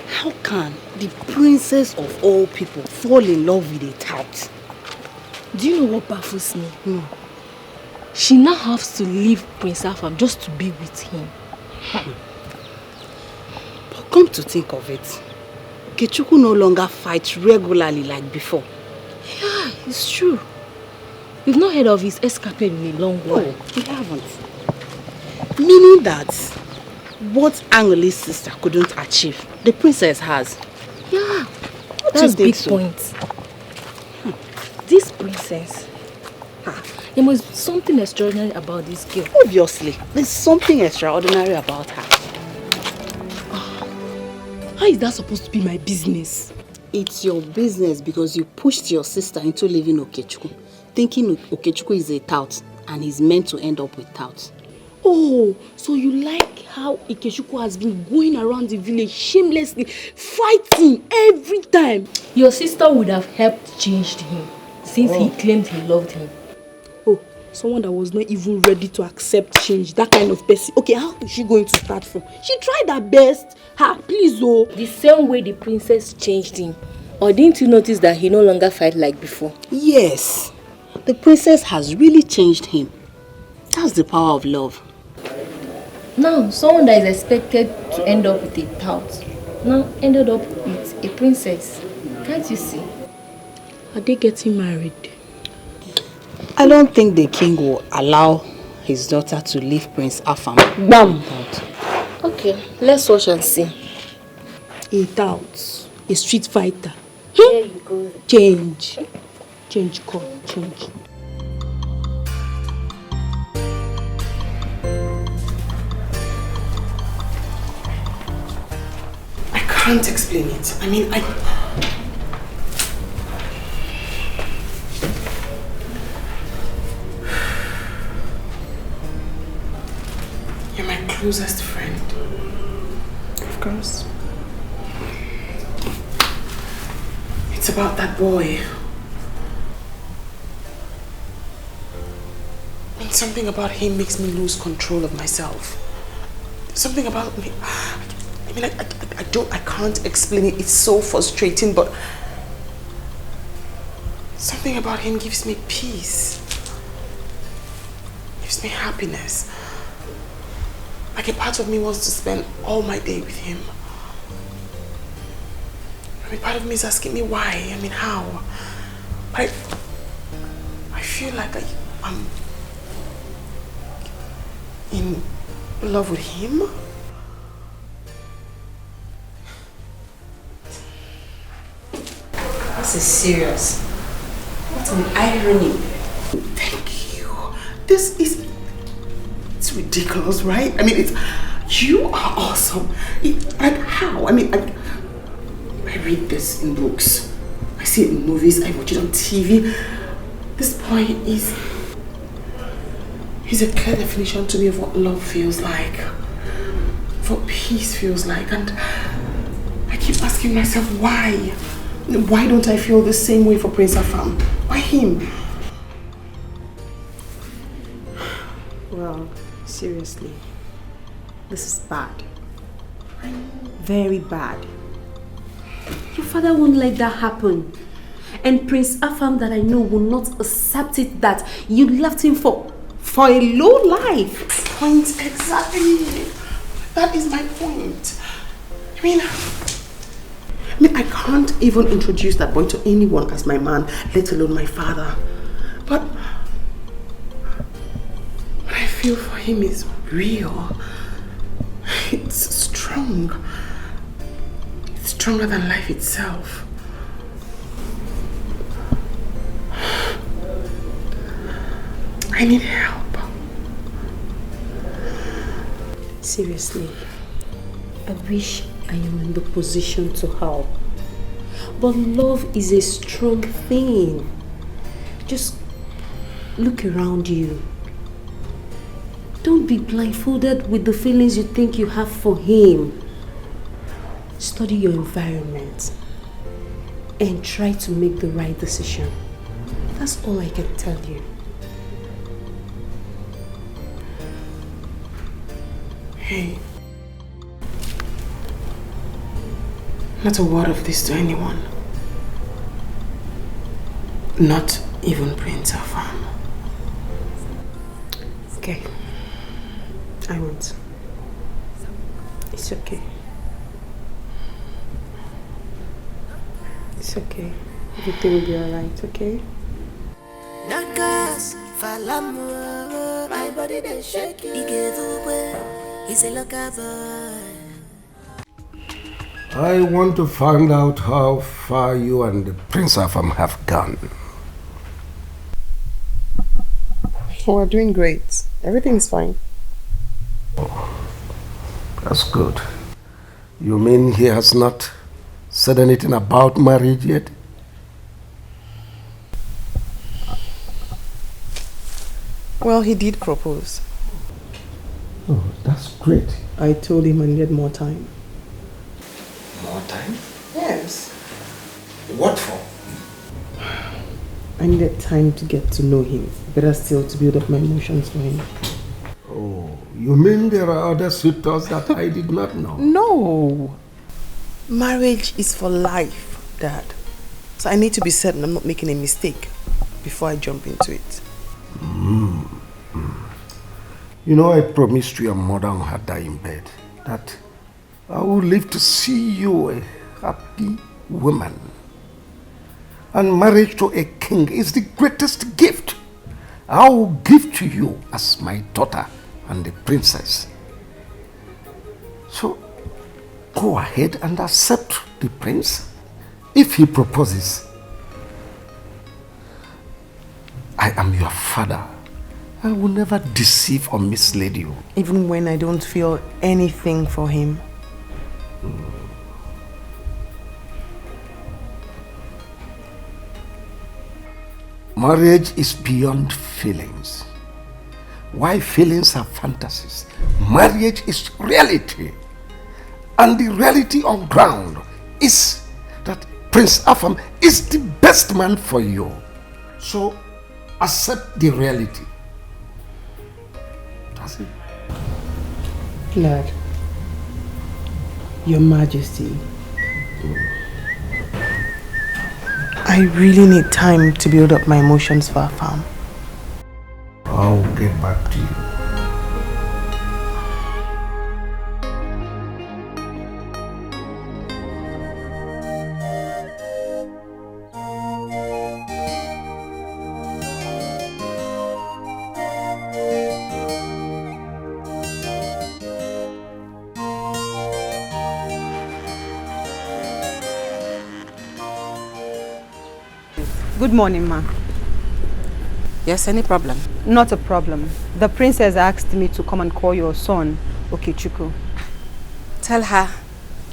Speaker 12: How can the princess of all people fall in love with a tout?
Speaker 4: Do you know what baffles me? No. She now has to leave Prince Afam just to be with him.
Speaker 12: But come to think of it, Okechukwu no longer fights regularly like before.
Speaker 4: Yeah, it's true. We've not heard of his escapade in a long while.
Speaker 12: No, we haven't. Meaning that what Angeli's sister couldn't achieve, the princess has.
Speaker 4: Yeah,
Speaker 12: What
Speaker 4: that's
Speaker 12: you
Speaker 4: big
Speaker 12: think
Speaker 4: point. This princess, there must be something extraordinary about this girl.
Speaker 12: Obviously, there's something extraordinary about her.
Speaker 4: How is that supposed to be my business?
Speaker 12: It's your business because you pushed your sister into leaving Okechukwu, thinking Okechukwu is a tout and he's meant to end up with tout.
Speaker 4: Oh, so you like how Okechukwu has been going around the village shamelessly, fighting every time? Your sister would have helped change him since he claimed he loved him. Oh, someone that was not even ready to accept change, that kind of person. Okay, how is she going to start from? She tried her best. Please, oh.
Speaker 22: The same way the princess changed him. Or didn't you notice that he no longer fight like before?
Speaker 12: Yes, the princess has really changed him. That's the power of love.
Speaker 22: Now, someone that is expected to end up with a tout now ended up with a princess. Can't you see?
Speaker 4: Are they getting married?
Speaker 12: I don't think the king will allow his daughter to leave Prince Afam.
Speaker 4: Bam!
Speaker 22: Okay, let's watch and see.
Speaker 4: A tout, a street fighter.
Speaker 22: There you go.
Speaker 4: Change. Change, come, change.
Speaker 3: I can't explain it. I mean, You're my closest friend.
Speaker 4: Of course.
Speaker 3: It's about that boy. And something about him makes me lose control of myself. Something about me. I mean, I can't explain it. It's so frustrating, but something about him gives me peace. Gives me happiness. Like a part of me wants to spend all my day with him. I mean, part of me is asking me why. I mean, how? But I feel like I'm in love with him. This is serious. What an irony. Thank you. This is... It's ridiculous, right? I mean, you are awesome. Like how? I mean, I read this in books. I see it in movies. I watch it on TV. This boy he's a clear definition to me of what love feels like. Of what peace feels like. And I keep asking myself, why? Why don't I feel the same way for Prince Afam? Why him?
Speaker 23: Well, seriously, this is bad. Very bad. Your father won't let that happen.
Speaker 4: And Prince Afam that I know will not accept it that you left him for a low life.
Speaker 16: Point exactly. That is my point. I mean, I can't even introduce that boy to anyone as my man, let alone my father. But what I feel for him is real. It's strong. It's stronger than life itself. I need help.
Speaker 4: Seriously, I wish I am in the position to help. But love is a strong thing. Just look around you. Don't be blindfolded with the feelings you think you have for him. Study your environment and try to make the right decision. That's all I can tell you.
Speaker 16: Hey, not a word of this to anyone. Not even Prince Afam. Okay, I won't. It's okay. It's okay. Everything will be alright, okay?
Speaker 5: Nagas, Falamu, my body they shake you. He gave away, he's a locker boy.
Speaker 11: I want to find out how far you and Prince Afam have gone.
Speaker 16: We're doing great. Everything's fine.
Speaker 11: That's good. You mean he has not said anything about marriage yet?
Speaker 16: Well, he did propose.
Speaker 11: Oh, that's great.
Speaker 16: I told him I needed more time.
Speaker 11: More time?
Speaker 16: Yes.
Speaker 11: What for?
Speaker 16: I needed time to get to know him. Better still to build up my emotions for him.
Speaker 11: Oh, you mean there are other suitors that I did not know?
Speaker 16: No. Marriage is for life, Dad. So I need to be certain I'm not making a mistake before I jump into it.
Speaker 11: You know, I promised your mother on her dying bed that I will live to see you a happy woman. And marriage to a king is the greatest gift I will give to you as my daughter and the princess. So, go ahead and accept the prince if he proposes. I am your father. I will never deceive or mislead you.
Speaker 16: Even when I don't feel anything for him.
Speaker 11: Marriage is beyond feelings. Why feelings are fantasies? Marriage is reality. And the reality on ground is that Prince Afam is the best man for you. So accept the reality. That's it.
Speaker 16: Lord, Your Majesty, I really need time to build up my emotions for Afam.
Speaker 11: I'll get back to you.
Speaker 18: Good morning, ma.
Speaker 3: Yes, any problem?
Speaker 18: Not a problem. The princess asked me to come and call your son, Okey.
Speaker 3: Tell her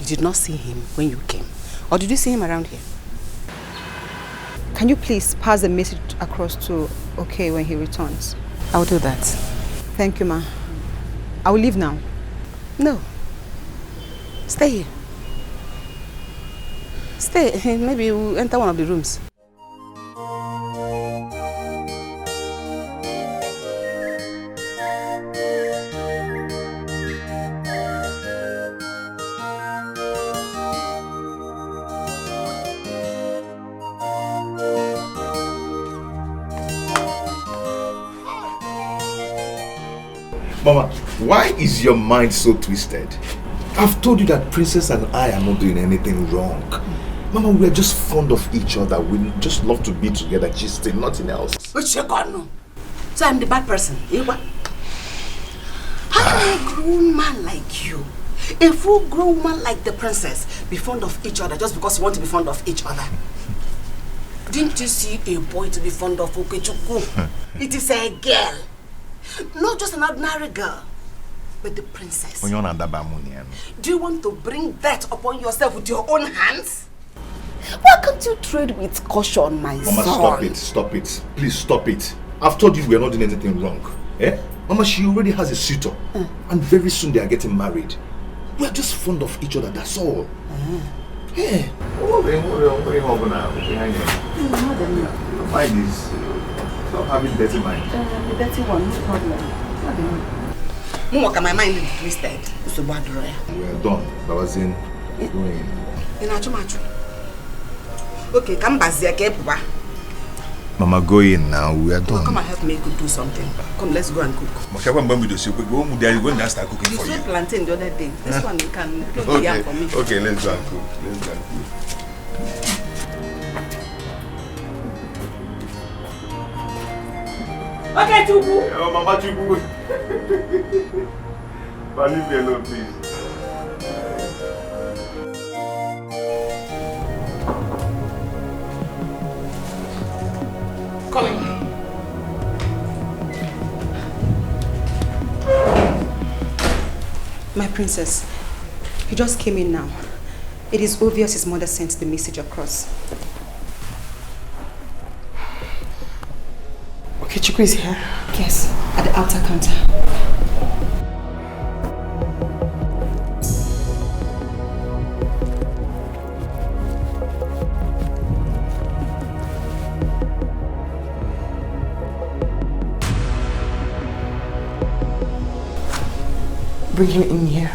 Speaker 3: you did not see him when you came. Or did you see him around here?
Speaker 18: Can you please pass the message across to Okey when he returns?
Speaker 3: I'll do that.
Speaker 18: Thank you, ma. I will leave now.
Speaker 3: No. Stay here. Stay. Maybe we'll enter one of the rooms.
Speaker 14: Mama, why is your mind so twisted? I've told you that Princess and I are not doing anything wrong. Mama, we're just fond of each other. We just love to be together, gisting, nothing else.
Speaker 3: So I'm the bad person. How can a grown man like you, a full grown man like the princess, be fond of each other just because you want to be fond of each other? Didn't you see a boy to be fond of Okechukwu? It is a girl. Not just an ordinary girl, but the princess. Do you want to bring that upon yourself with your own hands? Why can't you trade with caution, my son?
Speaker 14: Mama, stop it. Please stop it. I've told you we are not doing anything wrong. Eh? Mama, she already has a suitor. And very soon they are getting married. We are just fond of each other, that's all. Yeah. What are you having now? Mind is stop having dirty mind.
Speaker 3: The dirty one, no problem. My mind is twisted.
Speaker 14: We are done. That was in.
Speaker 3: Okay, come back.
Speaker 14: Mama, go in now. We are done.
Speaker 3: Come and help me do something. Come, let's go and cook.
Speaker 14: Go and start cooking for
Speaker 3: you. You saw plantain the other day. This one you can cook
Speaker 14: okay.
Speaker 3: yam for me.
Speaker 14: Okay, let's go and cook.
Speaker 3: Okay, Chubu.
Speaker 14: Oh, Mama Chubu. Leave me alone, please.
Speaker 3: Coming.
Speaker 18: My princess, he just came in now. It is obvious his mother sent the message across.
Speaker 16: Okay, Chukwu is here?
Speaker 18: Yes, at the outer counter.
Speaker 16: Bring him in here.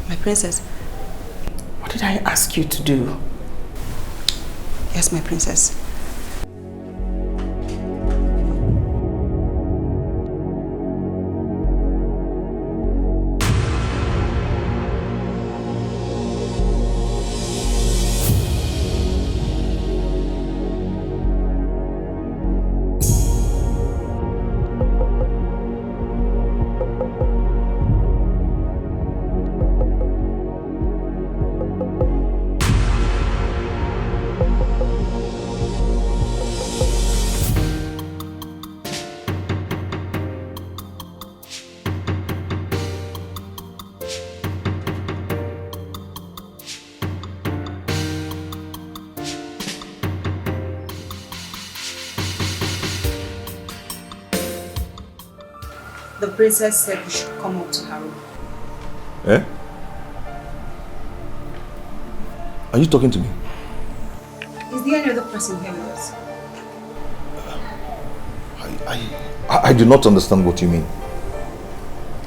Speaker 18: My princess.
Speaker 16: What did I ask you to do?
Speaker 18: Yes, my princess. The princess said we should come up to her room.
Speaker 14: Eh? Are you talking to me?
Speaker 18: Is there any other person here with us?
Speaker 14: I do not understand what you mean.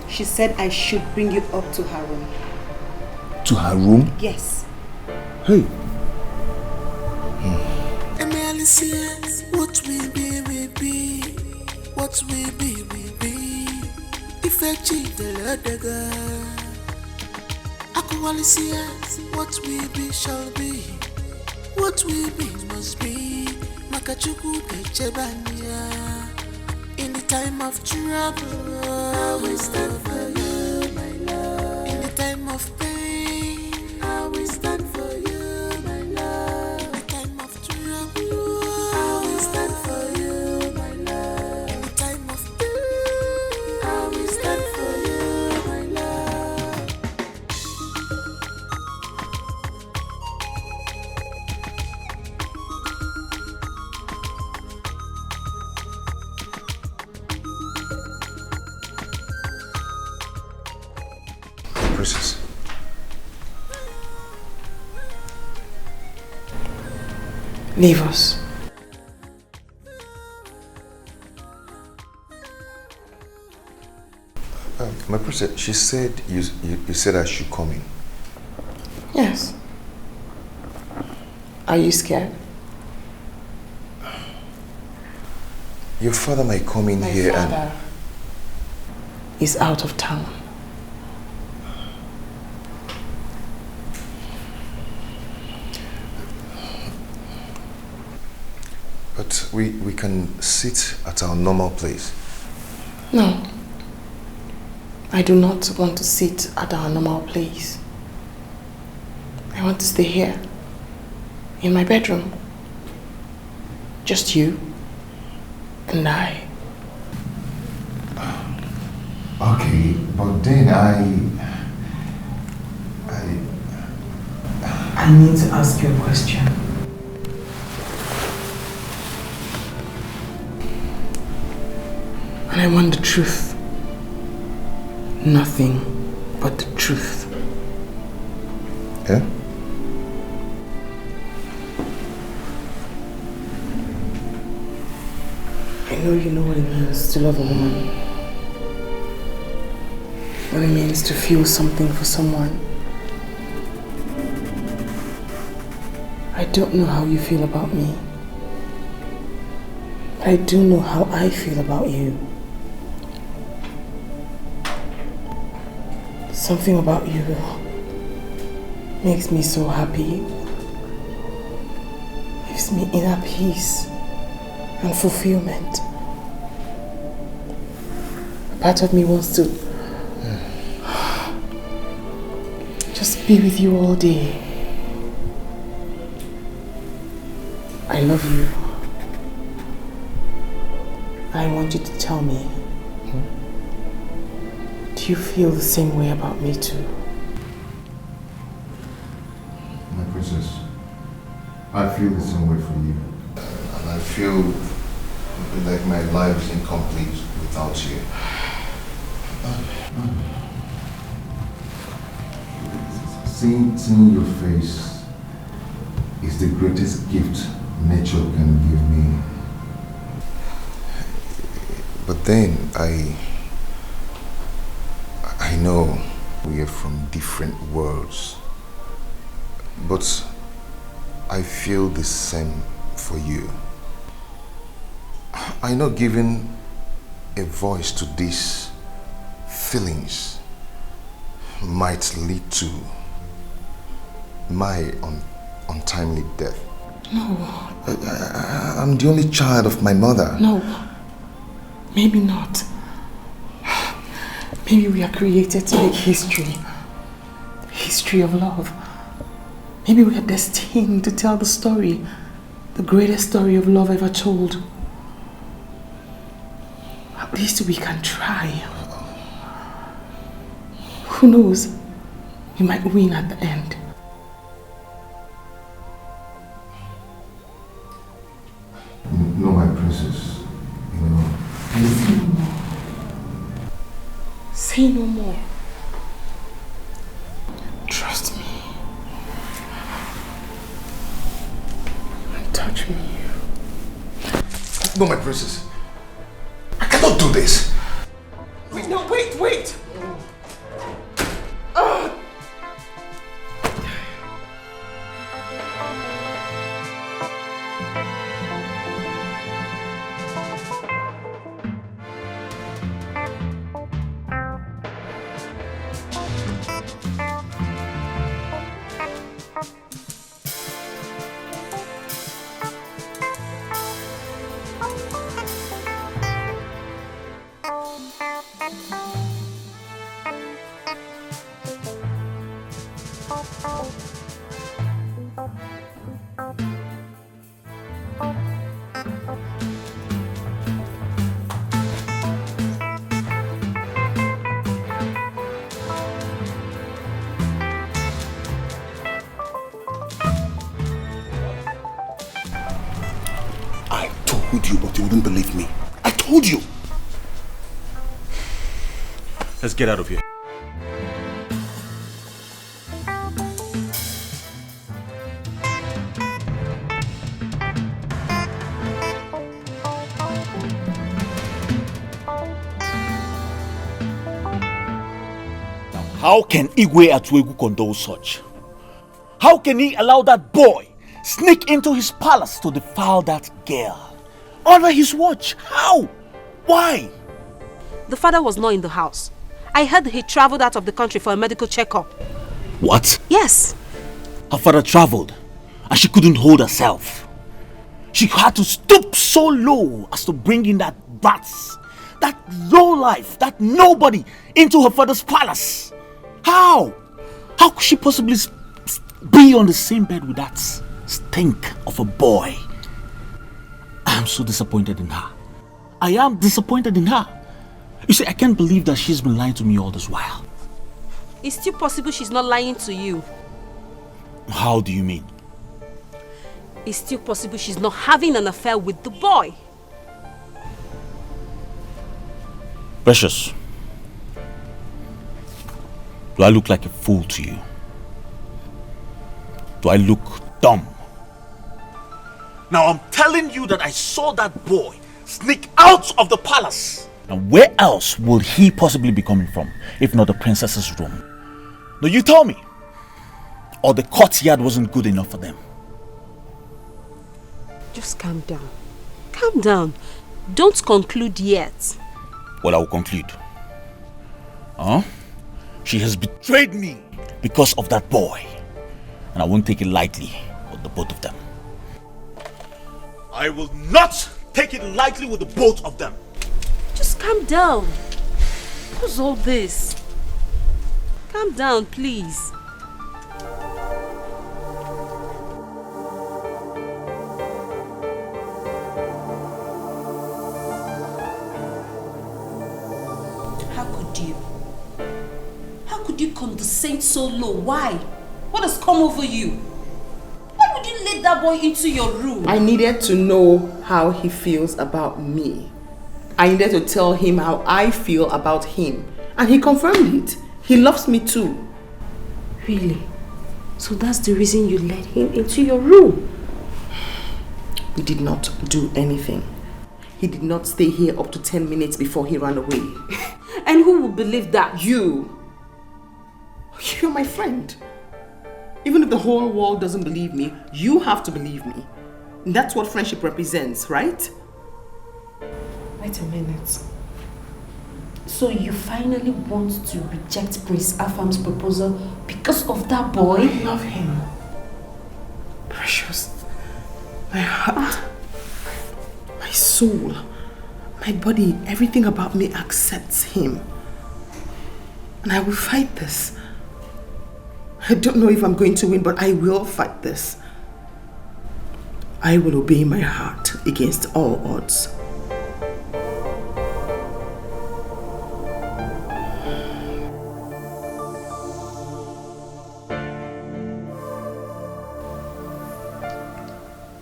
Speaker 18: She said I should bring you up to her room.
Speaker 14: To her room?
Speaker 18: Yes.
Speaker 14: Hey.
Speaker 5: What will be, will be. What will be, will be. If I cheat the other girl, what will be shall be. What will be must be. Makachuku de Chebania. In the time of trouble, I will stand for you, my love. In the time of pain, I will stand for you, my love. In the time of trouble, I will stand for you, my love. In the time of pain, I will stand for you, my love.
Speaker 14: Princess.
Speaker 16: Leave us.
Speaker 14: My princess, she said you said I should come in.
Speaker 16: Yes. Are you scared?
Speaker 14: Your father might come in here and...
Speaker 16: is out of town.
Speaker 14: But we can sit at our normal place.
Speaker 16: No. I do not want to sit at our normal place. I want to stay here. In my bedroom. Just you and I.
Speaker 14: Okay, but then
Speaker 16: I need to ask you a question. And I want the truth. Nothing but the truth.
Speaker 14: Yeah?
Speaker 16: I know you know what it means to love a woman. What it means to feel something for someone. I don't know how you feel about me. But I do know how I feel about you. Something about you makes me so happy. Gives me inner peace and fulfillment. A part of me wants to just be with you all day. I love you. I want you to tell me, do you feel the same way about me too?
Speaker 14: My princess, I feel the same way for you. And I feel like my life is incomplete without you. Seeing your face is the greatest gift nature can give me. But then I know we are from different worlds, but I feel the same for you. I know giving a voice to these feelings might lead to my untimely death.
Speaker 16: No.
Speaker 14: I'm the only child of my mother.
Speaker 16: No. Maybe not. Maybe we are created to make history. History of love. Maybe we are destined to tell the story. The greatest story of love ever told. At least we can try. Who knows? We might win at the end.
Speaker 14: No, my princess. You know.
Speaker 16: Say no more. Say no more. Trust me. And touch me.
Speaker 14: No, my princess. I cannot do this.
Speaker 16: Wait, no, wait.
Speaker 7: But you wouldn't believe me. I told you.
Speaker 6: Let's get out of here. How can Igwe Atuegu condone such? How can he allow that boy sneak into his palace to defile that girl? Under his watch? How? Why?
Speaker 18: The father was not in the house. I heard he traveled out of the country for a medical checkup.
Speaker 21: What?
Speaker 18: Yes.
Speaker 21: Her father traveled and she couldn't hold herself. She had to stoop so low as to bring in that brats, that low life, that nobody into her father's palace. How? How could she possibly be on the same bed with that stink of a boy? I am so disappointed in her. I am disappointed in her. You see, I can't believe that she's been lying to me all this while.
Speaker 18: It's still possible she's not lying to you.
Speaker 21: How do you mean?
Speaker 18: It's still possible she's not having an affair with the boy.
Speaker 21: Precious, do I look like a fool to you? Do I look dumb? Now I'm telling you that I saw that boy sneak out of the palace. And where else will he possibly be coming from, if not the princess's room? Now you tell me. Or the courtyard wasn't good enough for them?
Speaker 18: Just calm down. Calm down. Don't conclude yet.
Speaker 21: Well, I will conclude. She has betrayed me because of that boy. And I won't take it lightly with the both of them. I will not take it lightly with the both of them.
Speaker 18: Just calm down. What's all this? Calm down, please. How could you condescend so low? Why? What has come over you? Why would you let that boy into your room?
Speaker 16: I needed to know how he feels about me. I needed to tell him how I feel about him. And he confirmed it. He loves me too.
Speaker 18: Really? So that's the reason you let him into your room?
Speaker 16: We did not do anything. He did not stay here up to 10 minutes before he ran away.
Speaker 18: And who will believe that?
Speaker 16: You. You're my friend. Even if the whole world doesn't believe me, you have to believe me. And that's what friendship represents, right?
Speaker 18: Wait a minute. So you finally want to reject Prince Afam's proposal because of that boy?
Speaker 16: I love him. Precious. My heart, my soul, my body, everything about me accepts him. And I will fight this. I don't know if I'm going to win, but I will fight this. I will obey my heart against all odds.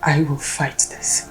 Speaker 16: I will fight this.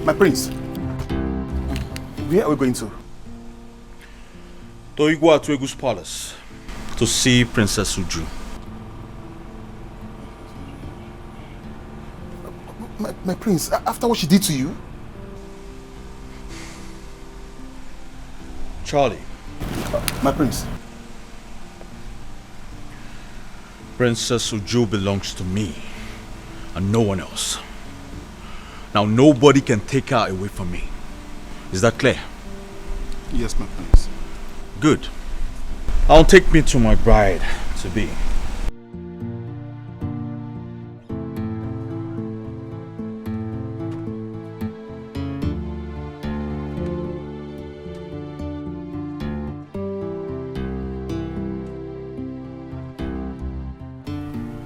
Speaker 7: My prince, where are we going to?
Speaker 6: To Igwa Tuegu's palace to see Princess Uju.
Speaker 7: My prince, after what she did to you?
Speaker 6: Charlie.
Speaker 7: My prince.
Speaker 6: Princess Uju belongs to me and no one else. Now nobody can take her away from me. Is that clear?
Speaker 7: Yes, my prince.
Speaker 6: Good. I'll take me to my bride to be.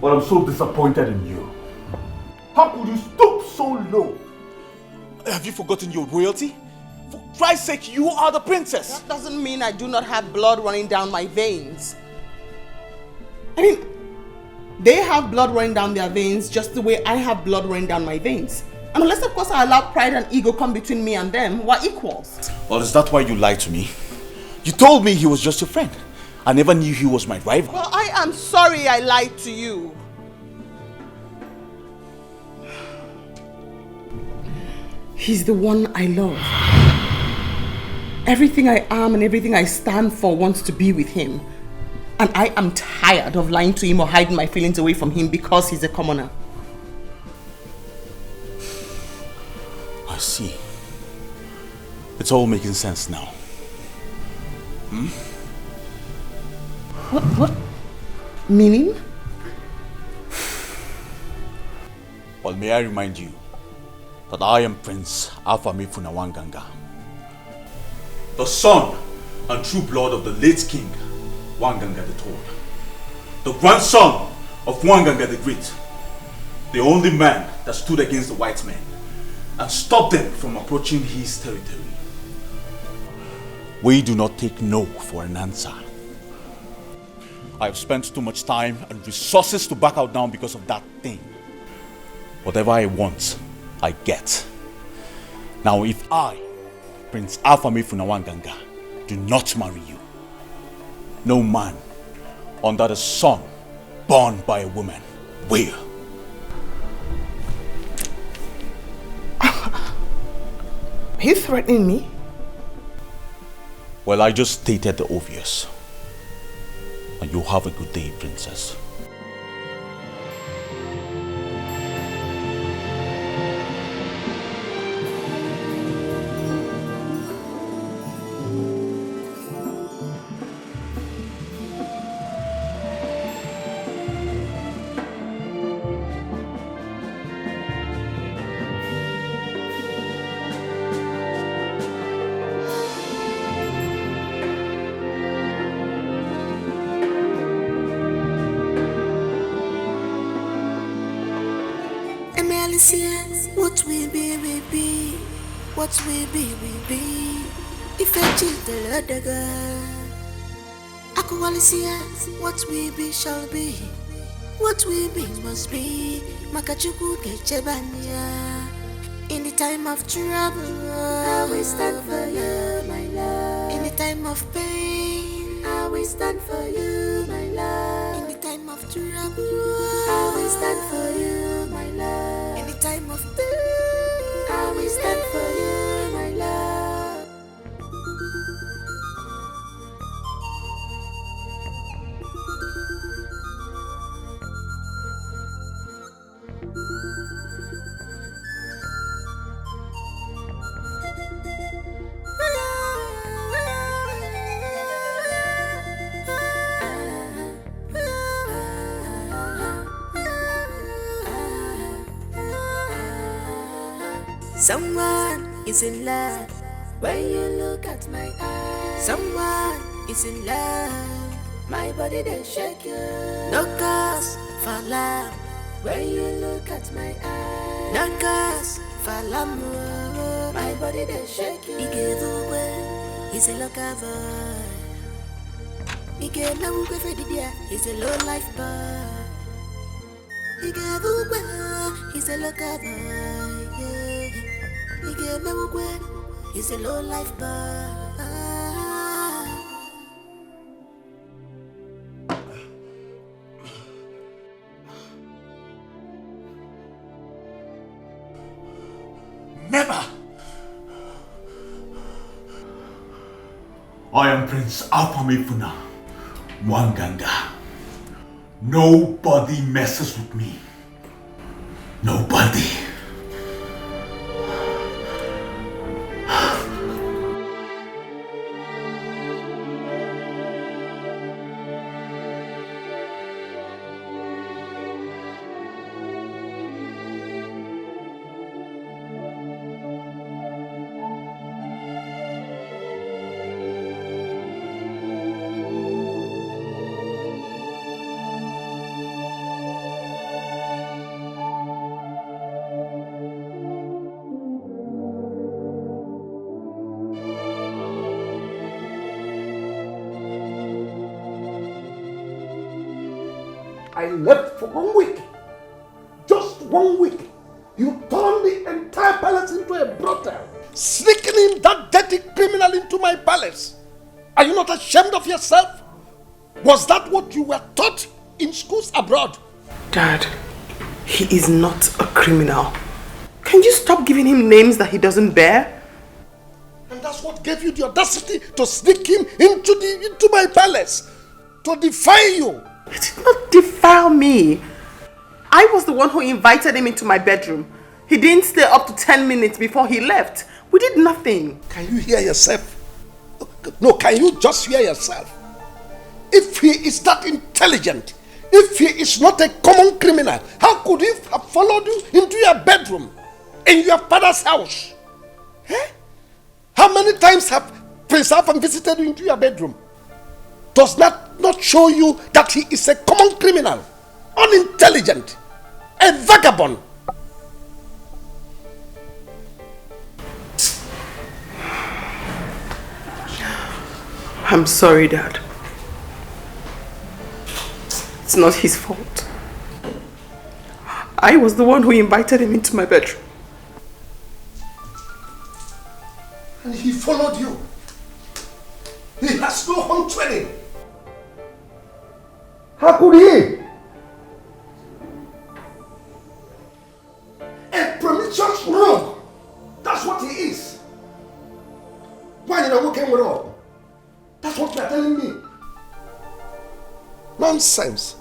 Speaker 21: But I'm so disappointed in you. How could you stoop so low?
Speaker 2: Have you forgotten your royalty? For Christ's sake, you are the princess.
Speaker 3: That doesn't mean I do not have blood running down my veins. I mean, they have blood running down their veins just the way I have blood running down my veins. And unless, of course, I allow pride and ego come between me and them, we're equals.
Speaker 6: Well, is that why you lied to me? You told me he was just your friend. I never knew he was my rival.
Speaker 3: Well, I am sorry I lied to you. He's the one I love. Everything I am and everything I stand for wants to be with him. And I am tired of lying to him or hiding my feelings away from him because he's a commoner.
Speaker 6: I see. It's all making sense now. Hmm?
Speaker 3: What? Meaning?
Speaker 6: Well, may I remind you that I am Prince Afamefuna Wanganga, the son and true blood of the late king Wanganga the Tall, the grandson of Wanganga the Great, the only man that stood against the white men and stopped them from approaching his territory. We do not take no for an answer. I have spent too much time and resources to back out now because of that thing. Whatever I want, I get. Now if I, Prince Afamefuna Wanganga, do not marry you, no man under the sun born by a woman will.
Speaker 3: Are you threatening me?
Speaker 6: Well, I just stated the obvious. And you have a good day, princess.
Speaker 5: What we be, what we be. If I cheat the other girl, Aqualicia, what we be shall be, what we be must be. Makachuku Kechebania. In the time of trouble, I will stand for you, my love. In the time of pain, I will stand for you, my love. In the time of trouble, I will stand for you, my love. In the time of pain, I will stand for you, my love. Someone is in love when you look at my eyes. Someone is in love, my body they shake you. No cause for love when you look at my eyes. No cause for l'amour, my body they shake you. He's a local boy. He's a low life boy. He's a local boy. He's a low life boy.
Speaker 21: Never! I am Prince Afamifuna Mwanganga. Nobody messes with me. Nobody.
Speaker 11: I left for 1 week. Just 1 week. You turned the entire palace into a brothel. Sneaking in that dirty criminal into my palace. Are you not ashamed of yourself? Was that what you were taught in schools abroad?
Speaker 20: Dad, he is not a criminal. Can you stop giving him names that he doesn't bear?
Speaker 11: And that's what gave you the audacity to sneak him into my palace. To defy you.
Speaker 20: It did not defile me. I was the one who invited him into my bedroom. He didn't stay up to 10 minutes before he left. We did nothing.
Speaker 11: Can you hear yourself? No, can you just hear yourself? If he is that intelligent, if he is not a common criminal, how could he have followed you into your bedroom, in your father's house? Eh? How many times have Prince Afam visited you into your bedroom? Does that not show you that he is a common criminal, unintelligent, a vagabond?
Speaker 20: I'm sorry, Dad. It's not his fault. I was the one who invited him into my bedroom.
Speaker 11: And he followed you. He has no home training. How could he? A promiscuous rogue. That's what he is. Why did I walk in with all? That's what you're telling me. Nonsense.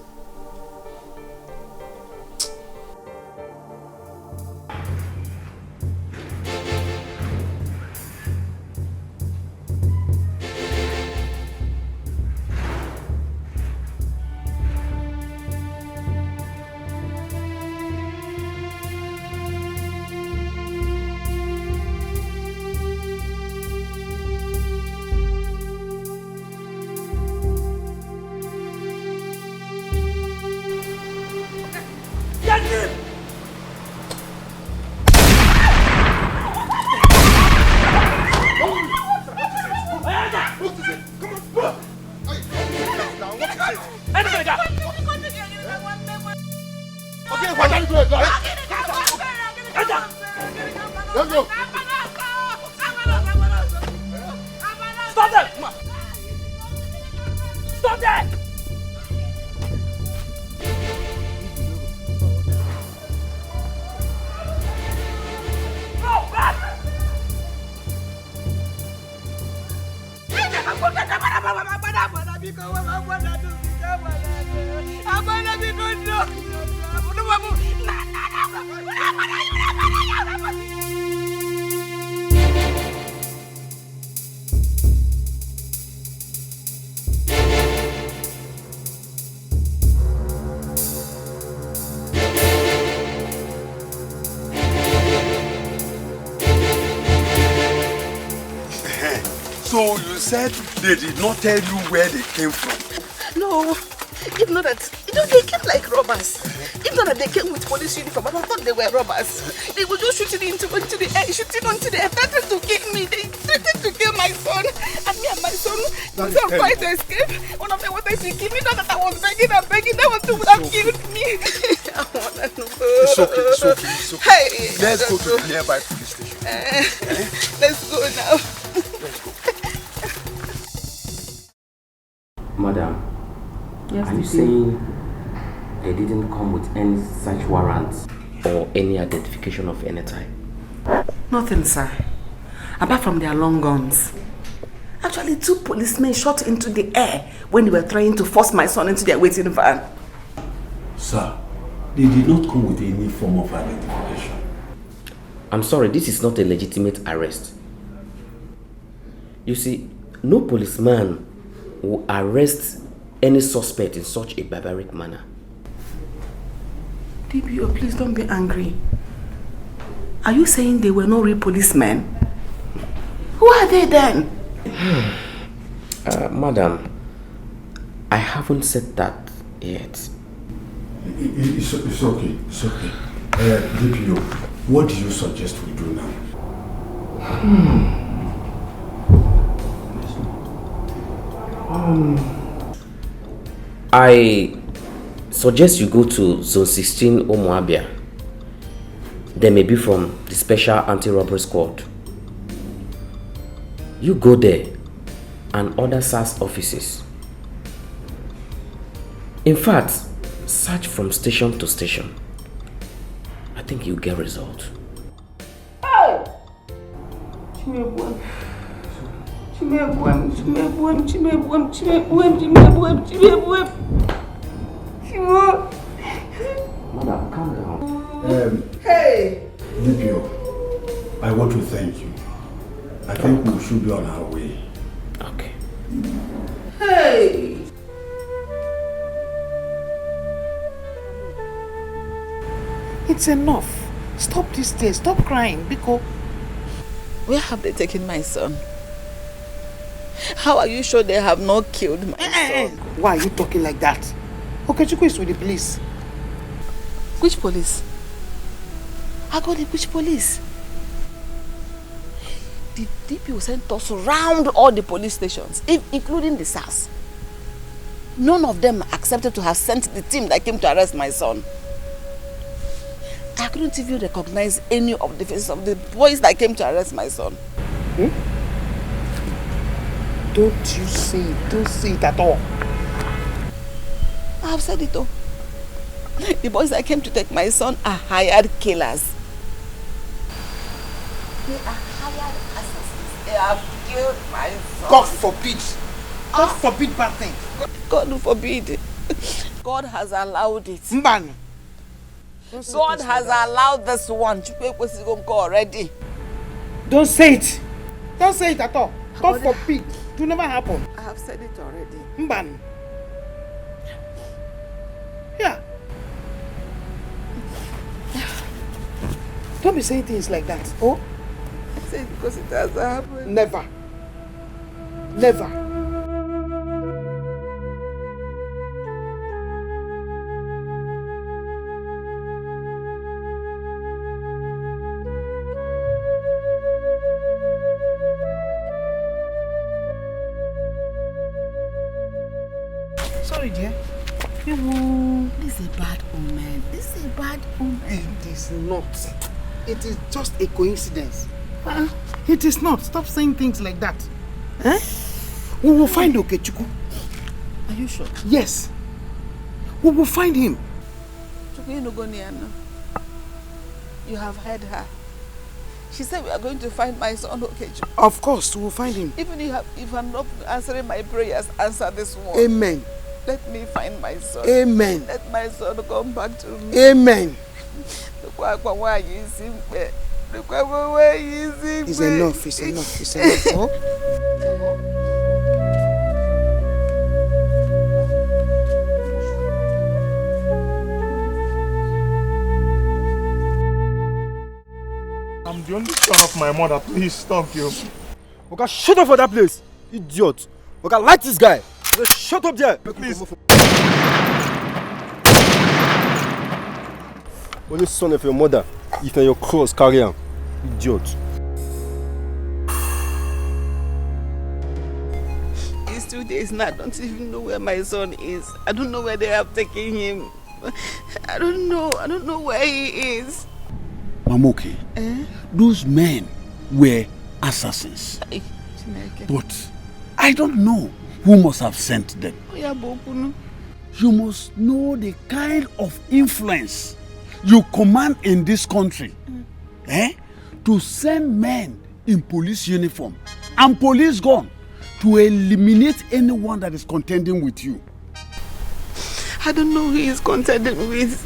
Speaker 9: So you said they did not tell you where they came from?
Speaker 3: No, if not that, they came like robbers. If not that they came with police uniform, I thought they were robbers. They were just shooting into the air, shooting onto the air, threatened to kill me. They threatened to kill my son. And me and my son tried to escape. One of them wanted to kill me, not that I was begging and begging. That was to have killed me. I want to know.
Speaker 9: It's okay. Hey, let's go to the nearby police station.
Speaker 3: Let's go now.
Speaker 10: Madam,
Speaker 23: Yes,
Speaker 10: are you saying they didn't come with any search warrants or any identification of any type?
Speaker 20: Nothing, sir. Apart from their long guns. Actually, 2 policemen shot into the air when they were trying to force my son into their waiting van.
Speaker 13: Sir, they did not come with any form of identification.
Speaker 10: I'm sorry, this is not a legitimate arrest. You see, no policeman will arrest any suspect in such a barbaric manner.
Speaker 20: DPO, please don't be angry. Are you saying they were not real policemen? Who are they then?
Speaker 10: Madam, I haven't said that yet.
Speaker 13: It's okay, it's okay. DPO, what do you suggest we do now?
Speaker 10: I suggest you go to Zone 16 Omoabia. They may be from the Special Anti-Robbery Squad. You go there and other SAS offices. In fact, search from station to station. I think you'll get results.
Speaker 20: Hey!
Speaker 10: Madam, calm down.
Speaker 20: Hey!
Speaker 13: DPO, I want to thank you. I think we should be on our way.
Speaker 10: Okay.
Speaker 20: Hey! It's enough. Stop this day. Stop crying, Biko.
Speaker 3: Where have they taken my son? How are you sure they have not killed my son?
Speaker 16: Why are you talking like that? Okechukwu is with the police.
Speaker 3: Which police? Which police? The DPO sent us around all the police stations, including the SAS. None of them accepted to have sent the team that came to arrest my son. I couldn't even recognize any of the faces of the boys that came to arrest my son.
Speaker 16: Don't you say it. Don't say it at all.
Speaker 3: I have said it all. The boys that came to take my son are hired killers. They are hired assassins. They have killed my son.
Speaker 16: God forbid. God forbid bad thing.
Speaker 3: God forbid. God has allowed it.
Speaker 16: Mban.
Speaker 3: God has allowed this one. Already.
Speaker 16: Don't say it. Don't say it at all. God forbid. It will never happen.
Speaker 3: I have said it already.
Speaker 16: Mban. Yeah. Don't be saying things like that. Oh?
Speaker 3: I say it because it has happened.
Speaker 16: Never. Never. Sorry, dear.
Speaker 3: This is a bad omen. This is a bad omen.
Speaker 16: It is not. It is just a coincidence. It is not. Stop saying things like that. We will find Okechukwu.
Speaker 3: Are you sure?
Speaker 16: Yes. We will find him.
Speaker 3: You have heard her. She said we are going to find my son Okechukwu.
Speaker 16: Of course, we will find him.
Speaker 3: Even if I'm not answering my prayers, answer this one.
Speaker 16: Amen.
Speaker 3: Let me find my son.
Speaker 16: Amen.
Speaker 3: Let my son come back to me.
Speaker 16: Amen.
Speaker 3: It's
Speaker 16: enough. It's enough. It's enough. Oh?
Speaker 2: I'm the only son of my mother. Please stop you.
Speaker 17: Okay, shut up for that place, idiot. Okay, like this guy. Just shut up there.
Speaker 2: Please.
Speaker 17: Only son of your mother. If you're your cross, carry him. Idiot.
Speaker 3: It's 2 days now. I don't even know where my son is. I don't know where they have taken him. I don't know where he is.
Speaker 13: Mamoke, those men were assassins. But I don't know who must have sent them. You must know the kind of influence you command in this country. To send men in police uniform and police gun to eliminate anyone that is contending with you.
Speaker 20: I don't know who he's contending with.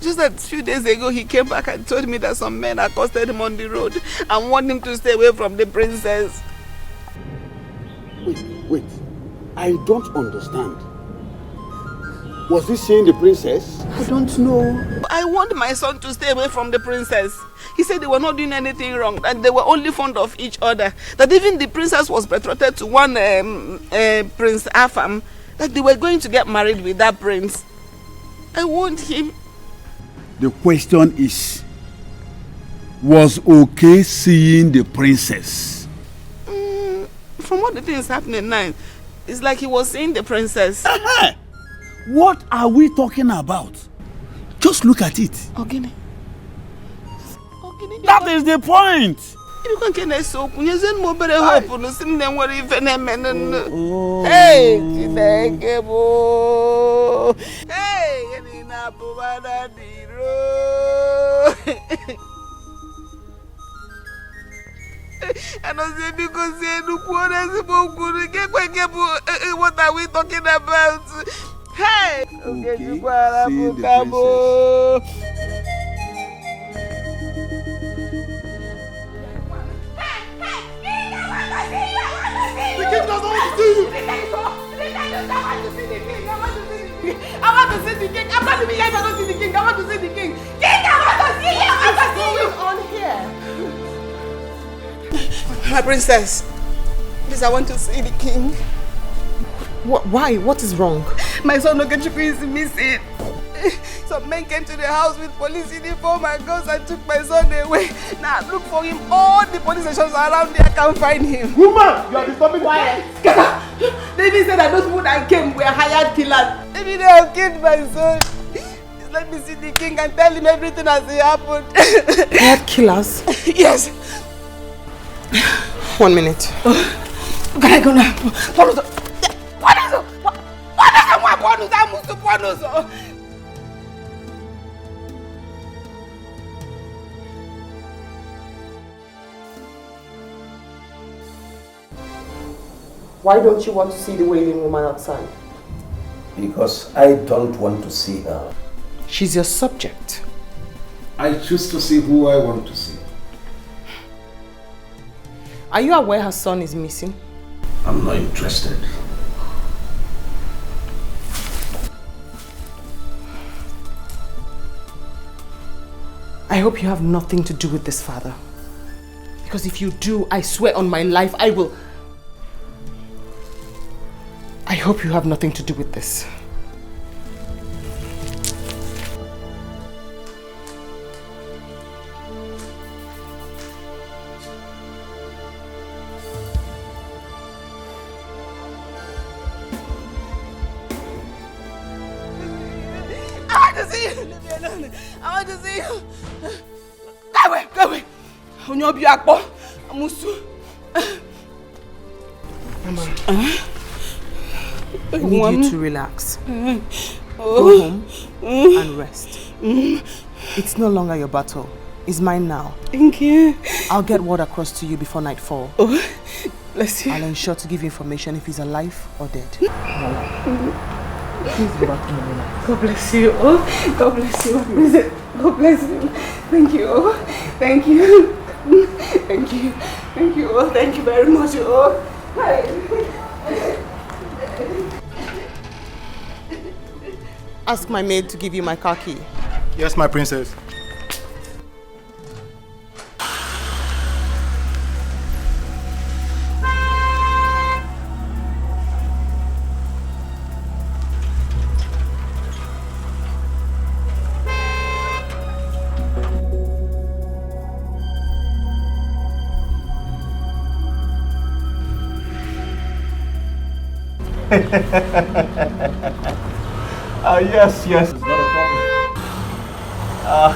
Speaker 20: Just a few days ago, he came back and told me that some men accosted him on the road and warned him to stay away from the princess.
Speaker 13: Wait. I don't understand. Was he seeing the princess?
Speaker 20: I don't know. I warned my son to stay away from the princess. He said they were not doing anything wrong, that they were only fond of each other. That even the princess was betrothed to one Prince Afam, that they were going to get married with that prince. I warned him.
Speaker 13: The question is, was Okey seeing the princess?
Speaker 20: From what the thing is happening now, it's like he was seeing the princess.
Speaker 13: What are we talking about? Just look at it.
Speaker 20: Okey.
Speaker 13: That is the point.
Speaker 20: You can't get so you send more better hope on the same than what even a man. Hey, hey, in a bovada and I said, because what are we talking about? Hey,
Speaker 2: The king doesn't want to see you.
Speaker 20: I want to see the king. I'm not even here if I don't see the king. I want to see the king. King, I want to see you. I want to see you. On here. My princess, please, I want to see the king.
Speaker 16: Why? What is wrong?
Speaker 20: My son Okechukwu is missing. Some men came to the house with police uniform and guns and took my son away. Now look for him. All the police stations around there can't find him.
Speaker 2: Woman, you are disturbing
Speaker 20: quiet. David said that those people that came were hired killers. Maybe they have killed my son. Let me see the king and tell him everything as it happened.
Speaker 16: Hired killers?
Speaker 20: Yes.
Speaker 16: 1 minute.
Speaker 20: Can I go now? What is it?
Speaker 16: Why don't you want to see the wailing woman outside?
Speaker 8: Because I don't want to see her.
Speaker 16: She's your subject.
Speaker 8: I choose to see who I want to see.
Speaker 16: Are you aware her son is missing?
Speaker 8: I'm not interested.
Speaker 16: I hope you have nothing to do with this, father. Because if you do, I swear on my life, I will... I hope you have nothing to do with this.
Speaker 20: I want to see you. Leave me alone. I want to see you. Go away. Onyobi Akpo. Amusu.
Speaker 16: Mama. I need you to relax. Go home and rest. It's no longer your battle. It's mine now.
Speaker 20: Thank you.
Speaker 16: I'll get word across to you before nightfall.
Speaker 20: Oh, bless you.
Speaker 16: I'll ensure to give you information if he's alive or dead.
Speaker 20: Please go back to Mama. God bless you. Oh, God bless you. God bless you. Thank you. Oh, thank you. Thank you. Thank you. Oh, thank you very much. Oh, hi.
Speaker 16: Ask my maid to give you my car key.
Speaker 2: Yes, my princess.
Speaker 6: Yes, it's not a problem.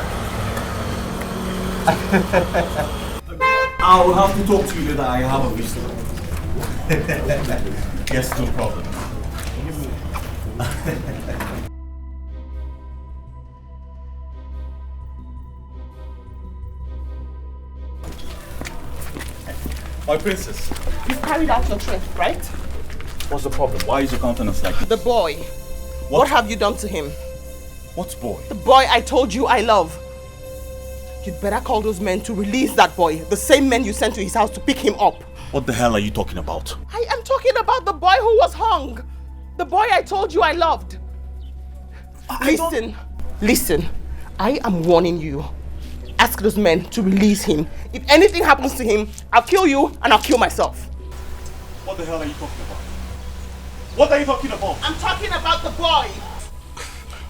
Speaker 6: I'll have to talk to you later. I have a visitor. Yes, no problem. My princess.
Speaker 20: You carried out your threat, right?
Speaker 6: What's the problem? Why is your countenance like this?
Speaker 20: The boy. What have you done to him?
Speaker 6: What boy?
Speaker 20: The boy I told you I love. You'd better call those men to release that boy. The same men you sent to his house to pick him up.
Speaker 6: What the hell are you talking about?
Speaker 20: I am talking about the boy who was hung. The boy I told you I loved. Listen. I am warning you. Ask those men to release him. If anything happens to him, I'll kill you and I'll kill myself.
Speaker 6: What the hell are you talking about? What are you talking about?
Speaker 20: I'm talking about the boy.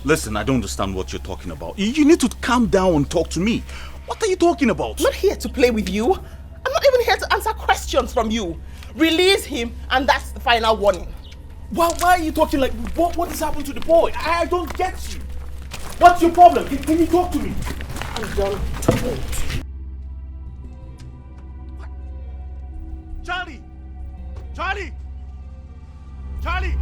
Speaker 6: Listen, I don't understand what you're talking about. You need to calm down and talk to me. What are you talking about?
Speaker 20: I'm not here to play with you. I'm not even here to answer questions from you. Release him and that's the final warning.
Speaker 6: Why are you talking like... What has happened to the boy? I don't get you. What's your problem? Can you talk to me?
Speaker 20: I'm done.
Speaker 2: Charlie! Charlie! Charlie!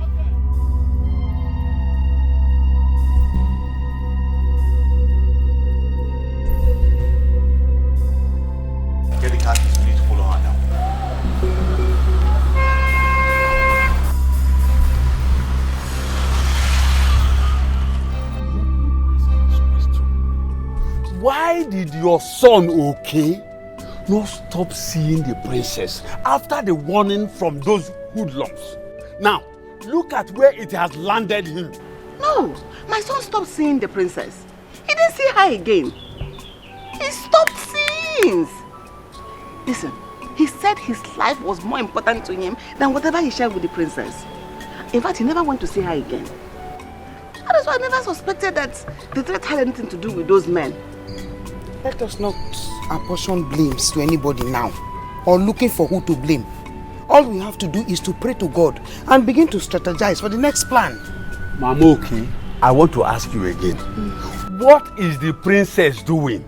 Speaker 6: Get the car keys. We need to follow her now.
Speaker 13: Why did your son, Okey, not stop seeing the princess after the warning from those hoodlums? Now, look at where it has landed him.
Speaker 3: No, my son stopped seeing the princess. He didn't see her again. He stopped seeing. Listen, he said his life was more important to him than whatever he shared with the princess. In fact, he never went to see her again. That is why I never suspected that the threat had anything to do with those men.
Speaker 16: Let us not apportion blames to anybody now, or looking for who to blame. All we have to do is to pray to God and begin to strategize for the next plan.
Speaker 13: Mama Okey, I want to ask you again. What is the princess doing?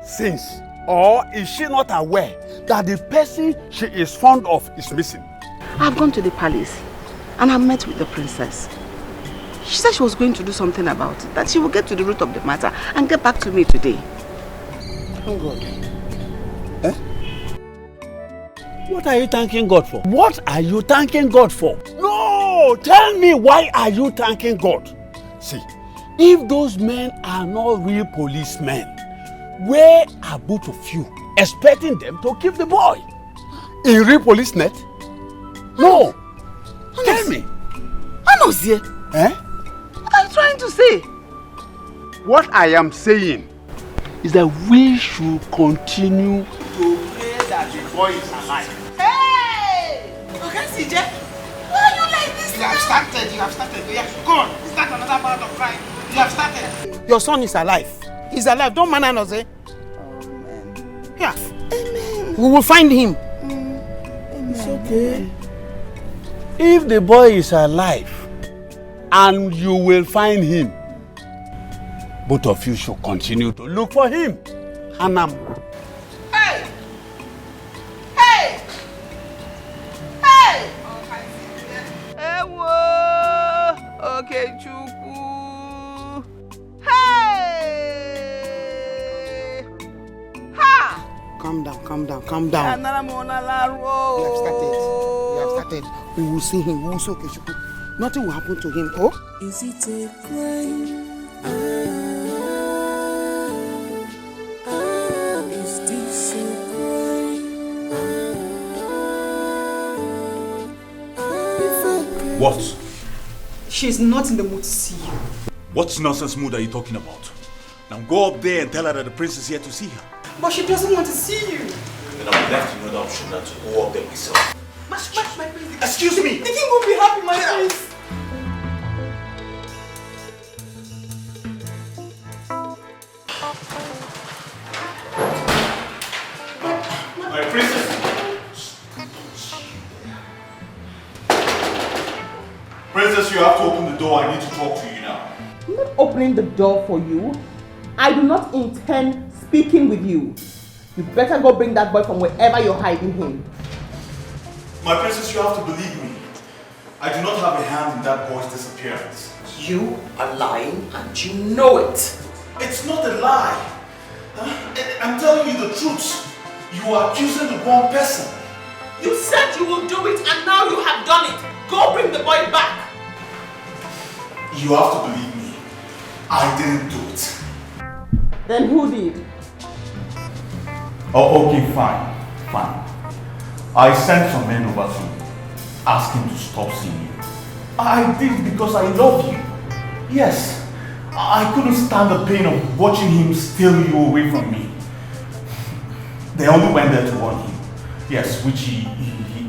Speaker 13: Since, or is she not aware that the person she is fond of is missing?
Speaker 3: I've gone to the palace and I met with the princess. She said she was going to do something about it, that she will get to the root of the matter and get back to me today.
Speaker 16: Oh God.
Speaker 13: What are you thanking God for? What are you thanking God for? No! Tell me, why are you thanking God? See, if those men are not real policemen, where are both of you expecting them to keep the boy? In real police net? No! Tell me.
Speaker 3: Anozie.
Speaker 13: Eh?
Speaker 3: What are you trying to say?
Speaker 13: What I am saying is that we should continue to pray that the boy is alive.
Speaker 20: Hey! Okay, CJ. Why are you like this? You have started. Yeah, go on. Start another part of crime. You have started.
Speaker 16: Your son is alive. He's alive. Don't man us, eh?
Speaker 3: Amen.
Speaker 16: Yeah.
Speaker 3: Amen.
Speaker 16: We will find him.
Speaker 13: It's okay. If the boy is alive and you will find him, both of you should continue to look for him. Hanam.
Speaker 20: Hey! Hey! Hey! Ewo! Okay, Chuku. Hey! Ha!
Speaker 16: Calm down.
Speaker 20: We have
Speaker 16: started. We will see him. We will see Okechukwu. Nothing will happen to him. Oh?
Speaker 5: Is it a crime? Is this a crime?
Speaker 6: What?
Speaker 18: She's not in the mood to see you.
Speaker 6: What nonsense mood are you talking about? Now go up there and tell her that the prince is here to see her.
Speaker 18: But she doesn't want to see you.
Speaker 6: Then I would left you no option than to go up there myself.
Speaker 18: My prince.
Speaker 6: Excuse me!
Speaker 18: The king will be happy, my prince.
Speaker 6: My princess! Princess, you have to open the door. I need to talk to you now.
Speaker 20: I'm not opening the door for you. I do not intend
Speaker 3: speaking with you. You better go bring that boy from wherever you're hiding him.
Speaker 6: My princess, you have to believe me. I do not have a hand in that boy's disappearance.
Speaker 16: You are lying and you know it.
Speaker 6: It's not a lie. I'm telling you the truth. You are accusing the wrong person.
Speaker 16: You said you will do it and now you have done it. Go bring the boy back.
Speaker 6: You have to believe me. I didn't do it.
Speaker 3: Then who did?
Speaker 6: Oh, okay, fine. I sent some men over to you, asking to stop seeing you. I did because I love you. Yes, I couldn't stand the pain of watching him steal you away from me. They only went there to warn him. Yes, which he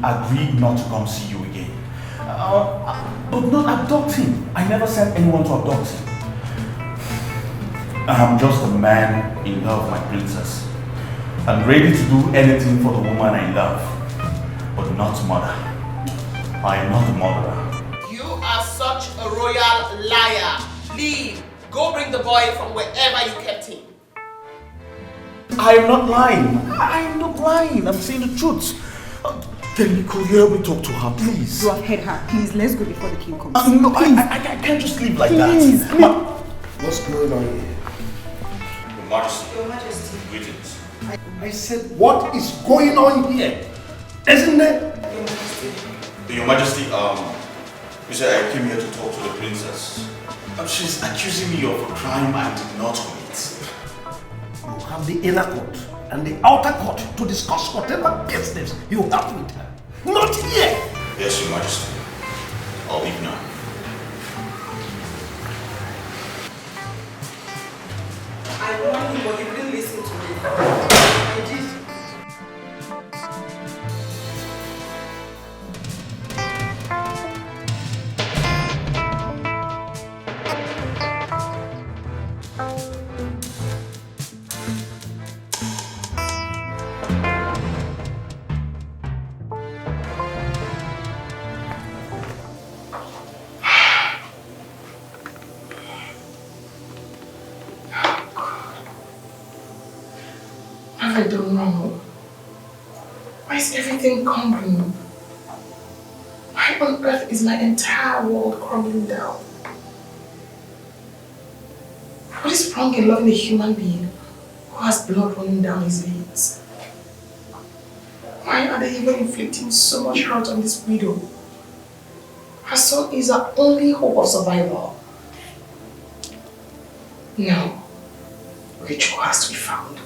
Speaker 6: agreed not to come see you again. But not adopt him. I never sent anyone to adopt him. I'm just a man in love, my princess. I'm ready to do anything for the woman I love, but not mother. I am not a murderer.
Speaker 16: You are such a royal liar. Leave. Go bring the boy from wherever you kept him.
Speaker 6: I am not lying. I am not lying. I'm saying the truth. Could you help me talk to her, please?
Speaker 18: Go ahead, her. Please, let's go before the king comes.
Speaker 6: No, I can't just leave like that.
Speaker 11: What's going on here?
Speaker 6: Your Majesty. Your Majesty. Greetings.
Speaker 11: I said, what is going on here? Isn't it?
Speaker 6: Your Majesty, you said I came here to talk to the princess. She's accusing me of a crime I did not commit.
Speaker 11: You have the inner court and the outer court to discuss whatever business you have with her. Not here!
Speaker 6: Yes, Your Majesty. I'll leave now.
Speaker 16: I warned you, but you didn't listen to me. I did.
Speaker 1: I don't know. Why is everything crumbling? Why on earth is my entire world crumbling down? What is wrong in loving a human being who has blood running down his veins? Why are they even inflicting so much hurt on this widow? Her son is her only hope of survival. No. Rachel has to be found.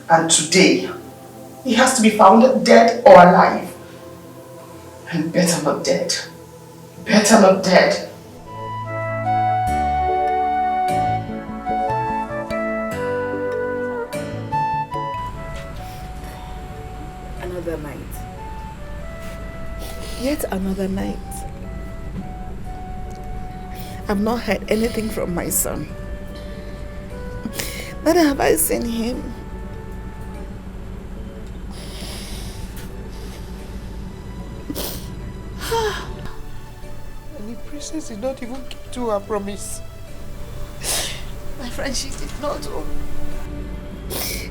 Speaker 1: And today, he has to be found dead or alive. And better not dead. Better not dead.
Speaker 3: Another night. Yet another night. I've not heard anything from my son. Neither have I seen him.
Speaker 16: And the princess did not even keep to her promise.
Speaker 3: My friend, she did not.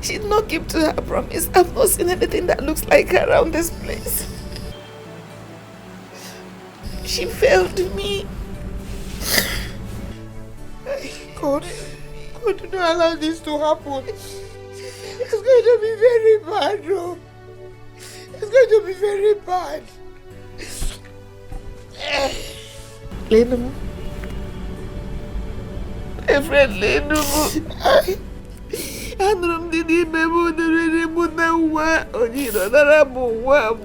Speaker 3: She did not keep to her promise. I've not seen anything that looks like her around this place. She failed me.
Speaker 16: God, do not allow this to happen. It's going to be very bad, no. It's going to be very bad.
Speaker 3: Lenu.
Speaker 16: My friend Lenu. Anụrụ m dị n'ime m dịrị mụ na nwa onye nọdara m nwa m.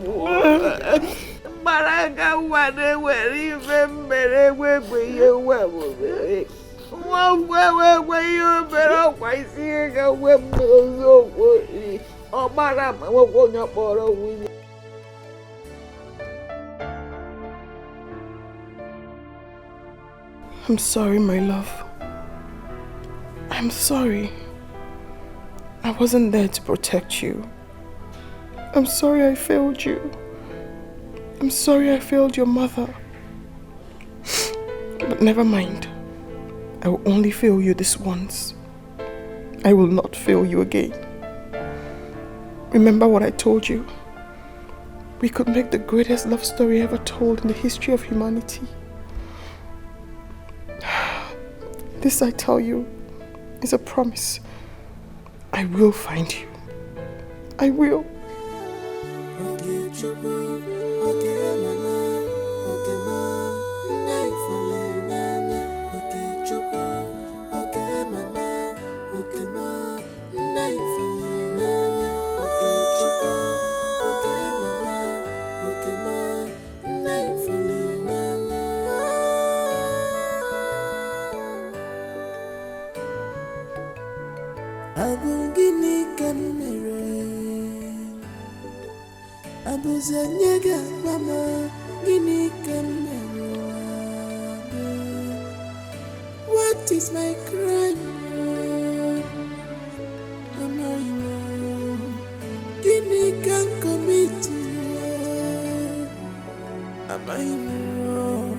Speaker 16: Mgbara aga nwa na-ewere ife mmere egbe ihe nwa m mere. Nwa ngwa egbe ihe o mere ọkwa isi ihe ga nwe m n'eziokwu. Ọ mara ma nwekwa onye kpọrọ nwunye.
Speaker 1: I'm sorry, my love. I'm sorry. I wasn't there to protect you. I'm sorry I failed you. I'm sorry I failed your mother. But never mind. I will only fail you this once. I will not fail you again. Remember what I told you. We could make the greatest love story ever told in the history of humanity. This, I tell you, is a promise. I will find you. I will.
Speaker 5: What is my crime? Guinea can commit. Am I wrong?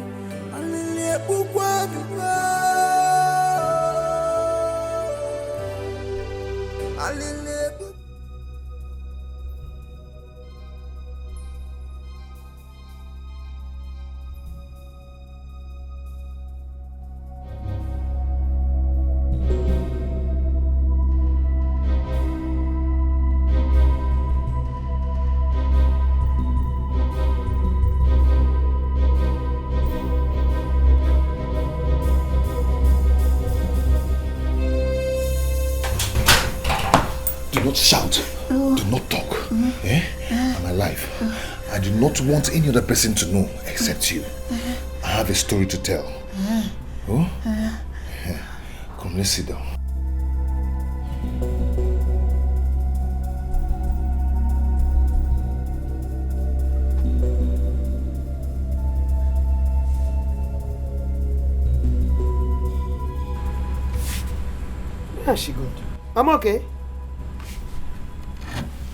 Speaker 14: Do not shout. Do not talk. I'm alive. I do not want any other person to know except you. I have a story to tell. Oh? Come, let's sit down.
Speaker 16: Where is she going? I'm okay.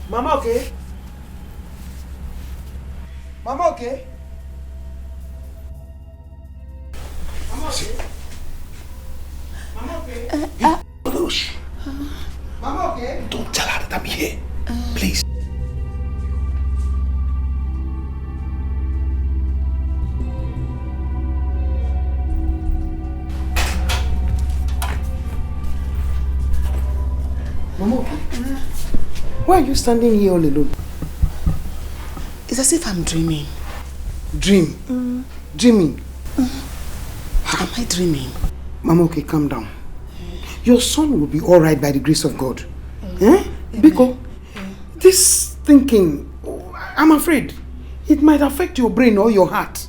Speaker 16: Mama okay? Mama okay? Mama okay? Mama okay? Mama okay?
Speaker 14: Don't tell her that I'm here. Please.
Speaker 16: Mama okay? Why are you standing here all alone?
Speaker 3: It's as if I'm dreaming.
Speaker 16: Dream? Dreaming?
Speaker 3: Am I dreaming?
Speaker 16: Mama, okay, calm down. Your son will be alright by the grace of God. Because this thinking, I'm afraid, it might affect your brain or your heart.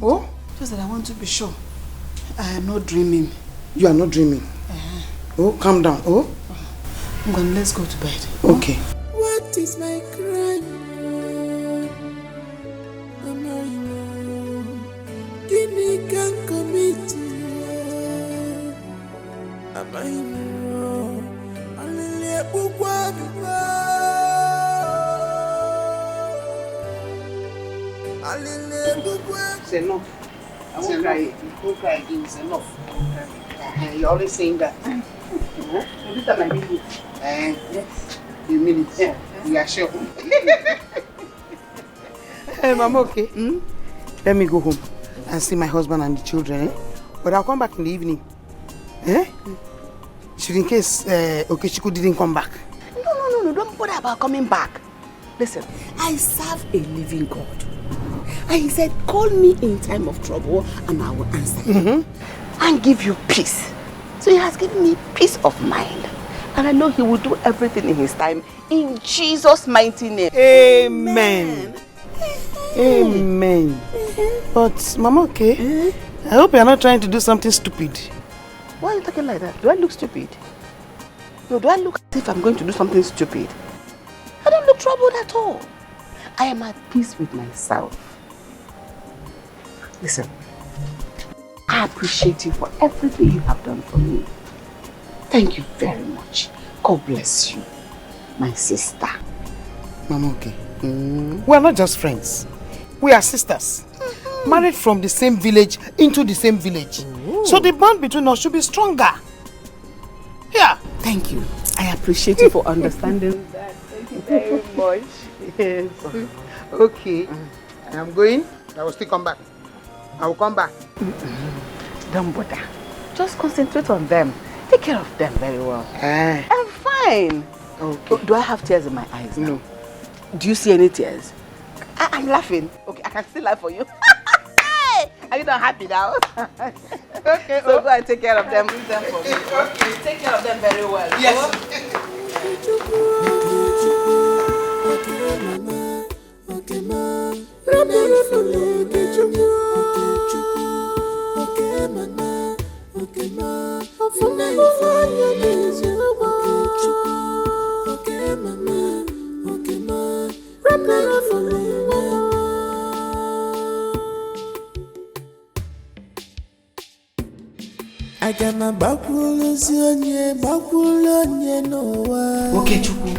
Speaker 16: Oh?
Speaker 3: Just that I want to be sure. I am not dreaming.
Speaker 16: You are not dreaming? Oh, calm down. Oh?
Speaker 3: Let's go to bed.
Speaker 16: Okay.
Speaker 5: What is my crime? Am I wrong? Guinea can commit. Am I wrong?
Speaker 16: It's enough. I won't cry. You won't cry again. It's enough. You're always saying that. This time I mean it. Yes. You mean it. You are sure. Hey, Mama, okay? Let me go home and see my husband and the children. But I'll come back in the evening. Should in case Okey didn't come back.
Speaker 3: No. Don't bother about coming back. Listen, I serve a living God. And he said, call me in time of trouble and I will answer you and give you peace. So he has given me peace of mind. And I know he will do everything in his time in Jesus' mighty name.
Speaker 16: Amen. Amen. But, Mama, okay? I hope you're not trying to do something stupid.
Speaker 3: Why are you talking like that? Do I look stupid? No, do I look as if I'm going to do something stupid? I don't look troubled at all. I am at peace with myself. Listen, I appreciate you for everything you have done for me. Thank you very much. God bless you, my sister.
Speaker 16: Mama, okay. We are not just friends. We are sisters. Married from the same village into the same village. So the bond between us should be stronger. Yeah.
Speaker 3: Thank you. I appreciate you for understanding that. Thank you very much. Yes.
Speaker 16: Okay. I am going. I will still come back. I will come back.
Speaker 3: Don't bother. Just concentrate on them. Take care of them very well. I'm fine.
Speaker 16: Okay.
Speaker 3: Do I have tears in my eyes now?
Speaker 16: No.
Speaker 3: Do you see any tears? I'm laughing. Okay, I can still laugh for you. Are you not happy now? Okay. So go and take care of them. Bring them for me. Okay. Take care of them very well.
Speaker 16: Yes.
Speaker 5: Agama bakwulu onye n'ụwa.
Speaker 3: Okay, Chukwu.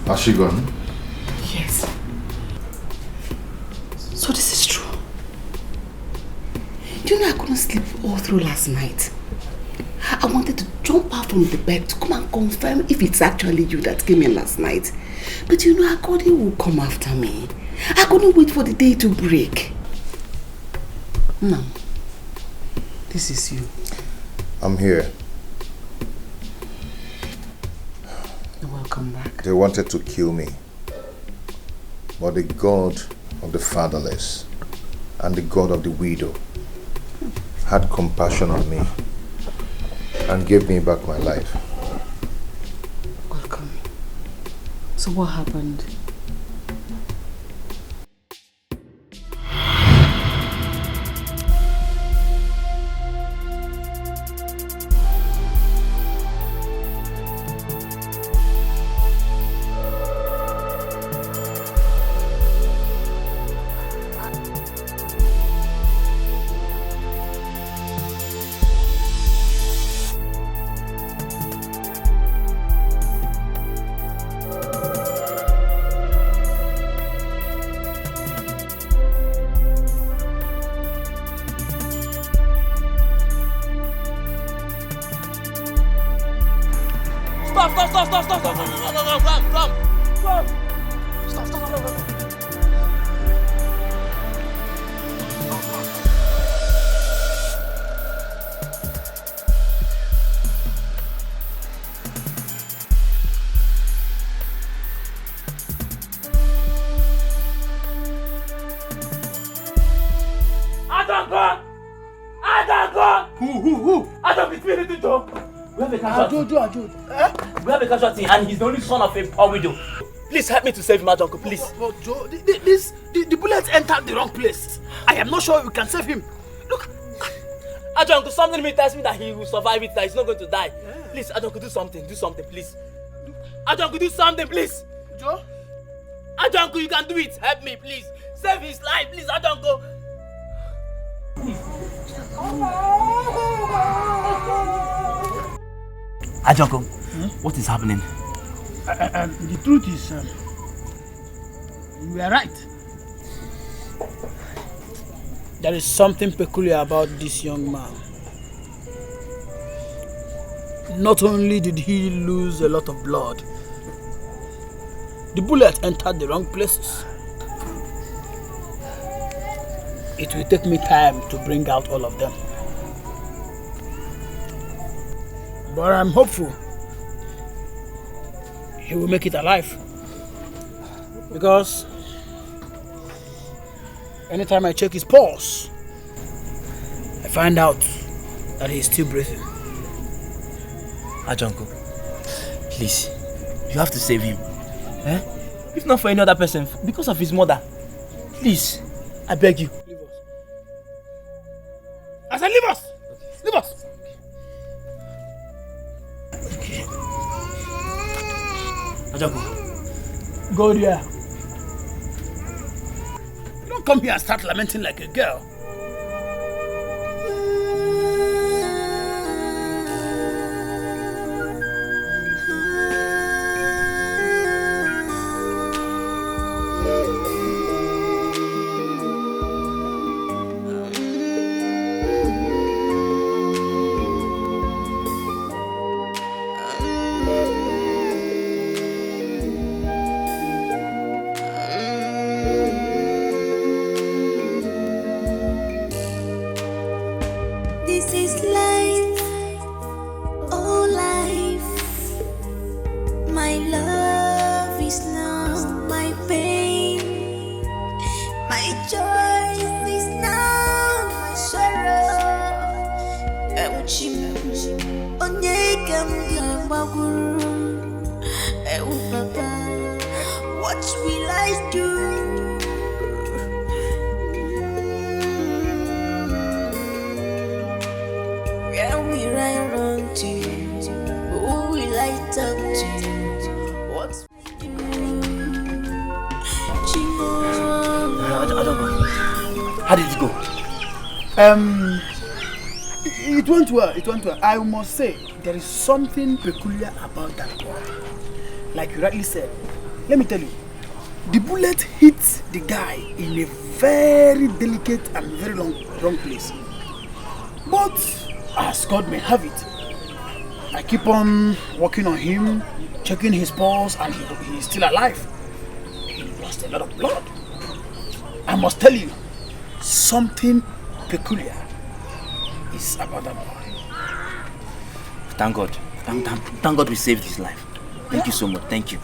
Speaker 14: Has she gone?
Speaker 3: Yes. So this is true. Do you know I couldn't sleep all through last night? I wanted to jump out from the bed to come and confirm if it's actually you that came in last night. But you know, Okey will come after me. I couldn't wait for the day to break. No. This is you.
Speaker 14: I'm here.
Speaker 3: You're welcome back.
Speaker 14: They wanted to kill me. But the God of the fatherless and the God of the widow had compassion on me and gave me back my life.
Speaker 3: Welcome. So what happened?
Speaker 12: We have a casualty and he's the only son of a poor widow. Please help me to save him, uncle, please.
Speaker 11: But Joe, the bullet entered the wrong place. I am not sure we can save him. Look.
Speaker 12: Uncle, something in me tells me that he will survive it, that he's not going to die. Yeah. Please, Uncle, do something, please. Uncle, do something, please.
Speaker 11: Joe?
Speaker 12: Uncle, you can do it. Help me, please. Save his life, please, Uncle. Please. Uncle, what is happening?
Speaker 11: The truth is, you are right. There is something peculiar about this young man. Not only did he lose a lot of blood, the bullet entered the wrong places. It will take me time to bring out all of them. But I'm hopeful he will make it alive. Because anytime I check his pulse, I find out that he's still breathing.
Speaker 12: Uncle, please, you have to save him. If not for any other person, because of his mother. Please, I beg you.
Speaker 11: Leave us. I said leave us! Leave us!
Speaker 12: Okay. Uncle,
Speaker 11: go there. You don't come here and start lamenting like a girl.
Speaker 5: This is life, oh life. My love is now my pain. My joy is now my sorrow. What will I do? Where will I run to? Who will I talk to? What
Speaker 12: I don't know. How did it go?
Speaker 2: It went well. It went well. I must say, there is something peculiar about that boy. Like you rightly said. Let me tell you, the bullet hit the guy in a very delicate and very wrong place. But as God may have it, I keep on working on him, checking his pulse, and he is still alive. He lost a lot of blood. I must tell you, something peculiar is about that boy.
Speaker 12: Thank God. Thank God we saved his life. Thank you so much. Thank you.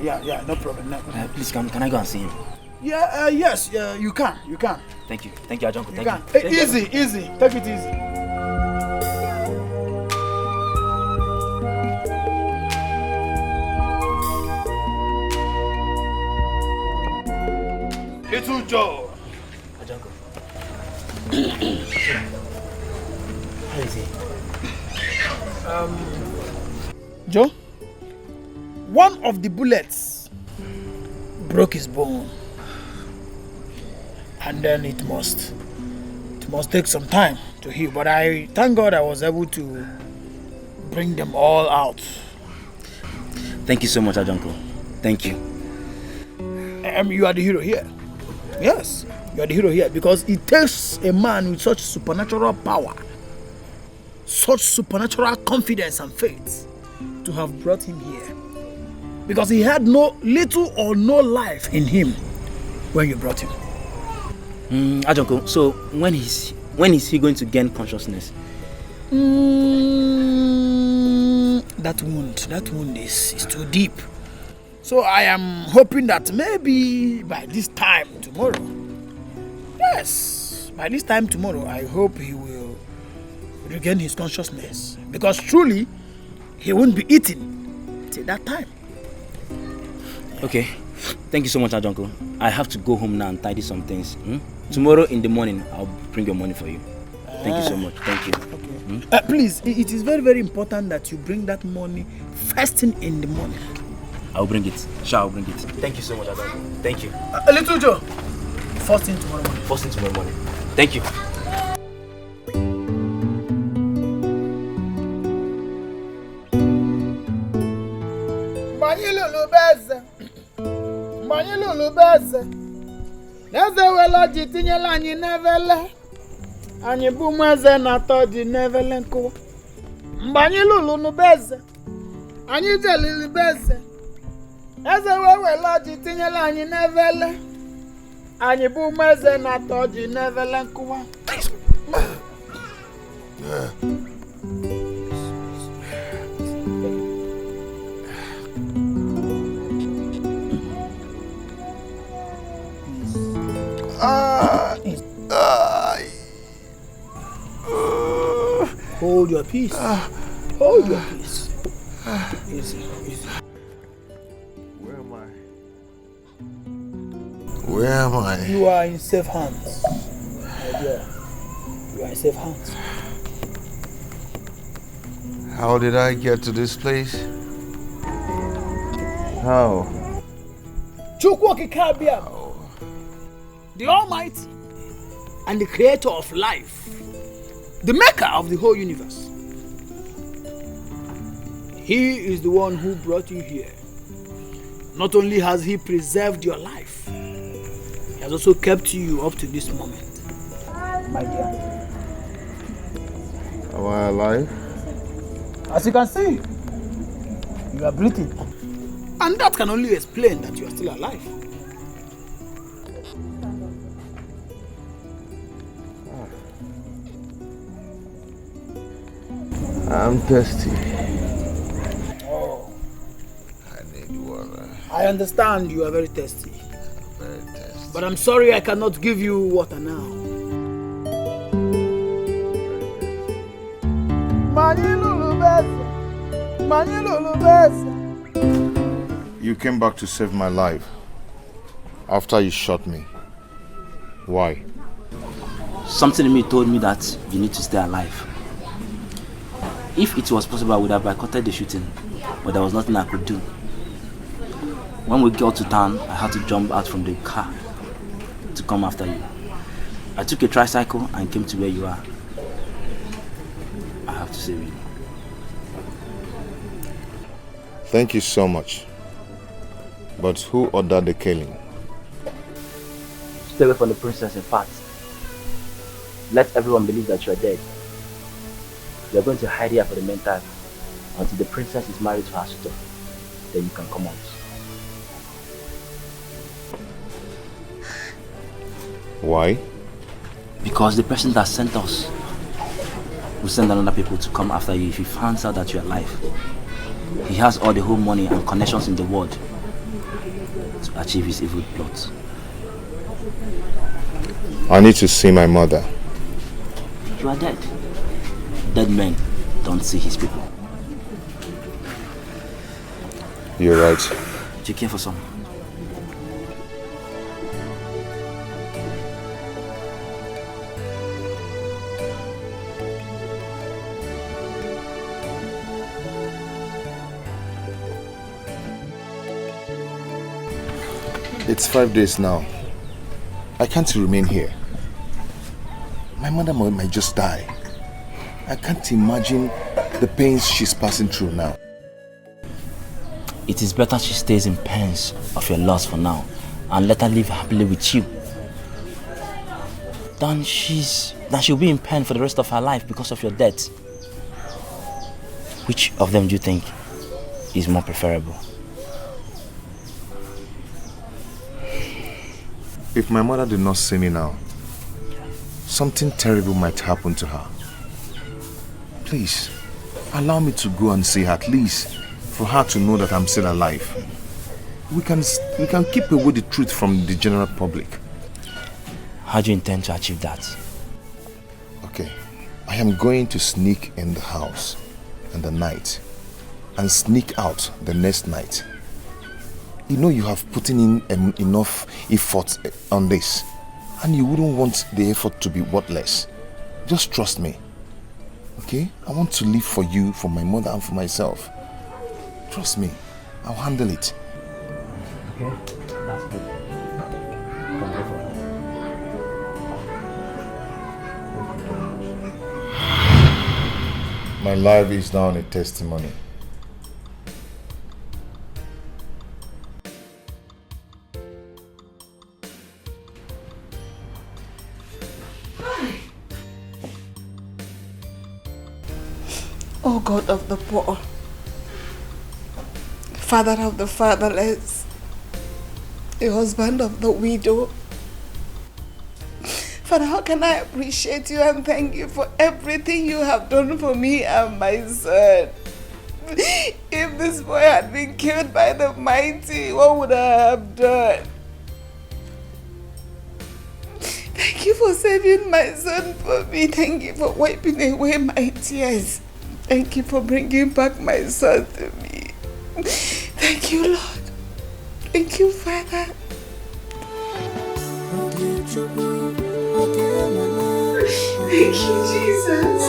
Speaker 2: Yeah, no problem.
Speaker 12: Please, can I go and see him?
Speaker 2: Yes, you can.
Speaker 12: Thank you, Ajonko.
Speaker 2: You can. Easy. Take it easy. Little Joe.
Speaker 12: Ajonko. How is he?
Speaker 2: Joe, one of the bullets broke his bone, and then it must take some time to heal. But I thank God I was able to bring them all out.
Speaker 12: Thank you so much, Ajonko. Thank you.
Speaker 2: You are the hero here. Yes, you are the hero here because it takes a man with such supernatural power, such supernatural confidence and faith to have brought him here. Because he had little or no life in him when you brought him.
Speaker 12: Ajonko, so when is he going to gain consciousness?
Speaker 2: That wound is too deep. So I am hoping that maybe by this time tomorrow, I hope he will regain his consciousness. Because truly, he won't be eating till that time.
Speaker 12: Okay, thank you so much, Ajonko. I have to go home now and tidy some things. Tomorrow in the morning, I'll bring your money for you. Thank you so much. Thank you.
Speaker 2: Okay. Please, it is very, very important that you bring that money first thing in the morning.
Speaker 12: I'll bring it. Sure, I'll bring it. Thank you so much, Ajonko. Thank you.
Speaker 2: Little Joe, first thing tomorrow morning.
Speaker 12: First thing tomorrow morning. Thank you.
Speaker 2: Neze welo ji tinyela anyị nevele. Anyị bụ mweze na to ji nevele nkuwa. Mgbe anyị lụrụ n'ubeze, anyị jelili beze. Eze welo ji tinyela anyị nevele. Anyị bụ mweze na to ji nevele nkuwa. Hold your peace. Hold your peace. Easy.
Speaker 9: Where am I?
Speaker 2: You are in safe hands. My dear. You are in safe hands.
Speaker 9: How did I get to this place? How?
Speaker 2: The Almighty and the Creator of life, the maker of the whole universe. He is the one who brought you here. Not only has he preserved your life, he has also kept you up to this moment. My dear.
Speaker 9: Am I alive?
Speaker 2: As you can see, you are breathing. And that can only explain that you are still alive.
Speaker 13: I'm thirsty.
Speaker 16: Oh,
Speaker 13: I need water.
Speaker 16: I understand you are very thirsty.
Speaker 13: Very thirsty.
Speaker 16: But I'm sorry I cannot give you water now.
Speaker 14: You came back to save my life after you shot me. Why?
Speaker 12: Something in me told me that you need to stay alive. If it was possible, I would have boycotted the shooting, but there was nothing I could do. When we got to town, I had to jump out from the car to come after you. I took a tricycle and came to where you are. I have to save you.
Speaker 14: Thank you so much. But who ordered the killing?
Speaker 12: Stay away from the princess, in fact. Let everyone believe that you are dead. You are going to hide here for the meantime until the princess is married to her suitor. Then you can come out.
Speaker 14: Why?
Speaker 12: Because the person that sent us will send another people to come after you if he finds out that you are alive. He has all the whole money and connections in the world to achieve his evil plot.
Speaker 14: I need to see my mother.
Speaker 12: You are dead. Dead men don't see his people.
Speaker 14: You're right.
Speaker 12: Do you care for some?
Speaker 14: It's 5 days now. I can't remain here. My mother might just die. I can't imagine the pains she's passing through now.
Speaker 12: It is better she stays in pains of your loss for now and let her live happily with you than she'll be in pain for the rest of her life because of your death. Which of them do you think is more preferable?
Speaker 14: If my mother did not see me now, something terrible might happen to her. Please, allow me to go and see her, at least for her to know that I'm still alive. We can keep away the truth from the general public.
Speaker 12: How do you intend to achieve that?
Speaker 14: Okay, I am going to sneak in the house in the night and sneak out the next night. You know you have put in enough effort on this, and you wouldn't want the effort to be worthless. Just trust me, okay? I want to live for you, for my mother and for myself. Trust me, I'll handle it.
Speaker 12: Okay, that's good. Come over.
Speaker 14: My life is now a testimony.
Speaker 20: O God of the poor, Father of the fatherless, the husband of the widow. Father, how can I appreciate you and thank you for everything you have done for me and my son? If this boy had been killed by the mighty, what would I have done? Thank you for saving my son for me. Thank you for wiping away my tears. Thank you for bringing back my son to me. Thank you, Lord. Thank you, Father. Thank you, Jesus.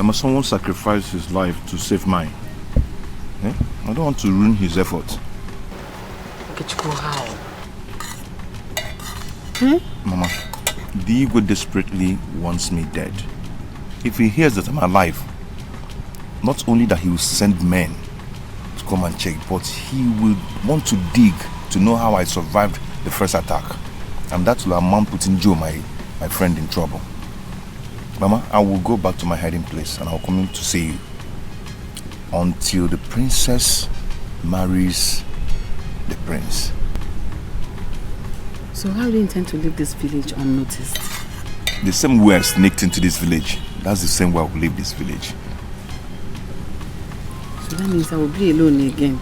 Speaker 14: Must someone sacrifice his life to save mine? Eh? I don't want to ruin his effort.
Speaker 16: How?
Speaker 14: Mama, the Igwe desperately wants me dead. If he hears that I'm alive, not only that he will send men to come and check, but he will want to dig to know how I survived the first attack. And that will amount putting Joe, my friend, in trouble. Mama, I will go back to my hiding place and I'll come in to see you until the princess marries the prince.
Speaker 12: So how do you intend to leave this village unnoticed?
Speaker 14: The same way I sneaked into this village, that's the same way I will leave this village.
Speaker 12: So that means I will be alone again.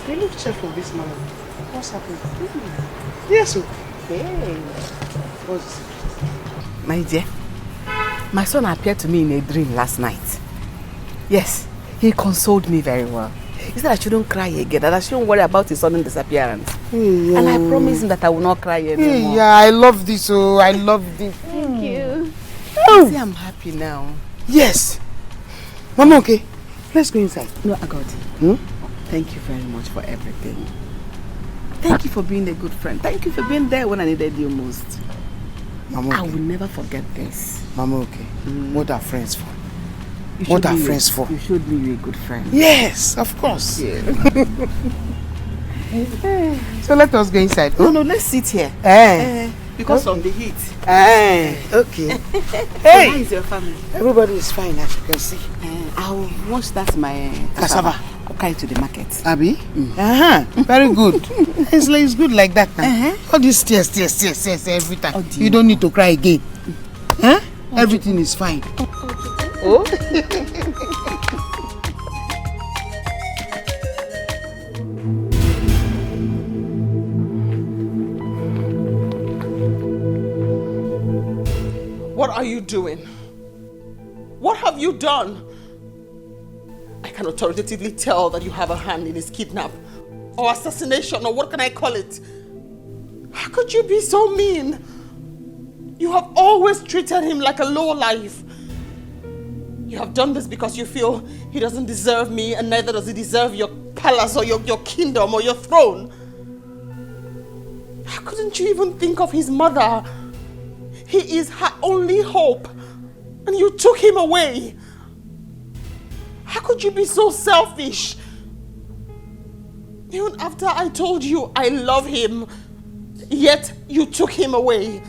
Speaker 16: They look cheerful this morning. What's happening? Yes, sir. Hey. What's this?
Speaker 3: My dear, my son appeared to me in a dream last night. Yes, he consoled me very well. He said I shouldn't cry again, that I shouldn't worry about his sudden disappearance.
Speaker 16: Hey,
Speaker 3: and I promised him that I will not cry anymore.
Speaker 16: Hey, yeah, I love this, oh, I love this.
Speaker 3: Thank you.
Speaker 16: Oh.
Speaker 3: See, I'm happy now.
Speaker 16: Yes. Mama, okay. Let's go inside.
Speaker 3: No, Agodi. Thank you very much for everything. Thank you for being a good friend. Thank you for being there when I needed you most.
Speaker 16: Mama,
Speaker 3: I will never forget this.
Speaker 16: Mama, okay. What are friends for?
Speaker 3: What are friends for? You showed me you're a good friend.
Speaker 16: Yes, of course.
Speaker 3: Yeah.
Speaker 16: So let us go inside.
Speaker 3: No, let's sit here. Because of the heat.
Speaker 16: Okay.
Speaker 3: Hey! How is your family?
Speaker 16: Everybody is fine, as you can see.
Speaker 3: I'll wash that my
Speaker 16: cassava.
Speaker 3: I'll carry to the market.
Speaker 16: Abi? Very good. It's good like that now. All these tears every time. Oh, you don't need to cry again. Everything is fine.
Speaker 3: Oh?
Speaker 1: What are you doing? What have you done? I can authoritatively tell that you have a hand in his kidnap or assassination, or what can I call it? How could you be so mean? You have always treated him like a lowlife. You have done this because you feel he doesn't deserve me, and neither does he deserve your palace or your kingdom or your throne. How couldn't you even think of his mother? He is her only hope, and you took him away. How could you be so selfish? Even after I told you I love him, yet you took him away.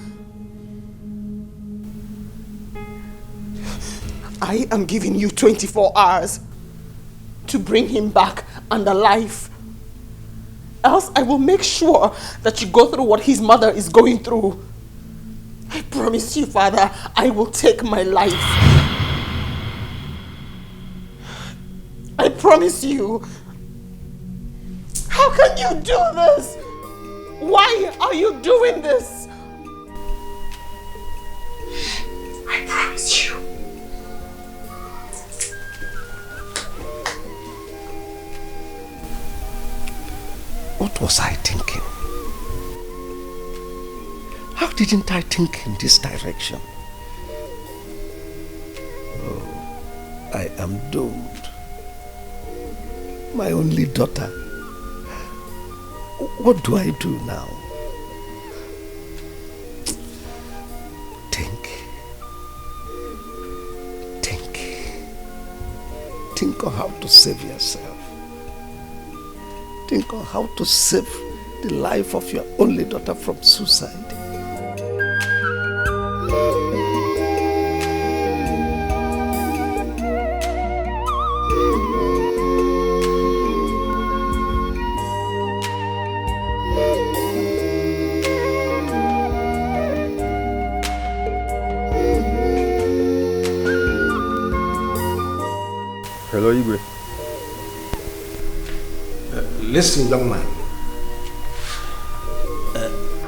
Speaker 1: I am giving you 24 hours to bring him back and alive. Else I will make sure that you go through what his mother is going through. I promise you, Father, I will take my life. I promise you. How can you do this? Why are you doing this? I promise you.
Speaker 11: What was I thinking? How didn't I think in this direction? Oh, I am doomed. My only daughter. What do I do now? Think on how to save yourself. Think on how to save the life of your only daughter from suicide.
Speaker 17: Hello, Igwe.
Speaker 11: Listen, young man.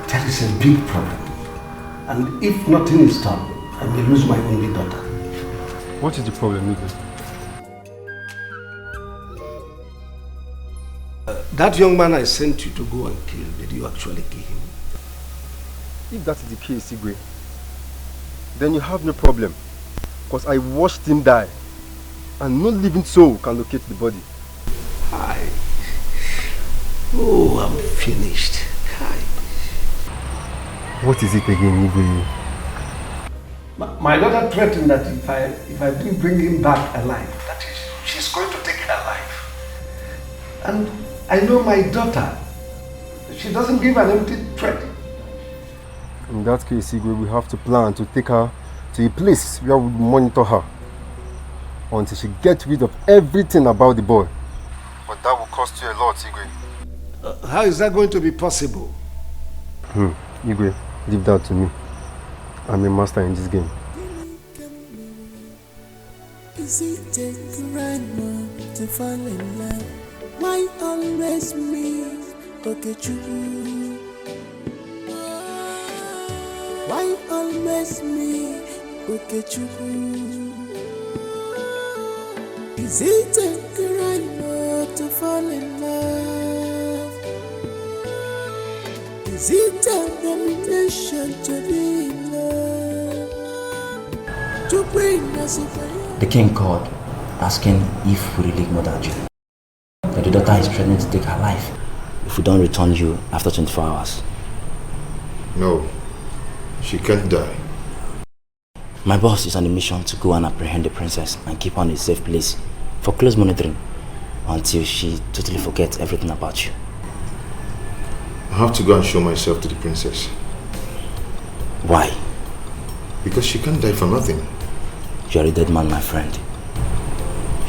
Speaker 11: Tell That is a big problem. And if nothing is done, I may lose my only daughter.
Speaker 17: What is the problem, Igwe?
Speaker 11: That young man I sent you to go and kill, did you actually kill him?
Speaker 17: If that is the case, Igwe, then you have no problem. Because I watched him die. And no living soul can locate the body.
Speaker 11: Oh, I'm finished.
Speaker 17: What is it again, Igwe?
Speaker 11: My daughter threatened that if I didn't bring him back alive, that is, she's going to take her life. And I know my daughter. She doesn't give an empty threat.
Speaker 17: In that case, Igwe, we have to plan to take her to a place where we monitor her until she gets rid of everything about the boy. But that will cost you a lot, Igwe.
Speaker 11: How is that going to be possible?
Speaker 17: Igwe, leave that to me. I'm a master in this game.
Speaker 5: Is it a crime to fall in love? Why always me, Okey? Why always me, Okey? Is it a crime to fall in love? Is it a domination to be in love? To bring us a
Speaker 12: The king called, asking if we really murdered you. But the daughter is threatening to take her life if we don't return you after 24 hours.
Speaker 14: No, she can't die.
Speaker 12: My boss is on a mission to go and apprehend the princess and keep her in a safe place for close monitoring until she totally forgets everything about you.
Speaker 14: I have to go and show myself to the princess.
Speaker 12: Why?
Speaker 14: Because she can't die for nothing.
Speaker 12: You are a dead man, my friend.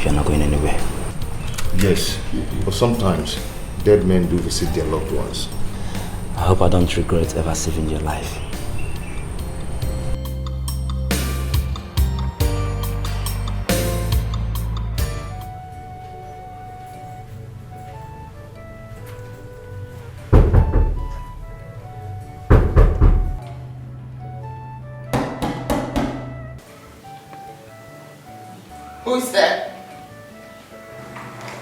Speaker 12: You are not going anywhere.
Speaker 14: Yes, but sometimes dead men do visit their loved ones.
Speaker 12: I hope I don't regret ever saving your life.
Speaker 3: Who's there?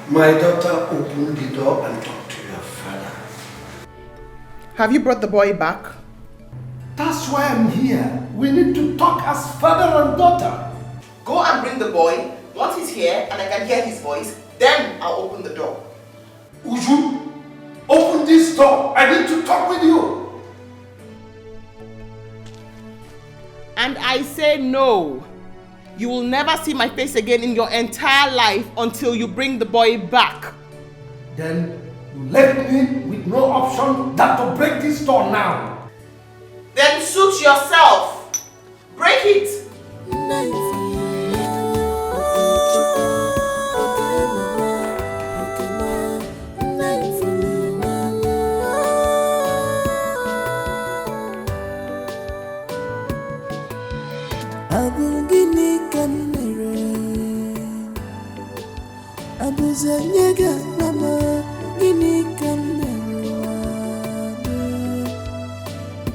Speaker 11: My daughter opened the door and talked to your father.
Speaker 1: Have you brought the boy back?
Speaker 11: That's why I'm here. We need to talk as father and daughter.
Speaker 3: Go and bring the boy. Once he's here and I can hear his voice, then I'll open the door.
Speaker 11: Uju, open this door. I need to talk with you.
Speaker 1: And I say no. You will never see my face again in your entire life until you bring the boy back.
Speaker 11: Then you left me with no option than to break this door now.
Speaker 3: Then suit yourself. Break it.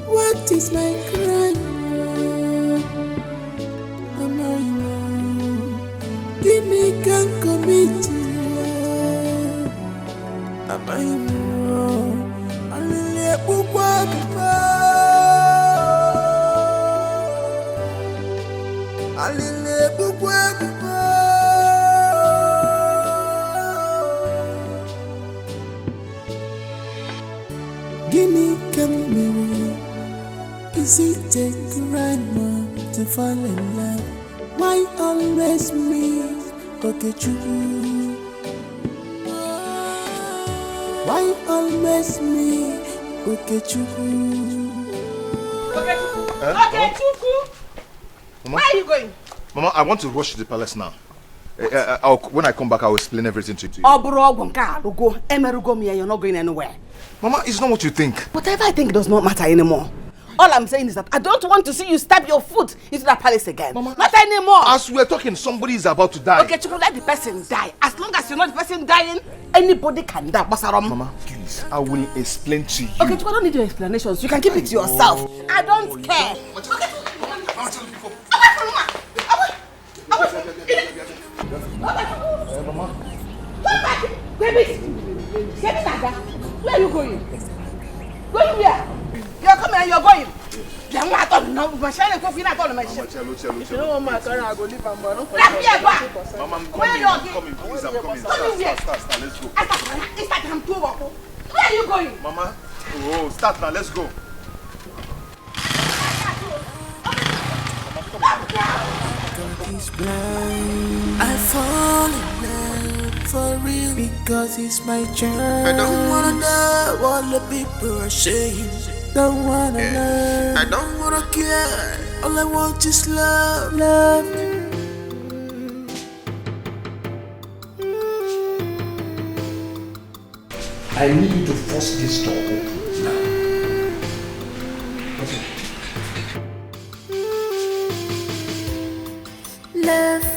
Speaker 5: What is my crime? Give me can commit. Is it a crime to fall in love? Why always me, Okey? Why always me, Okey?
Speaker 3: Where are you going?
Speaker 14: Mama, I want to rush to the palace now. When I come back, I'll explain everything to you.
Speaker 3: You're not going anywhere.
Speaker 14: Mama, it's not what you think.
Speaker 3: Whatever I think does not matter anymore. All I'm saying is that I don't want to see you stab your foot into that palace again. Mama, not anymore.
Speaker 11: As we're talking, somebody is about to die.
Speaker 3: Okay, Chukwu, let the person die. As long as you're not the person dying, anybody can die.
Speaker 11: Mama, please, I will explain to you.
Speaker 3: Okay, Chukwu, I don't need your explanations. You can keep it to yourself. I don't care.
Speaker 11: Mama.
Speaker 3: Come back! Baby! Get Nada! Where are you going? Going where? You're coming and you're going. You're not on now. My child is not on my ship. If you don't want my car, I'll go leave and Mama,
Speaker 11: I'm coming. Please, I'm coming. Start. Let's go.
Speaker 3: Where are you going?
Speaker 11: Mama. Oh, start now. Let's go.
Speaker 5: God is blind. I fall in love for real because it's my chance. I don't wanna know what the people are saying. Don't wanna know. I don't wanna care. All I want is love.
Speaker 11: I need you to force this door open now.
Speaker 5: Love,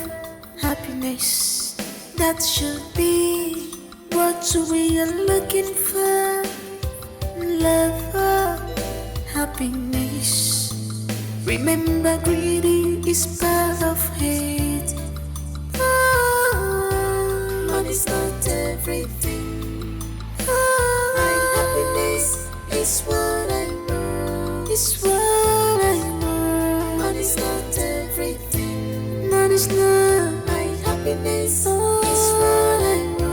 Speaker 5: happiness, that should be what we are looking for. Love, happiness. Remember, greedy is part of hate. Money's not everything. My happiness is what I want. It's what I want. Money's not everything. Money's not my happiness. It's what I want.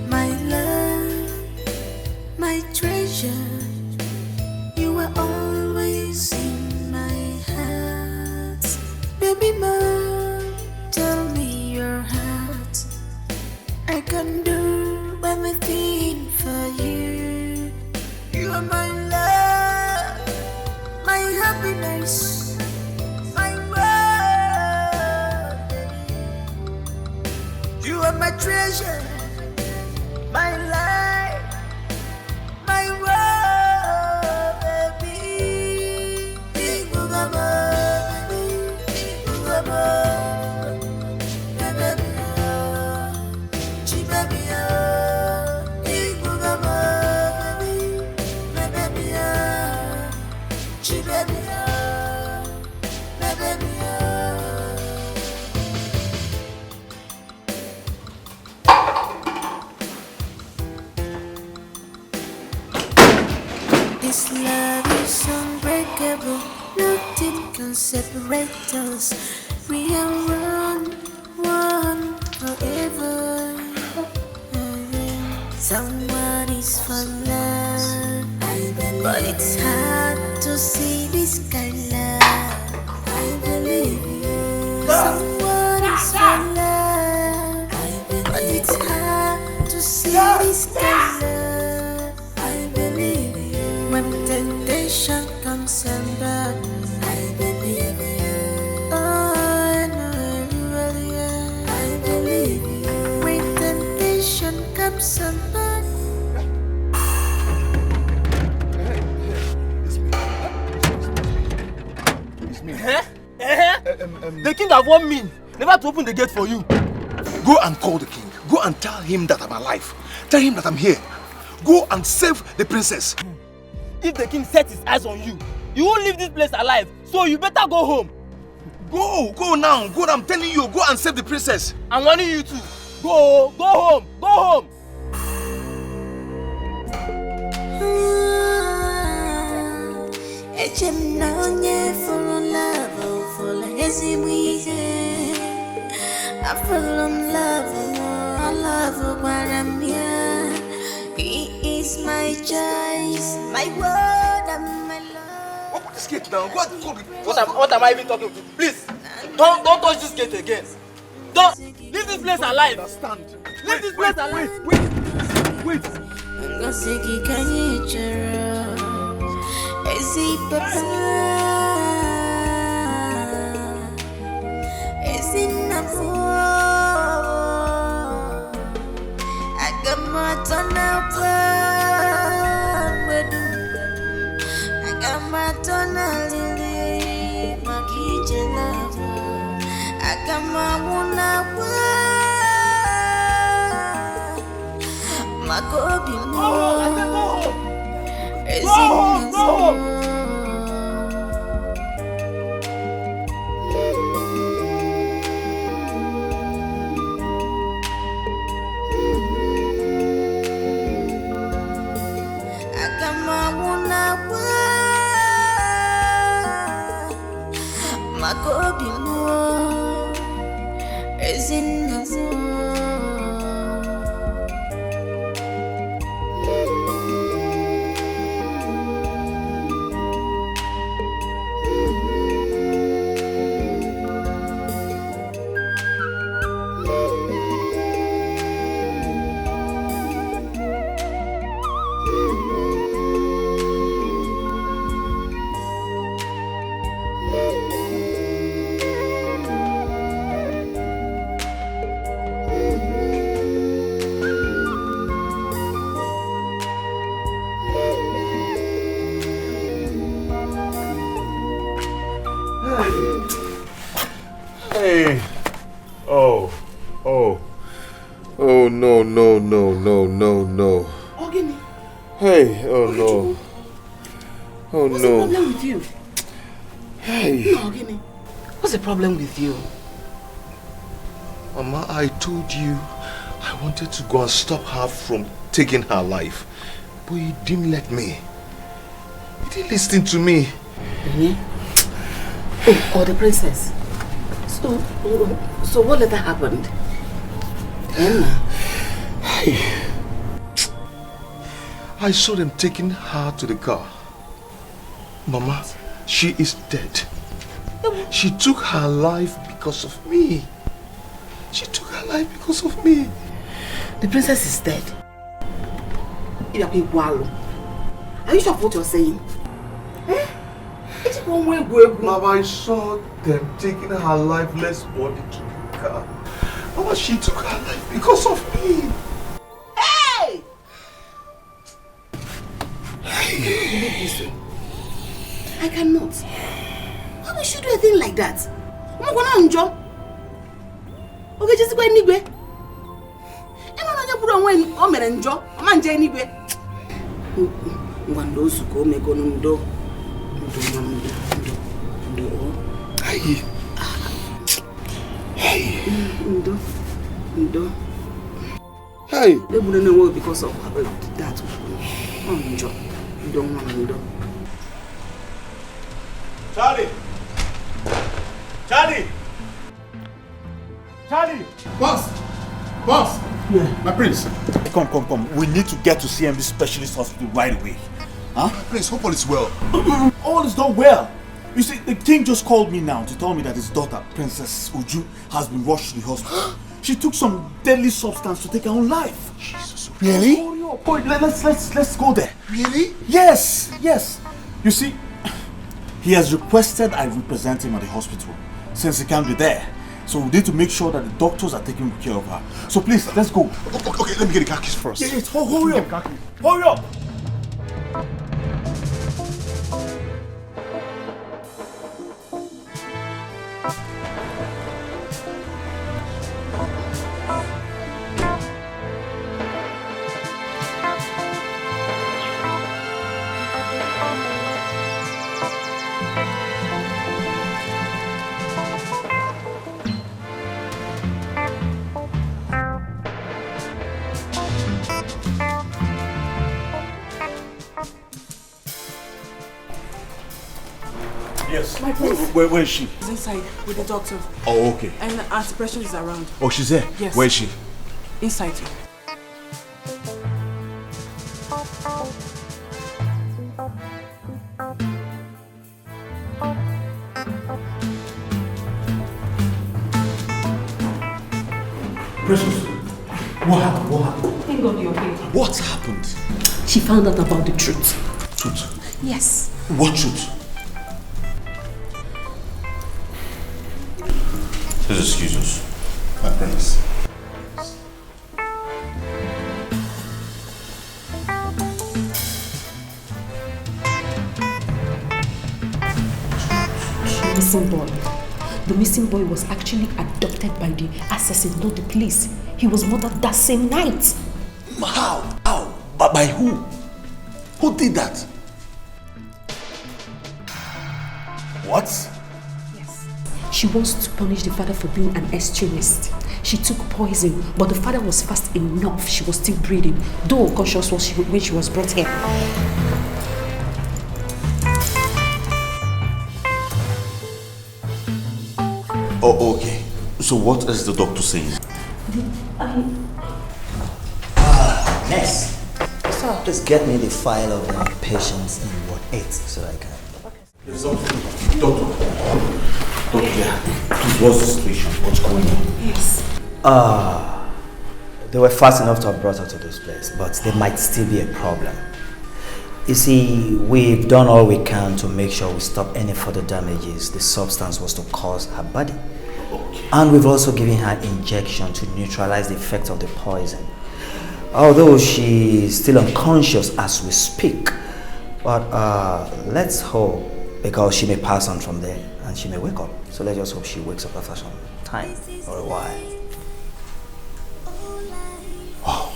Speaker 5: My love, my treasure, you are always in my heart. Baby, mom, tell me your heart. I can do anything for you. You are my love, my happiness, my world. You are my treasure, my life, my world, baby. Big Bugama, Big Bugama, baby, baby, Big Bugama, baby, baby, This love is unbreakable, nothing can separate us. We are one forever. Someone is for love, but it's hard to see this kind of love. I believe you. Someone is for love, but it's hard to see this kind of love. I believe you. When temptation comes and back, I believe you. Oh, I know you really are. I believe you. When temptation comes and back.
Speaker 2: The king have warned me never to open the gate for you.
Speaker 11: Go and call the king. Go and tell him that I'm alive. Tell him that I'm here. Go and save the princess.
Speaker 2: If the king sets his eyes on you, you won't leave this place alive. So you better go home.
Speaker 11: Go now. Go, I'm telling you. Go and save the princess.
Speaker 2: I'm warning you too. Go home. Go home.
Speaker 5: I fell in love, I love what I'm here. He is my choice, my word and my love.
Speaker 11: What would this
Speaker 2: gate now. Go and call it.
Speaker 15: What am I even talking to? Please, don't touch this gate again. Don't leave this place alive.
Speaker 2: Understand?
Speaker 15: Leave this place alive.
Speaker 2: Wait.
Speaker 14: Hey. Oh, no.
Speaker 3: Ogini.
Speaker 14: Hey, oh no. Oh
Speaker 3: What's
Speaker 14: no.
Speaker 3: the problem with you?
Speaker 14: Hey.
Speaker 3: No, Ogini. What's the problem with you?
Speaker 14: Mama, I told you I wanted to go and stop her from taking her life. But you didn't let me. You didn't listen to me.
Speaker 3: Mm-hmm. Oh, the princess. So what later happened? Emma.
Speaker 14: I saw them taking her to the car. Mama, she is dead. She took her life because of me. She took her life because of me.
Speaker 3: The princess is dead. Are you sure of what you're saying?
Speaker 14: Mama, I saw them taking her lifeless body to the car. Mama, she took her life because of me.
Speaker 3: Hey! I cannot. How will you do a thing like that? I'm going to enjoy. Okay, just go anywhere. I'm not going to put on when I'm going to enjoy. I'm going to anywhere.
Speaker 14: Hey.
Speaker 3: They wouldn't know because of that. You don't want to do.
Speaker 2: Charlie! Boss! Yeah. My prince.
Speaker 6: Come. We need to get to CMB Specialist Hospital right away. Huh?
Speaker 2: My prince, hope all is well.
Speaker 6: All is not well. You see, the king just called me now to tell me that his daughter, Princess Uju, has been rushed to the hospital. She took some deadly substance to take her own life.
Speaker 2: Jesus. Really?
Speaker 6: Boy, let's go there.
Speaker 2: Really?
Speaker 6: Yes. You see, he has requested I represent him at the hospital since he can't be there. So we need to make sure that the doctors are taking care of her. So please, let's go.
Speaker 2: Okay, let me get the car keys first.
Speaker 6: Yes, hurry up. Hurry up. Yes.
Speaker 18: My prince.
Speaker 6: Where is she?
Speaker 18: She's inside with the doctor.
Speaker 6: Oh, okay.
Speaker 18: And Auntie Precious is around.
Speaker 6: Oh, she's there?
Speaker 18: Yes.
Speaker 6: Where is she?
Speaker 18: Inside.
Speaker 21: Precious, what happened? What happened?
Speaker 23: Thank God you're okay.
Speaker 21: What happened?
Speaker 23: She found out about the truth.
Speaker 21: Truth?
Speaker 23: Yes.
Speaker 21: What truth? Please excuse us.
Speaker 7: My prince.
Speaker 23: Missing boy. The missing boy was actually adopted by the assassin, not the police. He was murdered that same night.
Speaker 21: How? How? But by who? Who did that? What?
Speaker 23: Yes. She wants to punish the father for being an extremist. She took poison, but the father was fast enough. She was still breathing, though unconscious when she was brought here.
Speaker 21: Oh, okay. So what is the doctor saying?
Speaker 15: Nurse, so please get me the file of the patients in Ward 8 so I can...
Speaker 21: Please, doctor, yeah. Please, what's the situation? What's going on?
Speaker 23: Yes.
Speaker 15: They were fast enough to have brought her to this place, but there might still be a problem. You see, we've done all we can to make sure we stop any further damages the substance was to cause her body.
Speaker 21: Okay.
Speaker 15: And we've also given her injection to neutralize the effect of the poison. Although she's still unconscious as we speak, but let's hope, because she may pass on from there and she may wake up. So let's just hope she wakes up after some time or a while.
Speaker 21: Wow.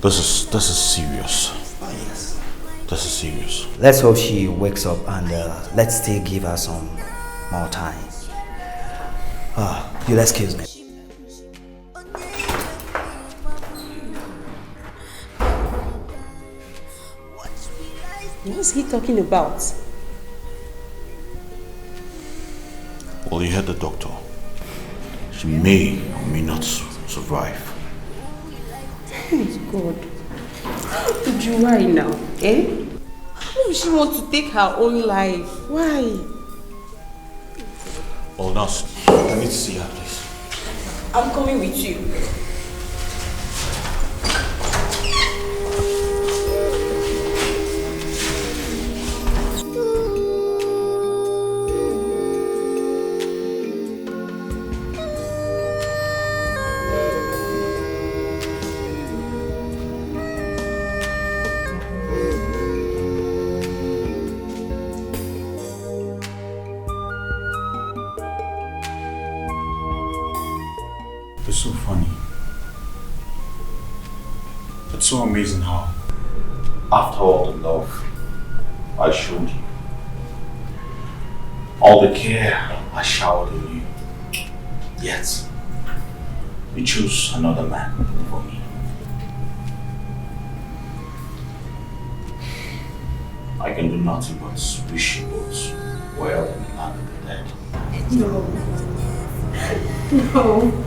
Speaker 21: This is serious.
Speaker 15: Oh, yes.
Speaker 21: This is serious.
Speaker 15: Let's hope she wakes up and let's still give her some more time. You'll excuse me.
Speaker 23: What's he talking about?
Speaker 21: Well, you heard the doctor. She may or may not survive.
Speaker 23: Oh God. How could you lie now? Eh? Why would she want to take her own life? Why?
Speaker 21: Oh, nurse, I need to see her, please.
Speaker 23: I'm coming with you.
Speaker 21: It's so funny. It's so amazing how, after all the love I showed you, all the care I showered on you, yet you chose another man for me. I can do nothing but wish you both well in the land of the dead.
Speaker 23: No. No.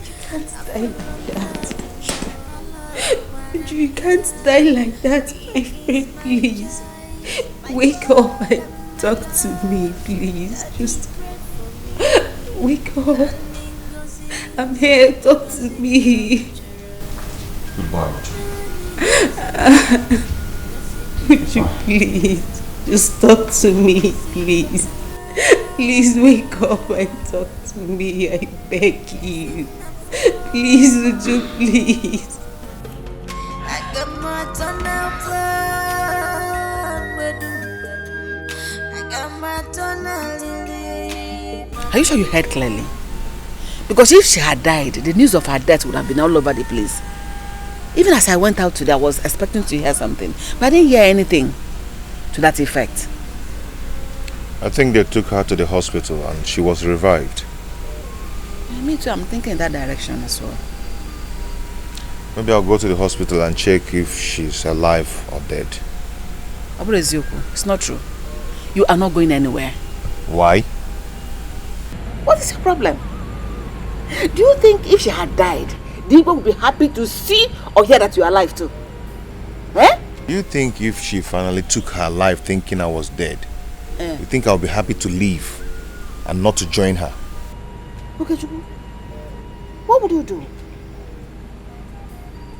Speaker 23: You can't die like that. You can't die like that, my friend, please. Wake up and talk to me, please. Just wake up. I'm here, talk to me.
Speaker 21: Goodbye,
Speaker 23: Would you please just talk to me, please? Please wake up and talk to me, I beg you. Please, would you please?
Speaker 5: I got my tunnel plan. I got my tunnel lily.
Speaker 3: Are you sure you heard clearly? Because if she had died, the news of her death would have been all over the place. Even as I went out today, I was expecting to hear something, but I didn't hear anything to that effect.
Speaker 14: I think they took her to the hospital and she was revived.
Speaker 3: Me too, I'm thinking in that direction as well.
Speaker 14: Maybe I'll go to the hospital and check if she's alive or dead.
Speaker 3: Abure Ezioku, it's not true. You are not going anywhere.
Speaker 14: Why?
Speaker 3: What is your problem? Do you think if she had died, Deepening would be happy to see or hear that you are alive too? Eh?
Speaker 14: Do you think if she finally took her life thinking I was dead, you think I'll be happy to leave and not to join her?
Speaker 3: Okay, Chuku. What would you do?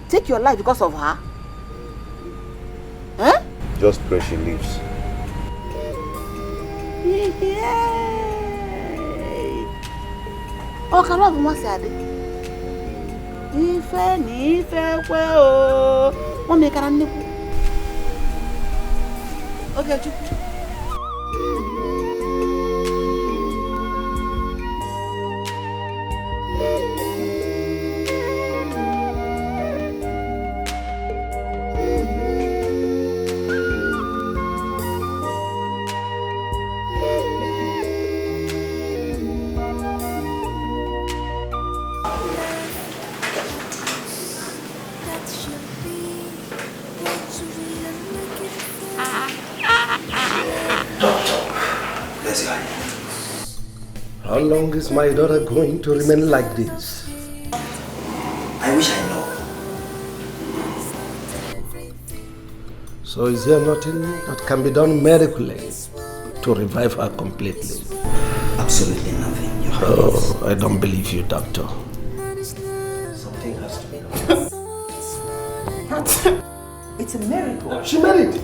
Speaker 3: Take your life because of her? Huh?
Speaker 14: Just pray she leaves.
Speaker 3: Oh, can I have say that? Ife ni ife kwe o. Mommy can I? Okay, Chuku.
Speaker 11: How long is my daughter going to remain like this?
Speaker 15: I wish I know.
Speaker 11: So is there nothing that can be done medically to revive her completely?
Speaker 15: Absolutely nothing, Your Highness.
Speaker 11: Oh, I don't believe you, doctor.
Speaker 15: Something has to be done.
Speaker 3: It's a miracle.
Speaker 11: She married.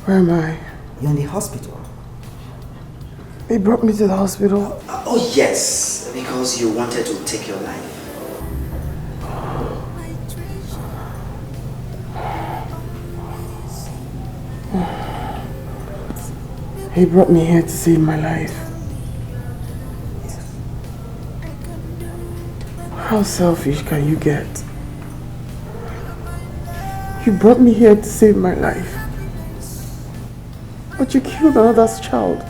Speaker 1: Where am I?
Speaker 15: You're in the hospital.
Speaker 1: They brought me to the hospital.
Speaker 15: Oh yes, because you wanted to take your life.
Speaker 1: He brought me here to save my life. How selfish can you get? You brought me here to save my life. But you killed another's child.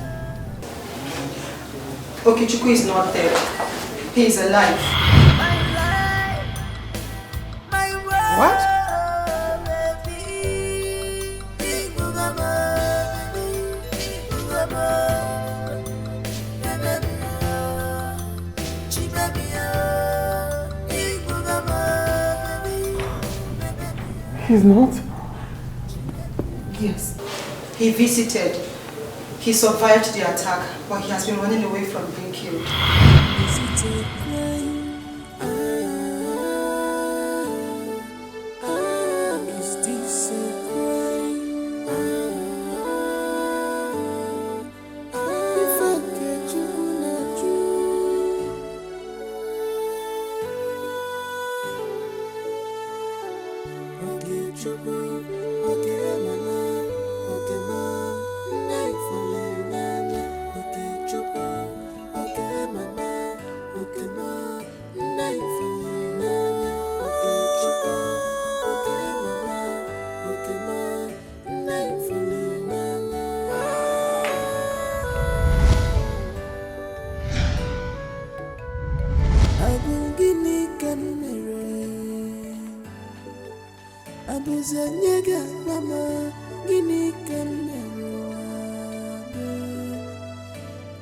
Speaker 18: Okechukwu is not dead. He is alive.
Speaker 16: What?
Speaker 1: He's not?
Speaker 18: Yes. He visited. He survived the attack, but he has been running away from being killed.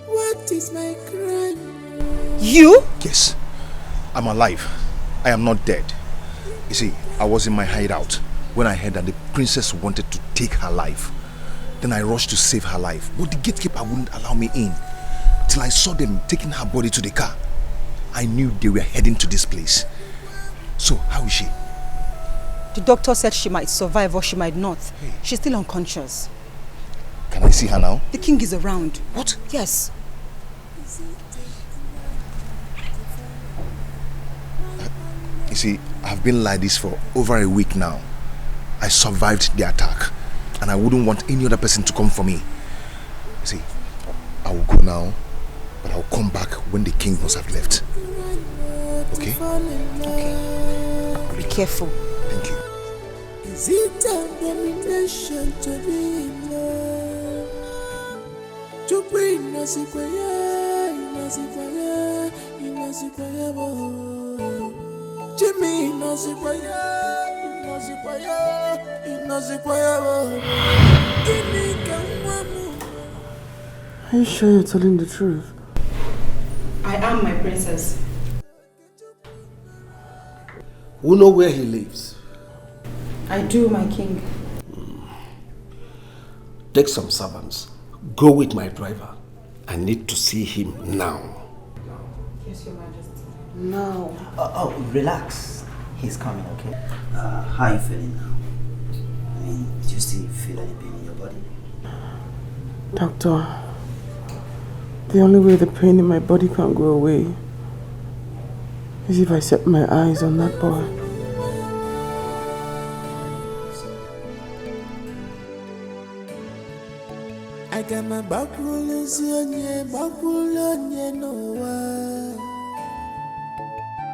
Speaker 5: What is my crime?
Speaker 3: You?
Speaker 14: Yes, I'm alive. I am not dead. You see, I was in my hideout when I heard that the princess wanted to take her life. Then I rushed to save her life, but the gatekeeper wouldn't allow me in till I saw them taking her body to the car. I knew they were heading to this place. So, how is she?
Speaker 18: The doctor said she might survive or she might not. Hey. She's still unconscious.
Speaker 14: Can I see her now?
Speaker 18: The king is around.
Speaker 14: What?
Speaker 18: Yes.
Speaker 14: You see, I've been like this for over a week now. I survived the attack, and I wouldn't want any other person to come for me. You see, I will go now, but I'll come back when the king must have left. Okay?
Speaker 18: Okay. Be careful.
Speaker 14: Thank you.
Speaker 5: Is it abomination to be in love? To bring Nasikwaya, Nasikwaya, Nasikwaya, Jimmy Nasikwaya, Nasikwaya, Nasikwaya, Jimmy Kamwamu,
Speaker 1: Are you sure you're telling the truth?
Speaker 18: I am my princess.
Speaker 11: We know where he lives.
Speaker 18: I do, my king.
Speaker 11: Take some servants. Go with my driver. I need to see him now.
Speaker 18: Yes, Your Majesty.
Speaker 15: No. Oh, relax. He's coming, okay? How are you feeling now? I mean, do you still feel any pain in your body?
Speaker 1: Doctor, the only way the pain in my body can go away is if I set my eyes on that boy.
Speaker 5: I got my back rollers on no one.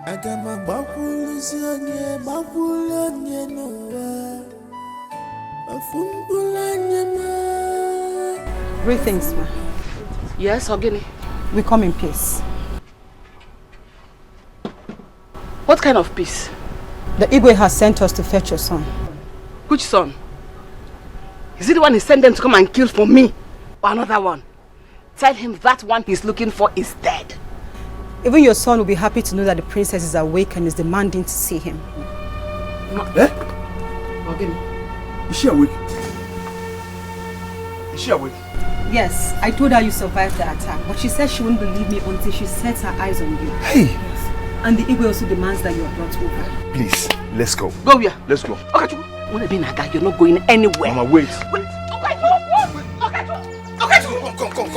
Speaker 5: I got my back rollers on no one.
Speaker 18: Greetings, ma.
Speaker 3: Yes, Ogini.
Speaker 18: We come in peace.
Speaker 3: What kind of peace?
Speaker 18: The Igwe has sent us to fetch your son.
Speaker 3: Which son? Is it the one he sent them to come and kill for me? Or another one? Tell him that one he's looking for is dead.
Speaker 18: Even your son will be happy to know that the princess is awake and is demanding to see him.
Speaker 2: Eh?
Speaker 3: Ogini.
Speaker 2: Is she awake? Is she awake?
Speaker 18: Yes, I told her you survived the attack, but she said she wouldn't believe me until she sets her eyes on you.
Speaker 2: Hey!
Speaker 18: Yes. And the Igwe also demands that you are brought over.
Speaker 2: Please, let's go.
Speaker 3: Go where?
Speaker 2: Let's go.
Speaker 3: Okay, you're not going anywhere.
Speaker 2: Mama, wait.
Speaker 3: Wait. Okay, come.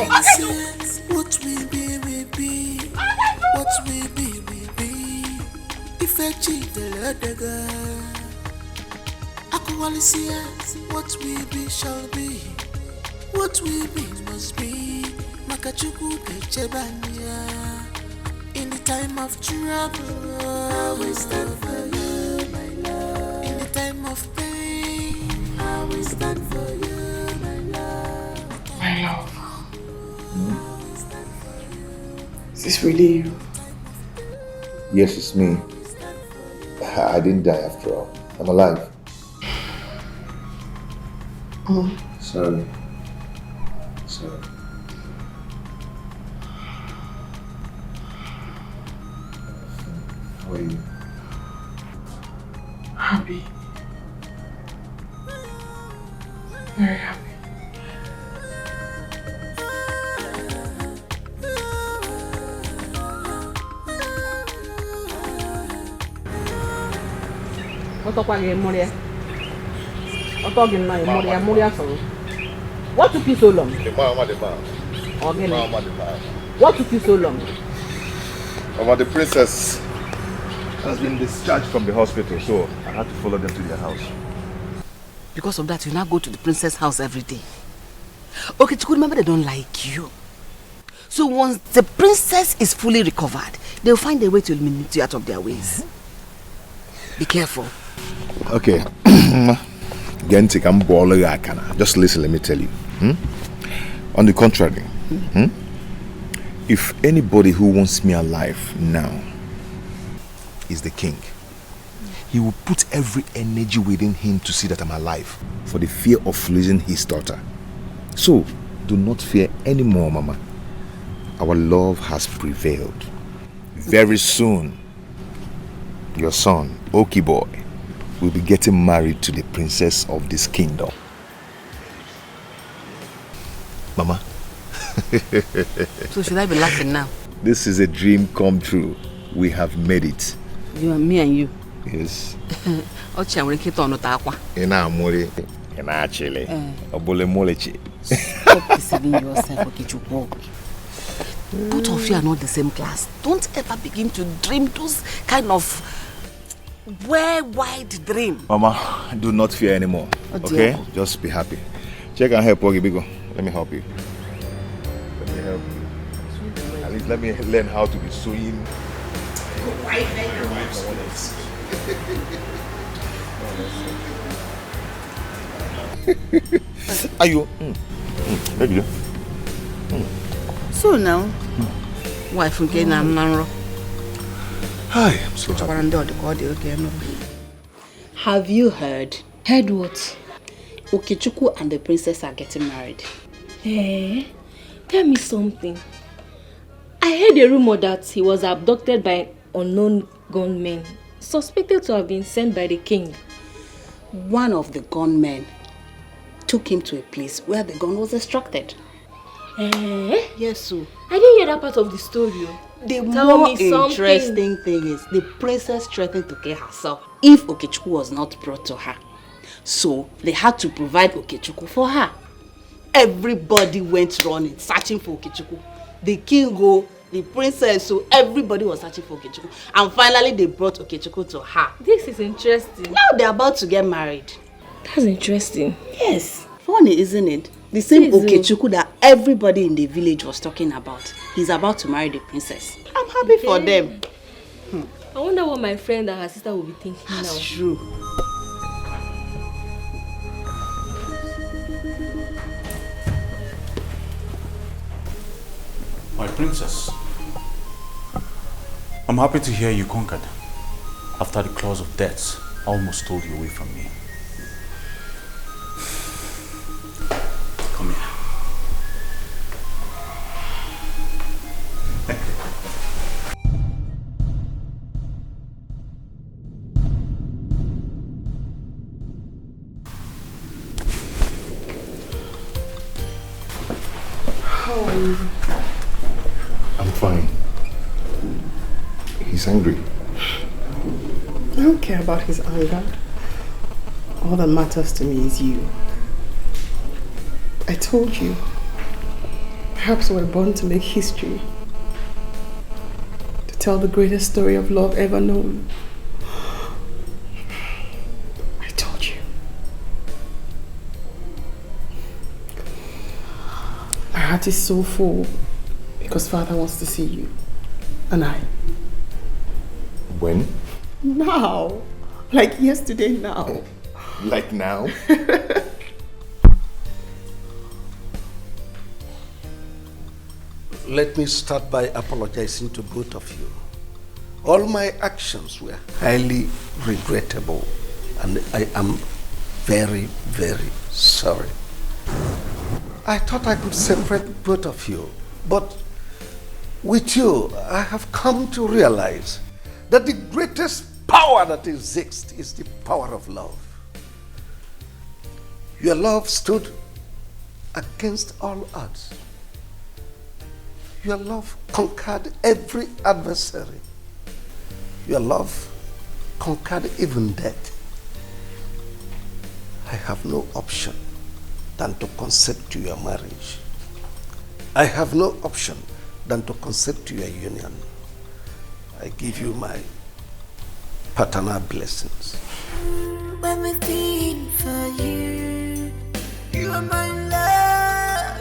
Speaker 5: What we be, we be. What we be, we be. If I cheat the other girl, I can only see us. What we be shall be. What we be must be. Makachuku Kechebania. In the time of trouble, I will stand for you, my love. In the time of pain, I will stand for you, my love.
Speaker 1: My love. Is this really you?
Speaker 14: Yes, it's me. I didn't die after all. I'm alive.
Speaker 1: Oh.
Speaker 14: Sorry. How are you?
Speaker 1: Happy. Very happy.
Speaker 3: What took you so long?
Speaker 14: The man.
Speaker 3: What took you so long?
Speaker 14: The princess has been discharged from the hospital, so I had to follow them to their house.
Speaker 3: Because of that, you now go to the princess' house every day. Okay, Chiku, remember they don't like you. So once the princess is fully recovered, they'll find a way to eliminate you out of their ways. Be careful.
Speaker 14: Okay. Just listen, let me tell you. On the contrary, if anybody who wants me alive now is the king, he will put every energy within him to see that I'm alive for the fear of losing his daughter. So, do not fear anymore, Mama. Our love has prevailed. Very soon, your son, Okey boy, will be getting married to the princess of this kingdom. Mama.
Speaker 3: So should I be laughing now?
Speaker 14: This is a dream come true. We have made it.
Speaker 3: You and me and you.
Speaker 14: Yes.
Speaker 3: Stop deceiving yourself, Okechukwu. Both of you are not the same class. Don't ever begin to dream those kind of wide dream.
Speaker 14: Mama, do not fear anymore. Okay? Just be happy. Check and help, Okey. Let me help you. Let me help you. At least let me learn how to be sewing. Are you?
Speaker 3: So now, wife again, I'm not.
Speaker 14: Hi, I'm so happy.
Speaker 3: Have you heard?
Speaker 23: Heard what?
Speaker 3: Okechukwu and the princess are getting married.
Speaker 23: Eh? Tell me something. I heard a rumor that he was abducted by unknown gunmen, suspected to have been sent by the king.
Speaker 3: One of the gunmen took him to a place where the gun was extracted.
Speaker 23: Eh?
Speaker 3: Yes, sir.
Speaker 23: I didn't hear that part of the story.
Speaker 3: The
Speaker 23: Tell
Speaker 3: more
Speaker 23: me something.
Speaker 3: interesting thing is the princess threatened to kill herself if Okechukwu was not brought to her. So they had to provide Okechukwu for her. Everybody went running, searching for Okechukwu. The king, the princess, so everybody was searching for Okechukwu. And finally they brought Okechukwu to her.
Speaker 23: This is interesting.
Speaker 3: Now they're about to get married.
Speaker 23: That's interesting.
Speaker 3: Yes. Funny, isn't it? The same Okechukwu that everybody in the village was talking about. He's about to marry the princess. I'm happy for them.
Speaker 23: I wonder what my friend and her sister will be thinking now.
Speaker 3: That's true.
Speaker 6: My princess, I'm happy to hear you conquered after the claws of death almost stole you away from me. Come here.
Speaker 7: How are you? I'm fine. He's angry.
Speaker 1: I don't care about his anger. All that matters to me is you. I told you. Perhaps we're born to make history. To tell the greatest story of love ever known. I told you. Our heart is so full because Father wants to see you. And I.
Speaker 7: When?
Speaker 1: Now. Like yesterday now.
Speaker 7: Like now?
Speaker 11: Let me start by apologizing to both of you. All my actions were highly regrettable, and I am very, very sorry. I thought I could separate both of you, but with you, I have come to realize that the greatest power that exists is the power of love. Your love stood against all odds. Your love conquered every adversary. Your love conquered even death. I have no option than to consent to your marriage. I have no option than to consent to your union. I give you my paternal blessings.
Speaker 5: Everything for you. You are my love,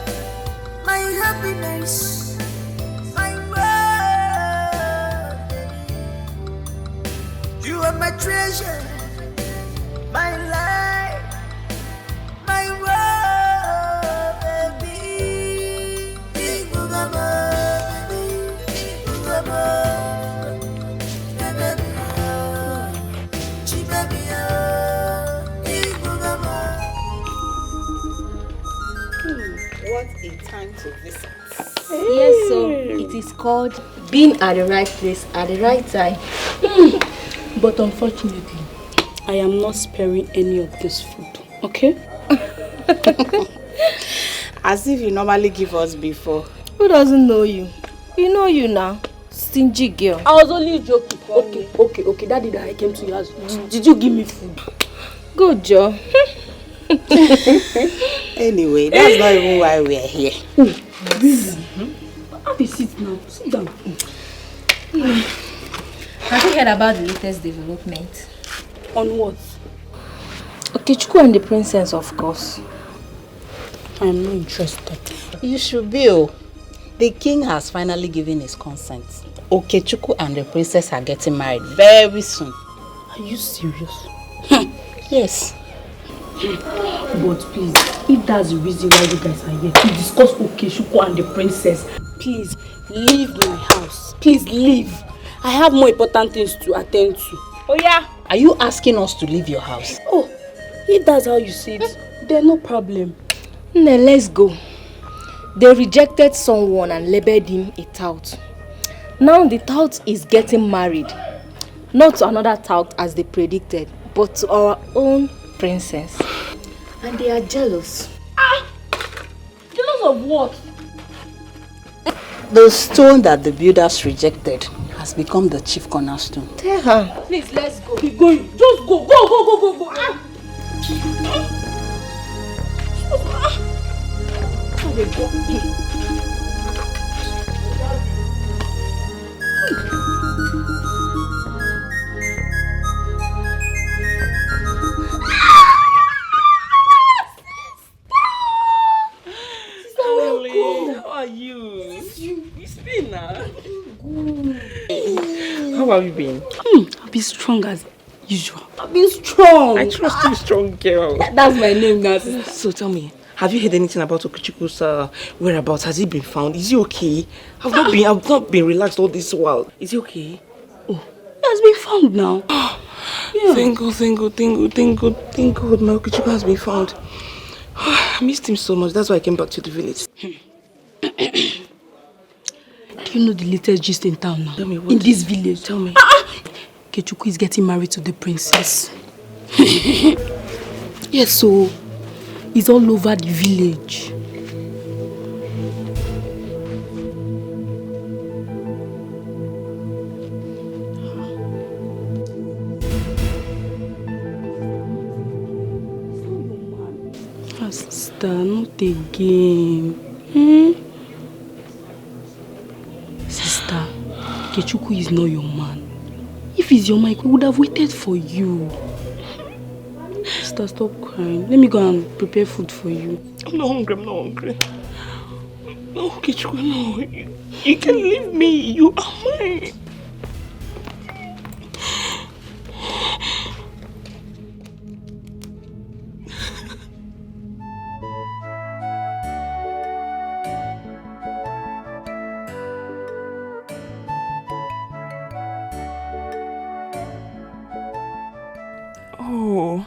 Speaker 5: my happiness, my world. You are my treasure, my life, my world, baby.
Speaker 3: What a time to visit.
Speaker 23: Yes, so it is called being at the right place at the right time.
Speaker 4: But unfortunately, I am not sparing any of this food, okay?
Speaker 3: As if you normally give us before.
Speaker 23: Who doesn't know you? You know you now. Stingy girl.
Speaker 4: I was only joking. Okay. That day that I came to your house, did you give me food?
Speaker 23: Good job.
Speaker 3: Anyway, that's not even why we are here.
Speaker 4: Really? Have a seat now. Sit down.
Speaker 23: Have you heard about the latest development?
Speaker 4: On what?
Speaker 23: Okechukwu and the princess, of course.
Speaker 4: I am not interested.
Speaker 3: You should be. Oh. The king has finally given his consent. Okechukwu and the princess are getting married very soon.
Speaker 4: Are you serious?
Speaker 3: Yes.
Speaker 4: But please, if that's the reason why you guys are here to discuss Okechukwu and the princess, please leave my house. Please leave. I have more important things to attend to.
Speaker 3: Oh yeah? Are you asking us to leave your house?
Speaker 4: Oh, if that's how you see it, then no problem.
Speaker 23: Now let's go.
Speaker 4: They rejected someone and labeled him a tout. Now the tout is getting married. Not to another tout as they predicted, but to our own princess. And they are jealous.
Speaker 18: Jealous of what?
Speaker 3: The stone that the builders rejected has become the chief cornerstone.
Speaker 4: Tell her.
Speaker 18: Please, let's go. Keep going. Just go. Go.
Speaker 20: How are you? It's been now. How have you been?
Speaker 4: I've been strong as usual. I've been strong.
Speaker 20: I trust you, strong girl.
Speaker 4: That's my name now, sister.
Speaker 20: So tell me, have you heard anything about Okechukwu's whereabouts? Has he been found? Is he okay? I've not been relaxed all this while. Is he okay?
Speaker 4: Oh, he has been found now.
Speaker 20: Yeah. Thank God. My Okechukwu has been found. I missed him so much. That's why I came back to the village.
Speaker 4: Do you know the latest gist in town now?
Speaker 20: Tell me what?
Speaker 4: In this village.
Speaker 20: Tell me.
Speaker 4: Okechukwu is getting married to the princess. Yes, so it's all over the village. Sister, not again. Sister, Okechukwu is not your man. If he's your man, he would have waited for you. Sister, stop crying. Let me go and prepare food for you.
Speaker 20: I'm not hungry. No, Okechukwu, no. You can leave me. You are mine. Oh,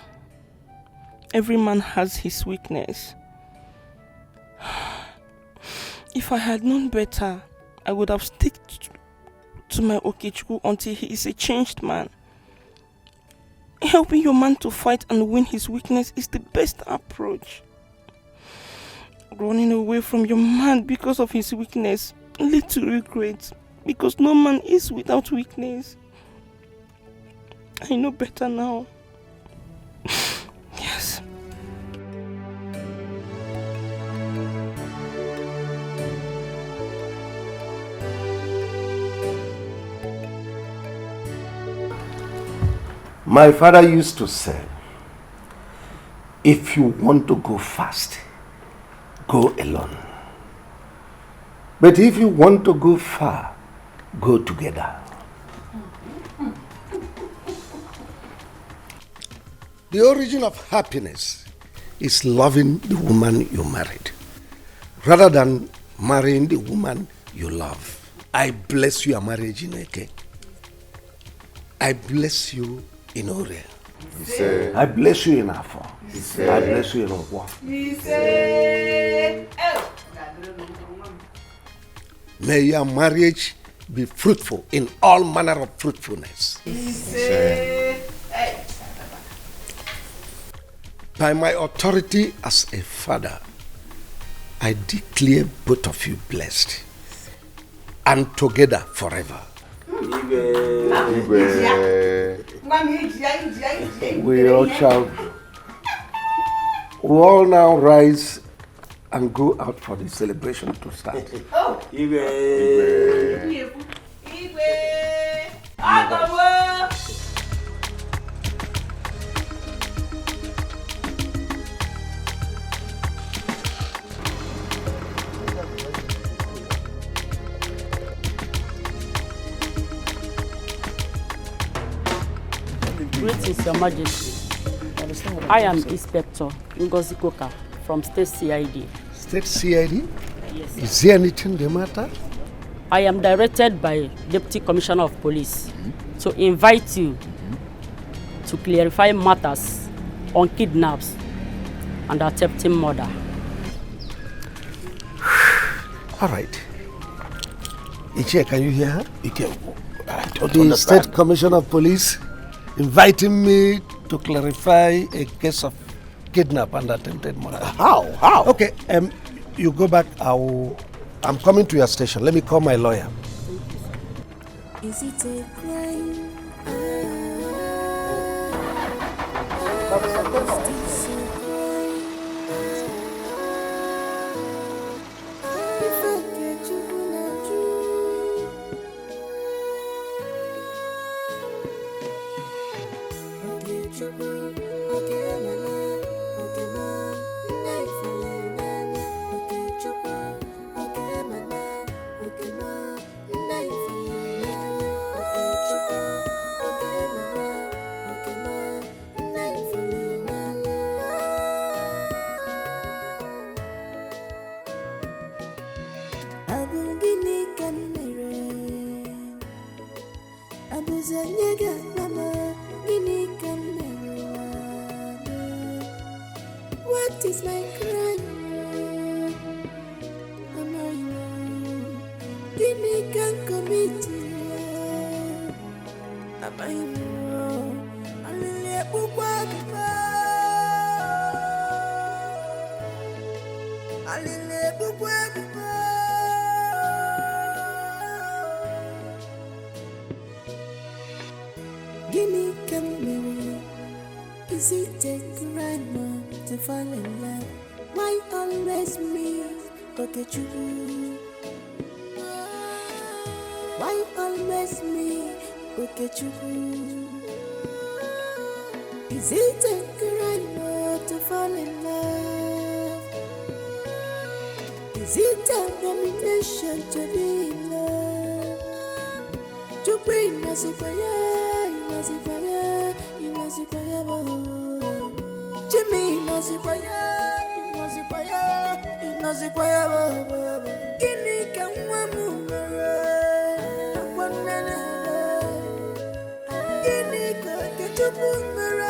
Speaker 20: every man has his weakness. If I had known better, I would have stuck to my Okechukwu until he is a changed man. Helping your man to fight and win his weakness is the best approach. Running away from your man because of his weakness leads to regret, because no man is without weakness. I know better now. Yes.
Speaker 11: My father used to say, if you want to go fast, go alone. But if you want to go far, go together. The origin of happiness is loving the woman you married, rather than marrying the woman you love. I bless your marriage in Eke. I bless you in Ore. I bless you in Afo. I bless you in Ogwa. May your marriage be fruitful in all manner of fruitfulness. By my authority as a father, I declare both of you blessed and together forever. We all now rise and go out for the celebration to start.
Speaker 10: Greetings, Your Majesty. I am Inspector Ngozi Koka from State CID.
Speaker 11: State CID?
Speaker 10: Yes.
Speaker 11: Is there anything the matter?
Speaker 10: I am directed by Deputy Commissioner of Police to invite you to clarify matters on kidnaps and attempted murder.
Speaker 11: All right. Ichie, can you hear her?
Speaker 7: I don't
Speaker 11: the
Speaker 7: understand.
Speaker 11: State Commissioner of Police inviting me to clarify a case of kidnap and attempted murder.
Speaker 7: How?
Speaker 11: Okay, you go back. I'm coming to your station. Let me call my lawyer.
Speaker 5: Is it a crime? What is my crime? Give me can commit. Am I wrong? Guinea can is it a crime to fall in love? Why always me? Okey. Why always me? Okey. Is it a crime to fall in love? Is it a domination to be in love? To bring us a fire, Jimmy knows it fire, Guinea can one Guinea can get to boomerang.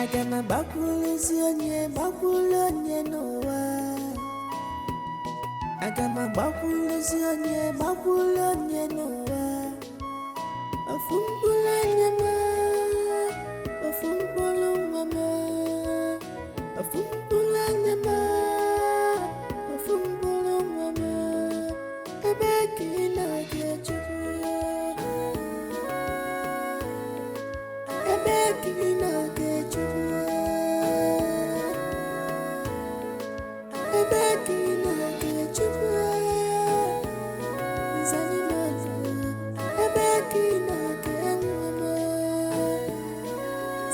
Speaker 5: Agama bakulonye noa. Agama bakulonye noa. Afumbulanye ma, afumbulanye ma. Ebeki na gechuku. Ebeki na gechuku. Ebeki na gechuku. Zanima. Ebeki na gemama.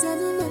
Speaker 5: Zanima.